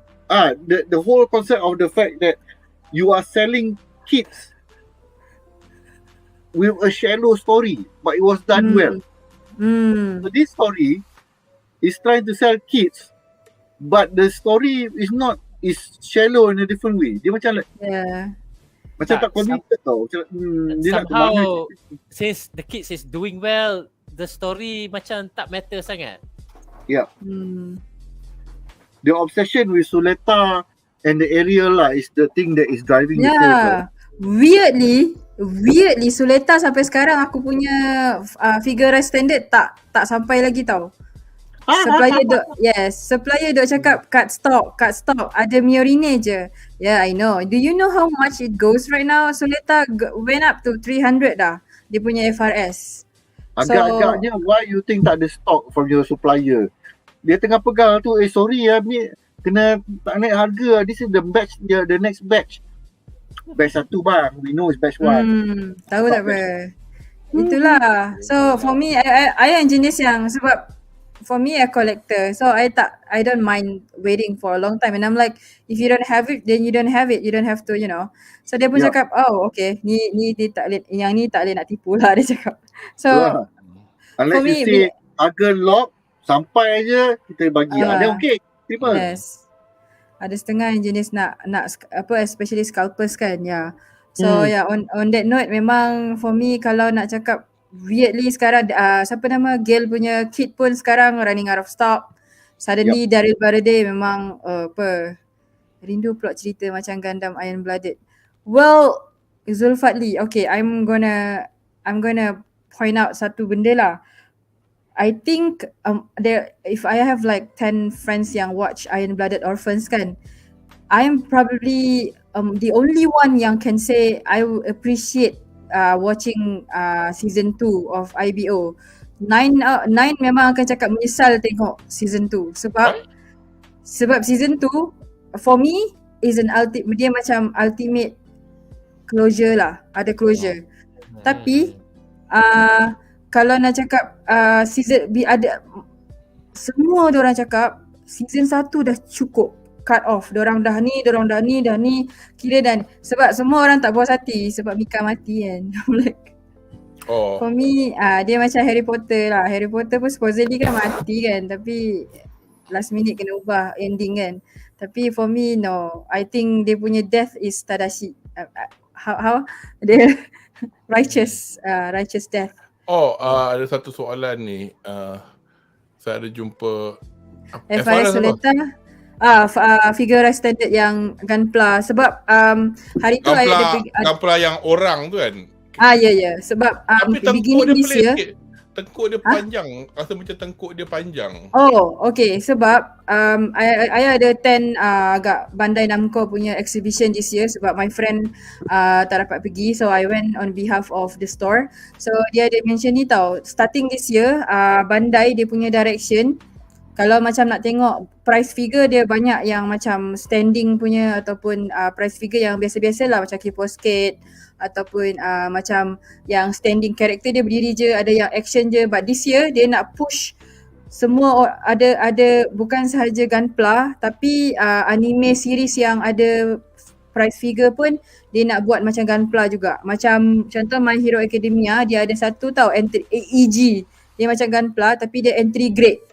S2: the whole concept of the fact that you are selling kits with a shallow story, but it was done well. So this story is trying to sell kits, but the story is shallow in a different way. Dia macam like, macam tak committed tau.
S4: Somehow, since the kids is doing well, the story macam tak matter sangat.
S2: Yeah. The obsession with Suleta and the Ariel lah is the thing that is driving the film. Weirdly Suleta sampai sekarang aku punya figure standard tak sampai lagi tau.
S3: supplier dok cakap cut stock. Ada Miorine je. Yeah, I know. Do you know how much it goes right now? Suleta went up to 300 dah. Dia punya FRS.
S2: Agak-agaknya why you think tak ada stock from your supplier? Dia tengah pegang tu, sorry ya, ni kena tak naik harga. This is the batch, the next batch. Batch 1 bang, we know it's batch 1.
S3: Tahu tak apa. Itulah. So for me, I yang jenis yang, sebab for me a collector, so I don't mind waiting for a long time, and I'm like, if you don't have it, then you don't have it, you don't have to, you know. So dia pun cakap, oh okay, ni dia tak boleh, yang ni tak boleh nak tipu lah, dia cakap. So
S2: unless you say harga lock sampai aja kita bagi, ada okay, terima.
S3: Yes. Ada setengah yang jenis nak apa, especially scalpers kan, So on that note, memang for me kalau nak cakap weirdly sekarang siapa nama Gale punya kit pun sekarang running out of stock. Suddenly Daryl Baraday memang rindu plot cerita macam Gundam Iron Blooded. Well, Zulfadli, okay, I'm gonna point out satu benda lah. I think if I have like 10 friends yang watch Iron Blooded Orphans kan, I am probably the only one yang can say I will appreciate watching season 2 of IBO. 9 memang akan cakap menyesal tengok season 2 sebab season 2 for me is dia macam ultimate closure lah, ada closure. Tapi kalau nak cakap season ada, semua diorang cakap season 1 dah cukup, cut off. Diorang dah ni kira, dan sebab semua orang tak puas hati sebab Mika mati kan. Like, for me dia macam Harry Potter lah. Harry Potter pun supposedly kan mati kan, tapi last minute kena ubah ending kan. Tapi for me no, I think dia punya death is Tadashi. How dia righteous death.
S1: Ada satu soalan ni. Saya ada jumpa
S3: FRS Soleta. Figure standard yang Gunpla, sebab hari tu
S1: Gunpla yang orang tu kan.
S3: Ya sebab beginning this year
S1: tengkuk dia panjang, rasa macam tengkuk dia panjang.
S3: Okay, sebab I ada 10 agak Bandai Namco punya exhibition this year, sebab my friend tak dapat pergi, so I went on behalf of the store. So dia ada mention ni tau, starting this year Bandai dia punya direction, kalau macam nak tengok price figure dia banyak yang macam standing punya, ataupun price figure yang biasa-biasa lah macam K-pop skate, ataupun macam yang standing character dia berdiri je, ada yang action je. But this year dia nak push semua, ada bukan sahaja Gunpla, tapi anime series yang ada price figure pun dia nak buat macam Gunpla juga. Macam contoh My Hero Academia, dia ada satu tau entry EG, dia macam Gunpla tapi dia entry grade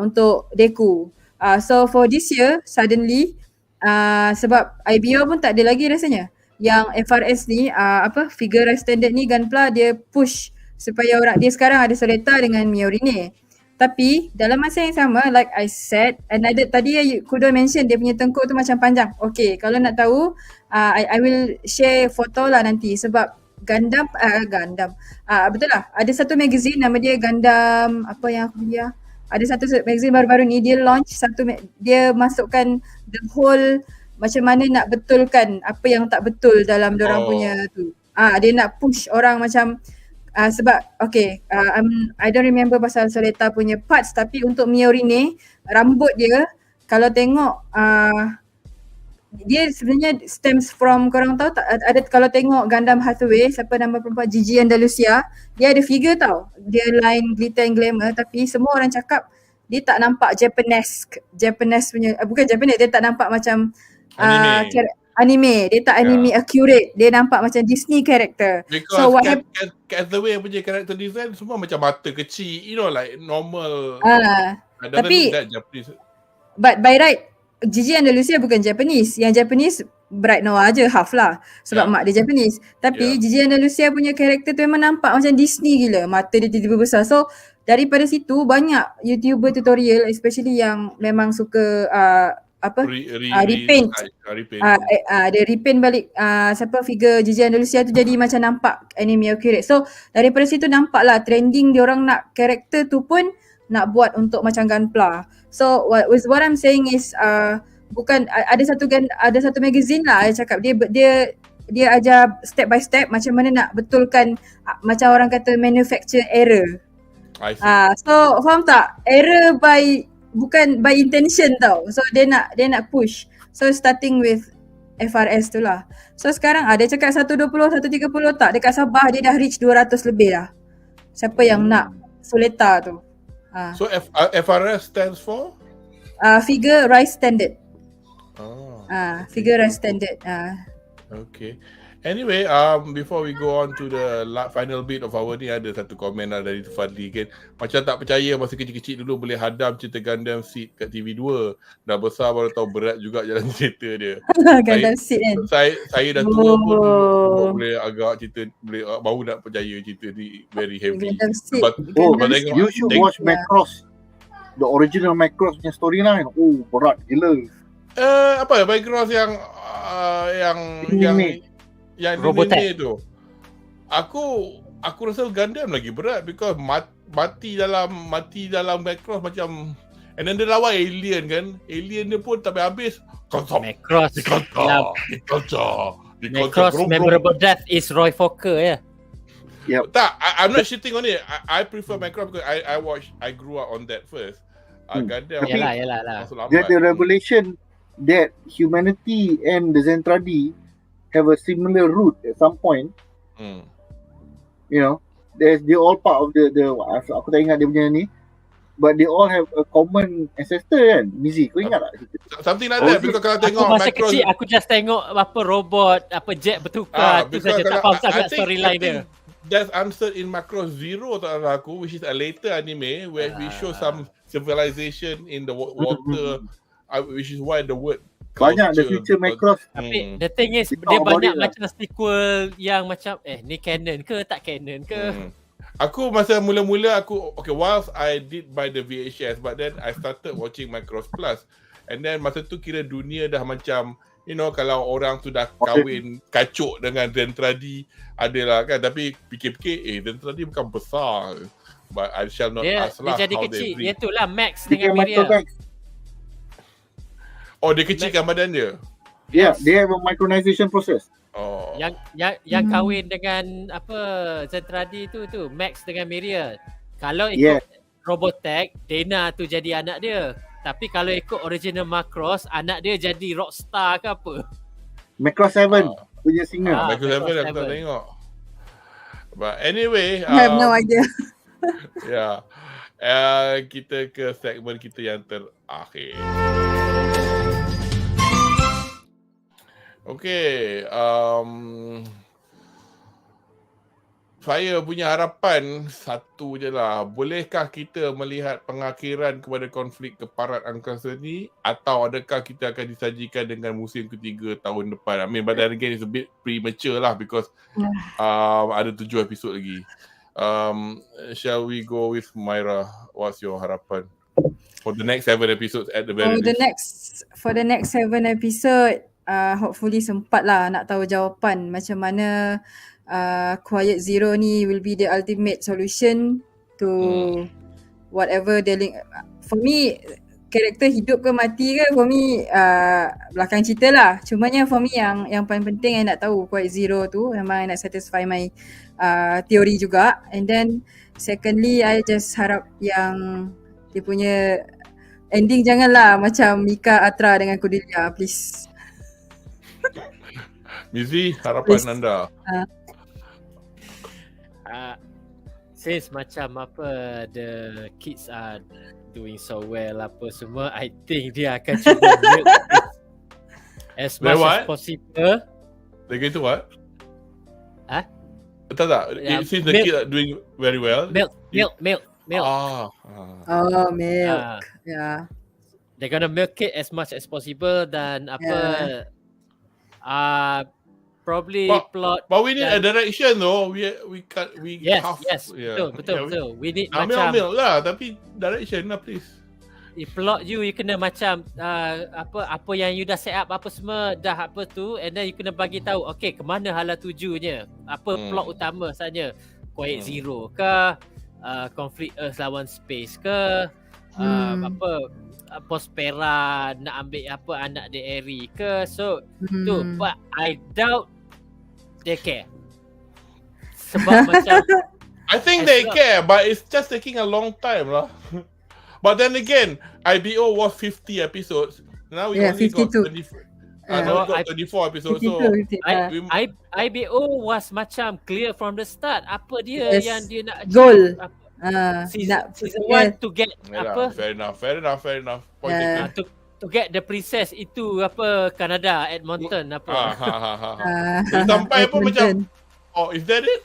S3: untuk Deku. So for this year suddenly sebab IBO pun tak ada lagi rasanya yang FRS ni figure standard ni, Gunpla dia push supaya orang dia sekarang ada Soleta dengan Miorine. Tapi dalam masa yang sama, like I said, tadi Kudo mention dia punya tengkuk tu macam panjang. Okay, kalau nak tahu I will share foto lah nanti, sebab Gundam betul lah, ada satu magazine nama dia Gundam apa yang aku beli ada satu magazine baru-baru ni, dia launch dia masukkan the whole macam mana nak betulkan apa yang tak betul dalam dorang punya tu. Dia nak push orang macam sebab okay, I don't remember pasal Soleta punya parts, tapi untuk Miorine rambut dia kalau tengok dia sebenarnya stems from, korang tahu tak ada, kalau tengok Gundam Hathaway, siapa nama perempuan Gigi Andalusia, dia ada figure tau, dia line glitter and glamour, tapi semua orang cakap dia tak nampak Japanese punya, bukan Japanese, dia tak nampak macam anime, dia tak anime accurate, dia nampak macam Disney character.
S1: Because
S3: so what
S1: Hathaway punya character design semua macam mata kecil, you know, like normal.
S3: Tapi but by right Gigi Andalusia bukan Japanese. Yang Japanese Bright Noah je, half lah, sebab mak dia Japanese. Tapi Gigi Andalusia punya karakter tu memang nampak macam Disney gila, mata dia tiba-tiba besar. So daripada situ banyak YouTuber tutorial, especially yang memang suka repaint. Dia repaint balik siapa figure Gigi Andalusia tu jadi macam nampak anime accurate. So daripada situ nampak lah trending diorang nak karakter tu pun nak buat untuk macam Gunpla. So what I'm saying is bukan ada satu magazine lah saya cakap dia ajar step by step macam mana nak betulkan macam orang kata manufacture error.
S1: I see.
S3: So faham tak? Error bukan by intention tau. So dia nak push. So starting with FRS tu lah. So sekarang dia cakap 120, 130 tak. Dekat Sabah dia dah reach 200 lebih dah. Siapa yang nak Soleta tu.
S1: So FRS stands for?
S3: Figure Rise Standard. Figure Rise Standard.
S1: Okay. Anyway, before we go on to the final bit of our ni, ada satu komen lah dari Fadli kan. Macam tak percaya masa kecil-kecil dulu boleh hadam cerita Gundam Seed kat TV2. Dah besar baru tahu berat juga jalan cerita dia.
S3: Gundam Seed kan.
S1: Saya dah tua pun boleh agak cerita, baru nak percaya cerita ni very heavy.
S3: Gundam Seed.
S2: You should watch Macross. The original Macross punya storyline. Oh, berat gila.
S1: Apa background yang Robotech tu. Aku rasa Gundam lagi berat because mati dalam Macross macam, and then dia lawan alien kan. Alien dia pun tak habis.
S4: Macross. Macross memorable death is Roy Fokker ya.
S2: Yep.
S1: Tak, I'm not shitting on it. I prefer Macross because I grew up on that first. Gundam.
S4: Yalah.
S2: The revelation that humanity and the Zentradi have a similar root at some point. You know, they all part of the aku tak ingat dia punya ni, but they all have a common ancestor kan. Mizi, kau ingat tak?
S1: Something like that. Because kalau tengok
S4: masa
S1: Macross,
S4: kecil aku just tengok apa robot, apa jet bertukar tu saja, tak faham sangat storyline dia.
S1: That's answered in Macross Zero tak salah aku, which is a later anime where we show some civilization in the water, which is why the word
S2: banyak the future Macross.
S4: Tapi the thing is dia banyak macam sequel yang macam ni canon ke tak canon ke.
S1: Aku masa mula-mula whilst I did buy the VHS, but then I started watching Macross Plus, and then masa tu kira dunia dah macam, you know, kalau orang tu dah kahwin kacuk dengan Zentradi adalah kan, tapi fikir-fikir Zentradi bukan besar, but I shall not ask lah.
S4: Dia jadi kecil. Dia tu lah Max
S2: Dia
S4: dengan Miria.
S1: Oh, dia kecilkan badan dia?
S2: Yeah, they have a micronization process.
S1: Oh.
S4: Yang kahwin dengan apa Zentradi tu Max dengan Miria. Kalau ikut Robotech, Dana tu jadi anak dia. Tapi kalau ikut original Macross, anak dia jadi Rockstar ke apa?
S2: Macross 7 punya singa.
S1: Macross 7 aku tak tengok. But anyway,
S3: I have no idea.
S1: Yeah. Kita ke segmen kita yang terakhir. Okay, saya punya harapan satu je lah. Bolehkah kita melihat pengakhiran kepada konflik keparat angkasa ni, atau adakah kita akan disajikan dengan musim ketiga tahun depan? I mean, but then again it's a bit premature lah because ada 7 episod lagi. Shall we go with Myra? What's your harapan for the next 7 episodes at the very least?
S3: For the next 7 episode, hopefully sempat lah nak tahu jawapan macam mana Quiet Zero ni will be the ultimate solution to whatever dealing. For me, karakter hidup ke mati ke, for me belakang cerita lah. Cumanya for me yang paling penting I nak tahu Quiet Zero tu, memang I nak satisfy my teori juga. And then secondly, I just harap yang dia punya ending janganlah macam Mika Atra dengan Cordelia, please.
S1: Mizi, harapan anda?
S4: Since macam apa the kids are doing so well apa semua, I think dia akan cuba milk as much as possible.
S1: They're going to what? Tak. Since the kids are doing very well.
S4: Milk.
S3: Oh, milk. Yeah.
S4: They're gonna milk it as much as possible dan apa probably plot.
S1: But we need a direction though. We
S4: yes. Betul. We need macam
S1: milk lah, tapi direction lah please.
S4: Plot you kena macam apa yang you dah set up apa semua dah apa tu, and then you kena bagi tahu okay ke mana hala tujunya, apa plot utama sebenarnya. Quiet Zero ke konflik Earth lawan space ke, Prospera nak ambil apa anak dia Eri ke. So tu, but I doubt they care. Sebab macam
S1: I think they care, but it's just taking a long time lah. But then again, IBO was 50 episodes. Now we only
S3: 52.
S1: got 24 episodes. So
S4: IBO was macam clear from the start apa dia yang dia nak
S3: goal.
S4: Season 1 to get apa?
S1: Fair enough. Point taken.
S4: To get the princess itu apa Canada Edmonton apa.
S1: Sampai apa macam is that it?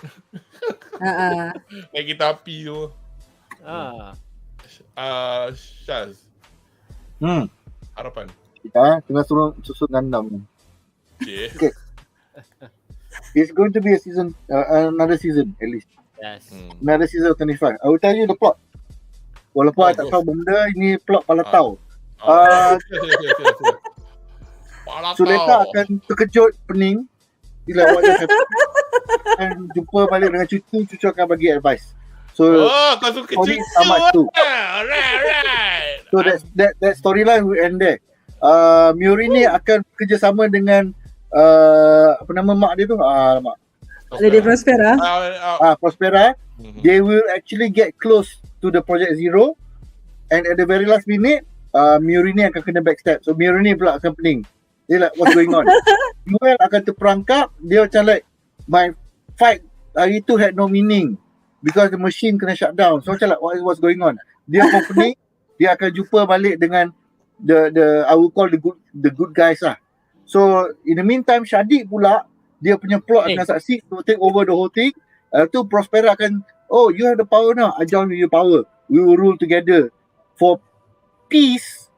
S1: Kayak kita api tu. Syaz. Harapan.
S2: Kita tengah susun Gundam.
S1: Okay.
S2: It's going to be a season, another season at least.
S4: Yes.
S2: Another season of 25. I will tell you the plot. Walaupun I tak tahu benda, ini plot Palatau. Suleta akan terkejut, pening bila awak dia akan jumpa balik dengan cucu akan bagi advice. So
S1: kau suka
S2: story
S1: cucu.
S2: tamat tu.
S1: Right.
S2: So that storyline will end there. Miuri ni akan kerjasama dengan apa nama mak dia tu? Mak.
S3: Lady Prospera.
S2: Prospera. They will actually get close to the Project Zero, and at the very last minute, Miuri ni akan kena backstab. So Miuri ni pula akan pening. Dia like, what's going on? Yuel akan terperangkap. Dia macam like, my fight hari tu had no meaning because the machine kena shut down. So macam like, what's going on? Dia pun pening. Dia akan jumpa balik dengan the I will call the good guys lah. So in the meantime, Shadik pula dia punya plot akan succeed to take over the whole thing. Tu Prospera akan, you have the power now. I join with your power. We will rule together for peace.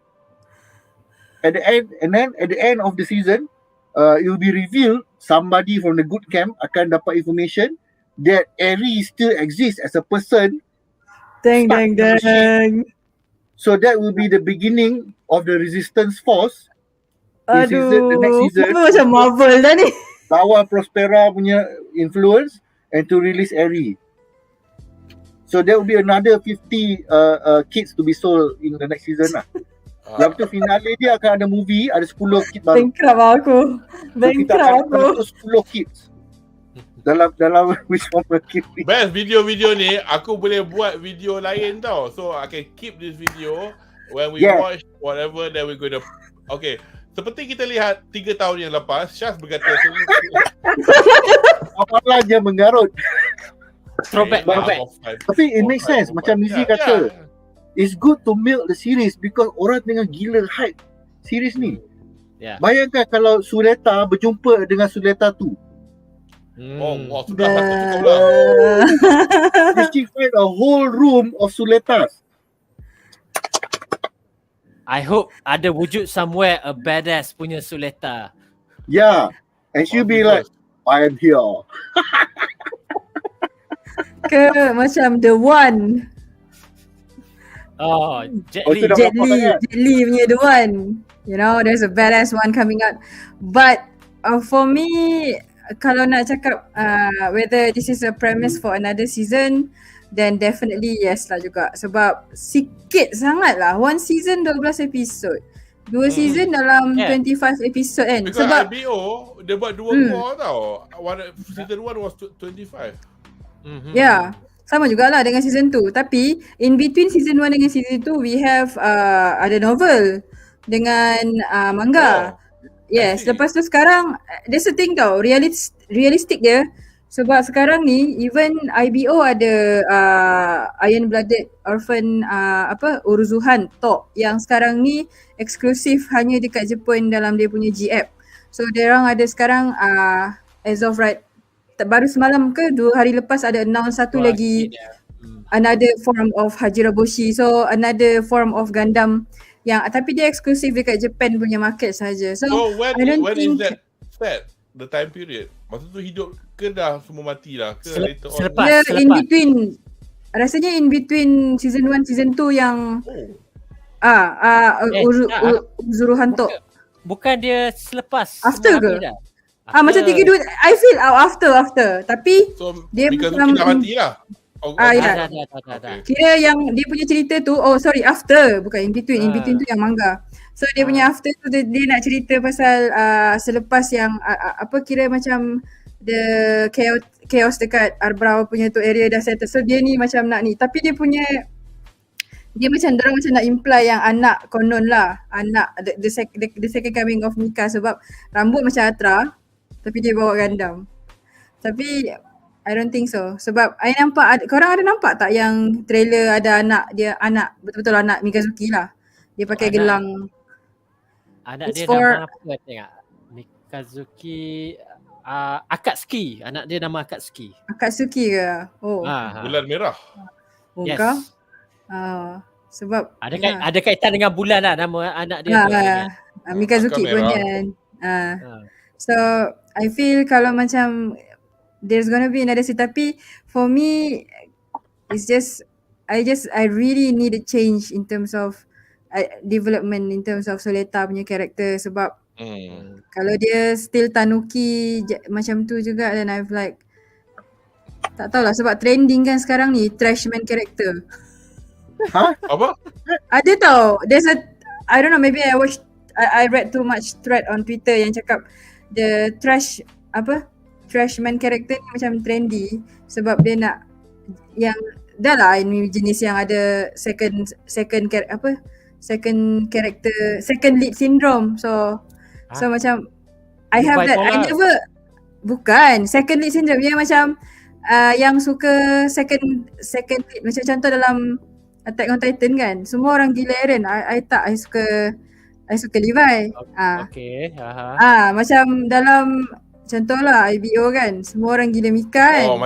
S2: At the end, and then at the end of the season, it will be revealed somebody from the good camp akan dapat information that Eri still exists as a person.
S3: Dang.
S2: So that will be the beginning of the resistance force.
S3: Aduh,
S2: The next season.
S3: macam Marvel dah ni.
S2: Lawan Prospera punya influence and to release Eri. So there will be another 50 kids to be sold in the next season lah. Lepas tu finale dia akan ada movie, ada 10 kids baru.
S3: Bankrupt aku.
S2: Kita akan ada 10 kids. Dalam which one Mercury.
S1: Best video ni, aku boleh buat video lain tau. So I can keep this video when we watch whatever that we're going to. Okay, seperti kita lihat 3 tahun yang lepas, Syaz berkata
S2: apalah dia menggarut.
S4: Throwback.
S2: Tapi it makes sense. Macam Mizi kata, it's good to milk the series because orang tengah gila hype series ni. Bayangkan kalau Suleta berjumpa dengan Suleta tu.
S1: Sudah satu cukup lah.
S2: She find a whole room of Suletas.
S4: I hope ada wujud somewhere a badass punya Suleta.
S2: Yeah. And she'll be like, I am here.
S3: Ke macam The One.
S4: Jet
S3: Li punya The One. You know, there's a badass one coming out. But for me, kalau nak cakap whether this is a premise for another season, then definitely yes lah juga. Sebab sikit sangat lah. One season 12 episod. 2 season dalam 25 episod kan.
S1: Because
S3: sebab
S1: IBO, dia buat 2 core tau. Season 1 was 25.
S3: Sama jugalah dengan season 2. Tapi in between season 1 dengan season 2, we have ada novel dengan manga. Yes, lepas tu sekarang there's a thing tau, realistic dia. Sebab sekarang ni even IBO ada Iron Blooded Orphan Uruzuhan Talk yang sekarang ni eksklusif hanya dekat Jepun dalam dia punya G-App. So dia orang ada sekarang as of right baru semalam ke 2 hari lepas ada announce satu lagi another form of Hajiraboshi. So another form of Gundam yang tapi dia eksklusif dekat Japan punya market saja. So
S1: when is that set? The time period? Masa tu hidup ke dah semua mati lah ke later on?
S4: Selepas.
S3: In between. Rasanya in between season 1 season 2 yang Uruzuhan Talk.
S4: Bukan dia selepas.
S3: After ke? Macam 3-2 I feel after. Tapi
S1: so,
S3: dia
S1: because
S3: macam
S1: dah mati lah.
S3: Ya.
S4: Dah.
S3: Kira yang dia punya cerita tu, after, bukan in between. In between tu yang manga. So dia punya after tu dia nak cerita pasal selepas yang kira macam the chaos dekat Arbrow punya tu area dah settle. So dia ni macam nak ni. Tapi dia macam dorang macam nak imply yang anak konon lah. Anak the second coming of Mika sebab rambut macam Atra tapi dia bawa Gundam. Tapi I don't think so. Sebab I nampak, korang ada nampak tak yang trailer ada anak betul-betul anak Mikazuki lah. Dia pakai gelang.
S4: Anak
S3: It's
S4: dia
S3: for-
S4: nama apa tengok? Mikazuki Akatsuki. Anak dia nama Akatsuki.
S3: Akatsuki ke? Oh.
S1: Bulan merah.
S4: Yes.
S3: Kau? Sebab
S4: Ada kaitan dengan bulan lah nama anak dia tu.
S3: Mikazuki
S1: Akar
S3: pun
S1: merah.
S3: kan. So I feel kalau macam there's gonna be another scene, tapi for me it's just I really need a change in terms of development in terms of Soleta punya karakter sebab kalau dia still tanuki macam tu juga, then I've like tak tahulah sebab trending kan sekarang ni trashman character.
S1: Apa?
S3: Ada tau. There's I don't know, maybe I read too much thread on Twitter yang cakap the trashman character ni macam trendy sebab dia nak yang dah lah ini jenis yang ada second lead syndrome. So macam I have that. I never bukan second lead syndrome yang macam yang suka second lead macam contoh dalam Attack on Titan kan. Semua orang gila Eren. I suka Levi.
S4: Okay.
S3: Macam dalam contohlah IBO kan. Semua orang gila Mika kan.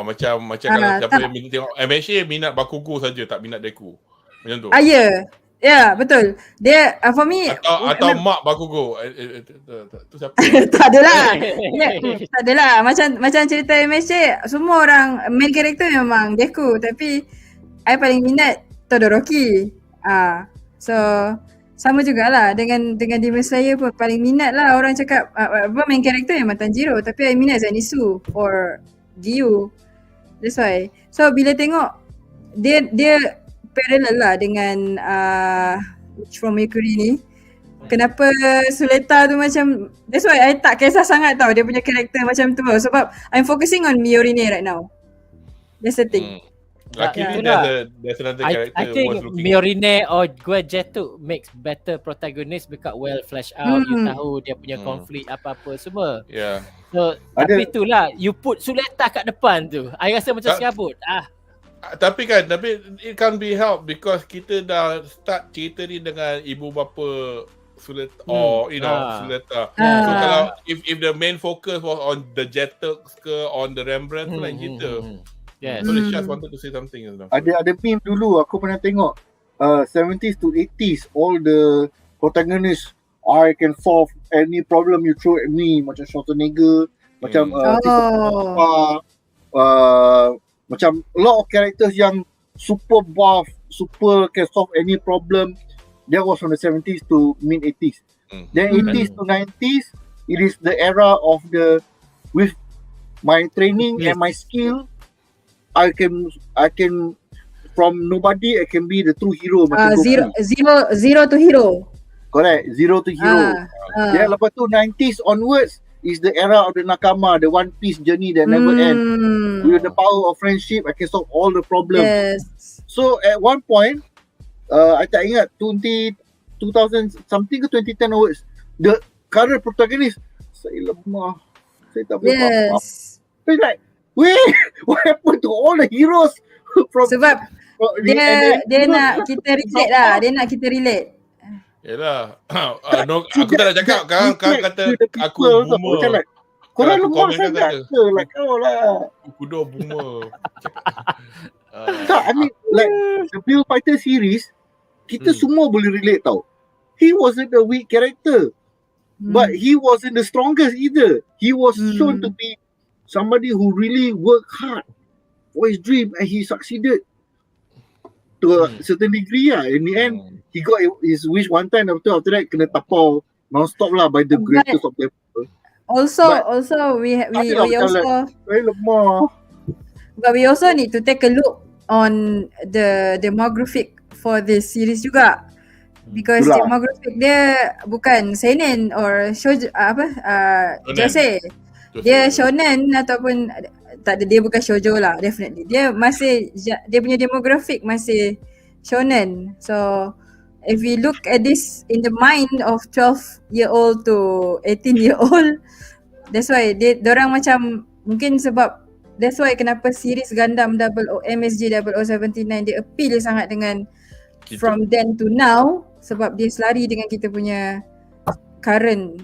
S1: Macam kalau siapa yang minat tengok MHA minat Bakugo saja, tak minat Deku. Macam tu.
S3: Ya, betul. Dia for me
S1: atau mak Bakugo. Tu siapa?
S3: Tak adalah. Tak adalah. Macam cerita MHA, semua orang main character memang Deku, tapi I paling minat Todoroki. So sama jugalah dengan Demon Slayer pun paling minat lah orang cakap main character memang Tanjiro, tapi I minat Zenitsu or Giyu. That's why. So bila tengok dia parallel lah dengan from Mercury ni. Kenapa Suleta tu macam, that's why I tak kisah sangat tau dia punya karakter macam tu sebab I'm focusing on Miorine right now. That's the thing.
S1: Luckily there's another character
S4: I think
S1: worth looking at.
S4: Miorine or Guajetu makes better protagonist because well fleshed out. You tahu dia punya konflik apa-apa semua.
S1: Yeah.
S4: So tapi itulah you put Suleta kat depan tu, I rasa macam serabut.
S1: Tapi it can't be helped because kita dah start cerita ni dengan ibu bapa Suleta Suleta. So kalau if the main focus was on the Jetuk ke on the Rembrandt tu lain cerita.
S4: Yes.
S1: So they just wanted to say something.
S2: Ada meme dulu aku pernah tengok 70s to 80s all the protagonists I can solve any problem you throw at me, macam Schwarzenegger, macam macam a lot of characters yang super buff, super can solve any problem. That was from the 70s to mid 80s. Then 80s to 90s it is the era of with my training and my skill I can from nobody I can be the true hero.
S3: Zero to hero.
S2: Correct, zero to hero. Then lepas tu 90s onwards is the era of the Nakama, the One Piece journey that never ends. With the power of friendship, I can solve all the problems.
S3: Yes.
S2: So at one point, I tak ingat 2000 something ke 2010 onwards, the current protagonist, saya lemah, saya tak boleh faham. It's like, wait, what happened to all the heroes from
S3: sebab dia nak kita relate lah. Dia nak kita relate.
S1: Yelah. Aku tak nak cakap. Kau kata aku boomer.
S2: Like, korang lemah sangat ke? Like kau lah.
S1: Kudo boomer.
S2: Tak, I mean like the Bill Fighter series, kita semua boleh relate tau. He wasn't a weak character. But he wasn't the strongest either. He was shown to be somebody who really worked hard for his dream and he succeeded to a certain degree lah. In the end, he got his wish one time, after that kena tapau non-stop lah by the greatest of them.
S3: Also we also
S2: very lemah.
S3: But we also need to take a look on the demographic for this series juga. Because
S2: Itulah.
S3: demographic dia bukan seinen or shoujo josei. Dia shonen ataupun tak ada, dia bukan shoujo lah, definitely. Dia punya demographic masih shonen. So if we look at this in the mind of 12-year-old to 18-year-old, that's why diorang macam mungkin sebab that's why kenapa series Gundam MSG 0079 dia appeal sangat dengan kita. From then to now, sebab dia selari dengan kita punya current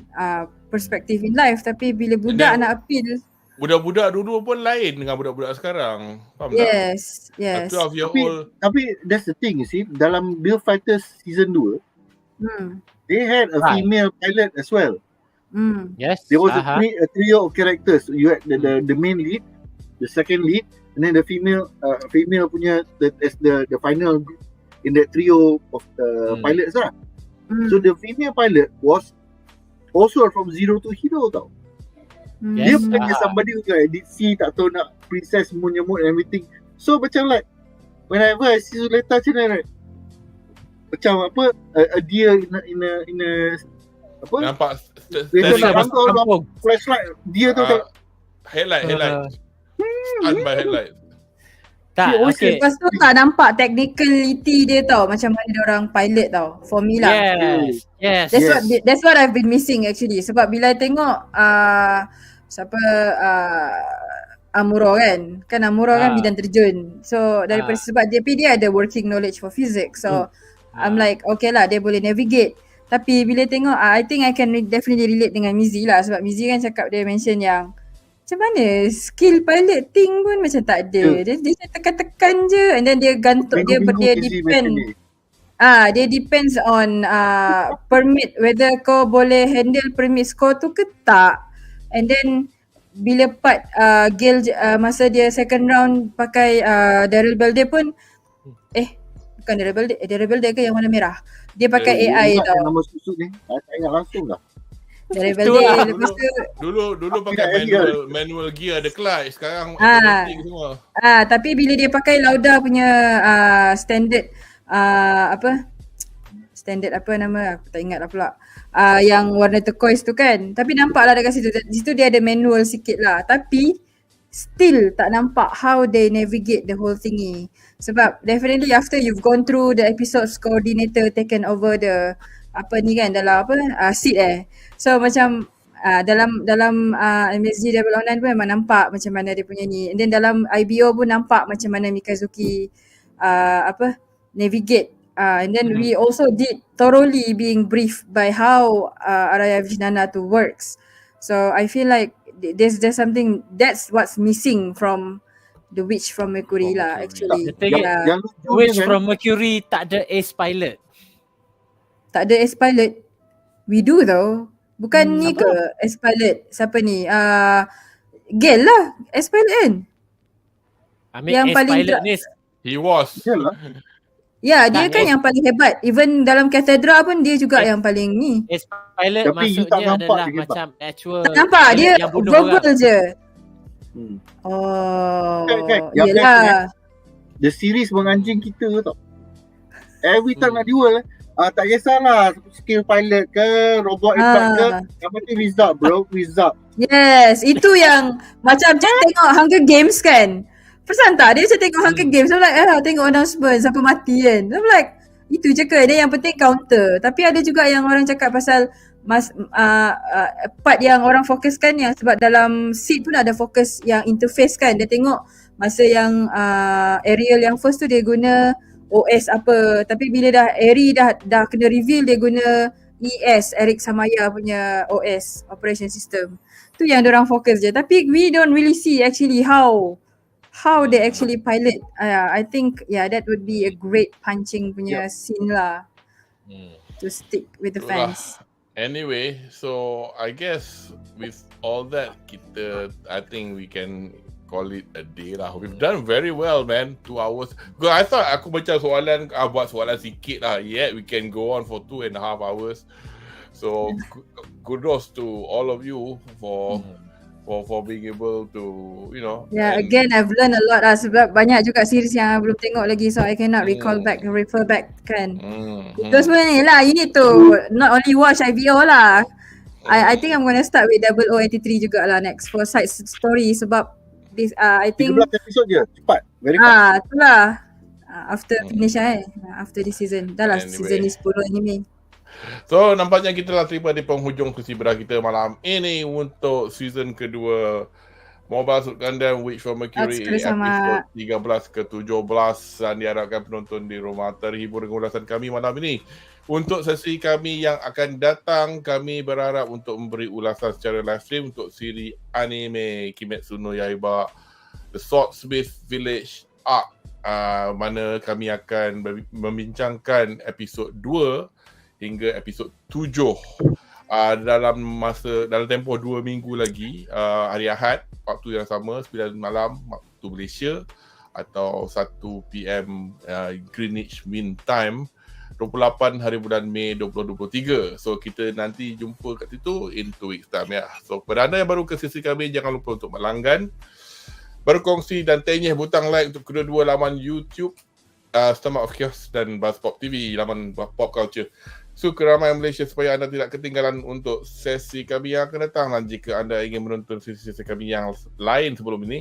S3: perspective in life. Tapi bila budak nak appeal,
S1: budak-budak dulu pun lain dengan budak-budak sekarang. Faham
S3: yes,
S1: tak?
S3: Yes.
S1: 12 year old.
S2: Tapi that's the thing, you see, dalam Bill Fighters season 2, they had a female pilot as well.
S4: Yes.
S2: There was a trio of characters. You had the main lead, the second lead, and then the female punya as the final in that trio of the pilots lah. So the female pilot was also from Zero to Hero tau. Dia punya somebody who like did see tak tahu nak princess moon-moon and everything. So macam like whenever I see Zuleta macam right, macam apa a deer in a apa
S1: nampak
S2: flashlight dia tu
S1: headlight stun by headlight.
S4: Tak, okay.
S3: Lepas tu tak nampak technicality dia tau, macam mana dia orang pilot tau, for me lah.
S4: Yes.
S3: That's what I've been missing actually. Sebab bila I tengok Amuro kan Amuro kan bidang terjun. So daripada sebab dia ada working knowledge for physics. So I'm like okay lah, dia boleh navigate. Tapi bila tengok I think I can definitely relate dengan Mizi lah. Sebab Mizi kan cakap, dia mention yang macam mana skill pilot thing pun macam tak ada. Dia tekan-tekan je and then dia gantung, dia depend. Dia depends on permit, whether kau boleh handle permit score tu ke tak. And then bila part Gale masa dia second round pakai Daryl Belday pun bukan Daryl Belday ke yang warna merah. Dia pakai AI tau. Nama susut ni. Tak ingat langsung lah. Daryl Belday lepas tu
S1: dulu pakai manual gear ada clutch, sekarang automatic semua.
S3: Tapi bila dia pakai Lauda punya standard standard apa nama, aku tak ingat lah pula. Yang warna turquoise tu kan. Tapi nampak lah dekat situ. Di situ dia ada manual sikit lah. Tapi still tak nampak how they navigate the whole thingy. Sebab definitely after you've gone through the episodes coordinator taken over the dalam seat So macam dalam MSG Level Online pun memang nampak macam mana dia punya ni. And then dalam IBO pun nampak macam mana Mikazuki navigate. And then we also did thoroughly being briefed by how Araya Vishnana to works. So I feel like there's something that's what's missing from the Witch from Mercury lah actually.
S4: Witch from Mercury tak ada ace pilot.
S3: Tak ada ace pilot. We do though. Bukan ni ke ace pilot? Siapa ni? Gale lah ace pilot kan?
S4: Yang paling pilot ni
S1: he was.
S3: Ya, dia kan yang paling hebat. Even dalam Cathedra pun dia juga yang paling ni.
S4: Ace pilot maksudnya adalah macam actual.
S3: Tak nampak, dia verbal je. Yelah.
S2: The series menganjing kita tau. Every time nak duel tak kisahlah skill pilot ke, robot impact ke, yang penting result.
S3: Yes, itu yang macam tengok Hunger Games kan. Perasan tak? Dia macam tengok Hunger Games. I'm like, tengok announcement sampai mati kan. I'm like, itu je ke? Dia yang penting counter. Tapi ada juga yang orang cakap pasal part yang orang fokuskan yang sebab dalam seed pun ada fokus yang interface kan. Dia tengok masa yang Ariel yang first tu dia guna OS apa. Tapi bila dah Ari dah kena reveal, dia guna ES, Eric Samaya punya OS, operation system. Tu yang diorang fokus je. Tapi we don't really see actually how they actually pilot. I think that would be a great punching punya scene lah. To stick with the fans.
S1: Anyway, so I guess with all that, I think we can call it a day lah. We've done very well, man. 2 hours. Because I thought aku macam buat soalan sikit lah. Yet we can go on for 2.5 hours. So kudos to all of you for for being able to, you know.
S3: Yeah,
S1: and-
S3: again I've learned a lot lah sebab banyak juga series yang I belum tengok lagi, so I cannot refer back kan. Those pun ni lah, you need to not only watch IVO lah. I think I'm gonna start with 0083 jugalah next for side story sebab this I think
S2: 13 episod je, cepat, very fast.
S3: itulah after finish after this season. Dah lah
S1: Anyway.
S3: season ni 10 anime.
S1: So nampaknya kita dah tiba di penghujung sesi bedah kita malam ini untuk season kedua Mobile Suit Gundam Witch from Mercury episod 13 ke 17, dan diharapkan penonton di rumah terhibur dengan ulasan kami malam ini. Untuk sesi kami yang akan datang, kami berharap untuk memberi ulasan secara live stream untuk siri anime Kimetsu no Yaiba The Swordsmith Village Arc, mana kami akan membincangkan episod 2 hingga episod 7 dalam tempoh 2 minggu lagi, hari Ahad waktu yang sama 9 malam waktu Malaysia atau 1 PM Greenwich Mean Time, 28 hari bulan Mei 2023. So kita nanti jumpa kat situ in 2 weeks time ya. So kepada anda yang baru ke sesi kami, jangan lupa untuk melanggan, berkongsi dan tenyeh butang like untuk kedua-dua laman YouTube STOMACHOFCHAOS dan BUZZPOPTV, laman pop culture suka ramai Malaysia, supaya anda tidak ketinggalan untuk sesi kami yang akan datang. Dan jika anda ingin menonton sesi-sesi kami yang lain sebelum ini,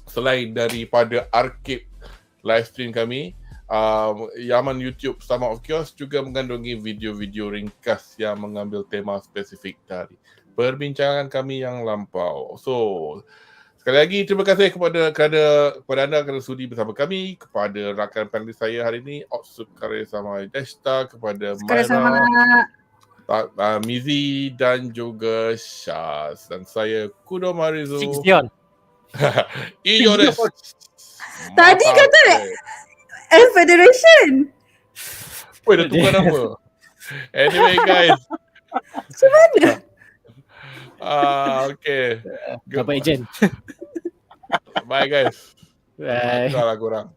S1: selain daripada archive live stream kami, laman YouTube STOMACHOFCHAOS juga mengandungi video-video ringkas yang mengambil tema spesifik dari perbincangan kami yang lampau. So sekali lagi terima kasih kepada anda kerana sudi bersama kami, kepada rakan panelis saya hari ini, Otsukare sama Deshita, kepada Maira, Mizi dan juga Syaz, dan saya Kudo Maharizu.
S4: Sixtion.
S1: Iyo desu.
S3: Tadi kata Federation.
S1: Weh, dah tukar nama. Anyway guys.
S3: Macam mana?
S1: Okay.
S4: Dapat ejen.
S1: Bye guys.
S4: Bye.
S1: Dah lah korang.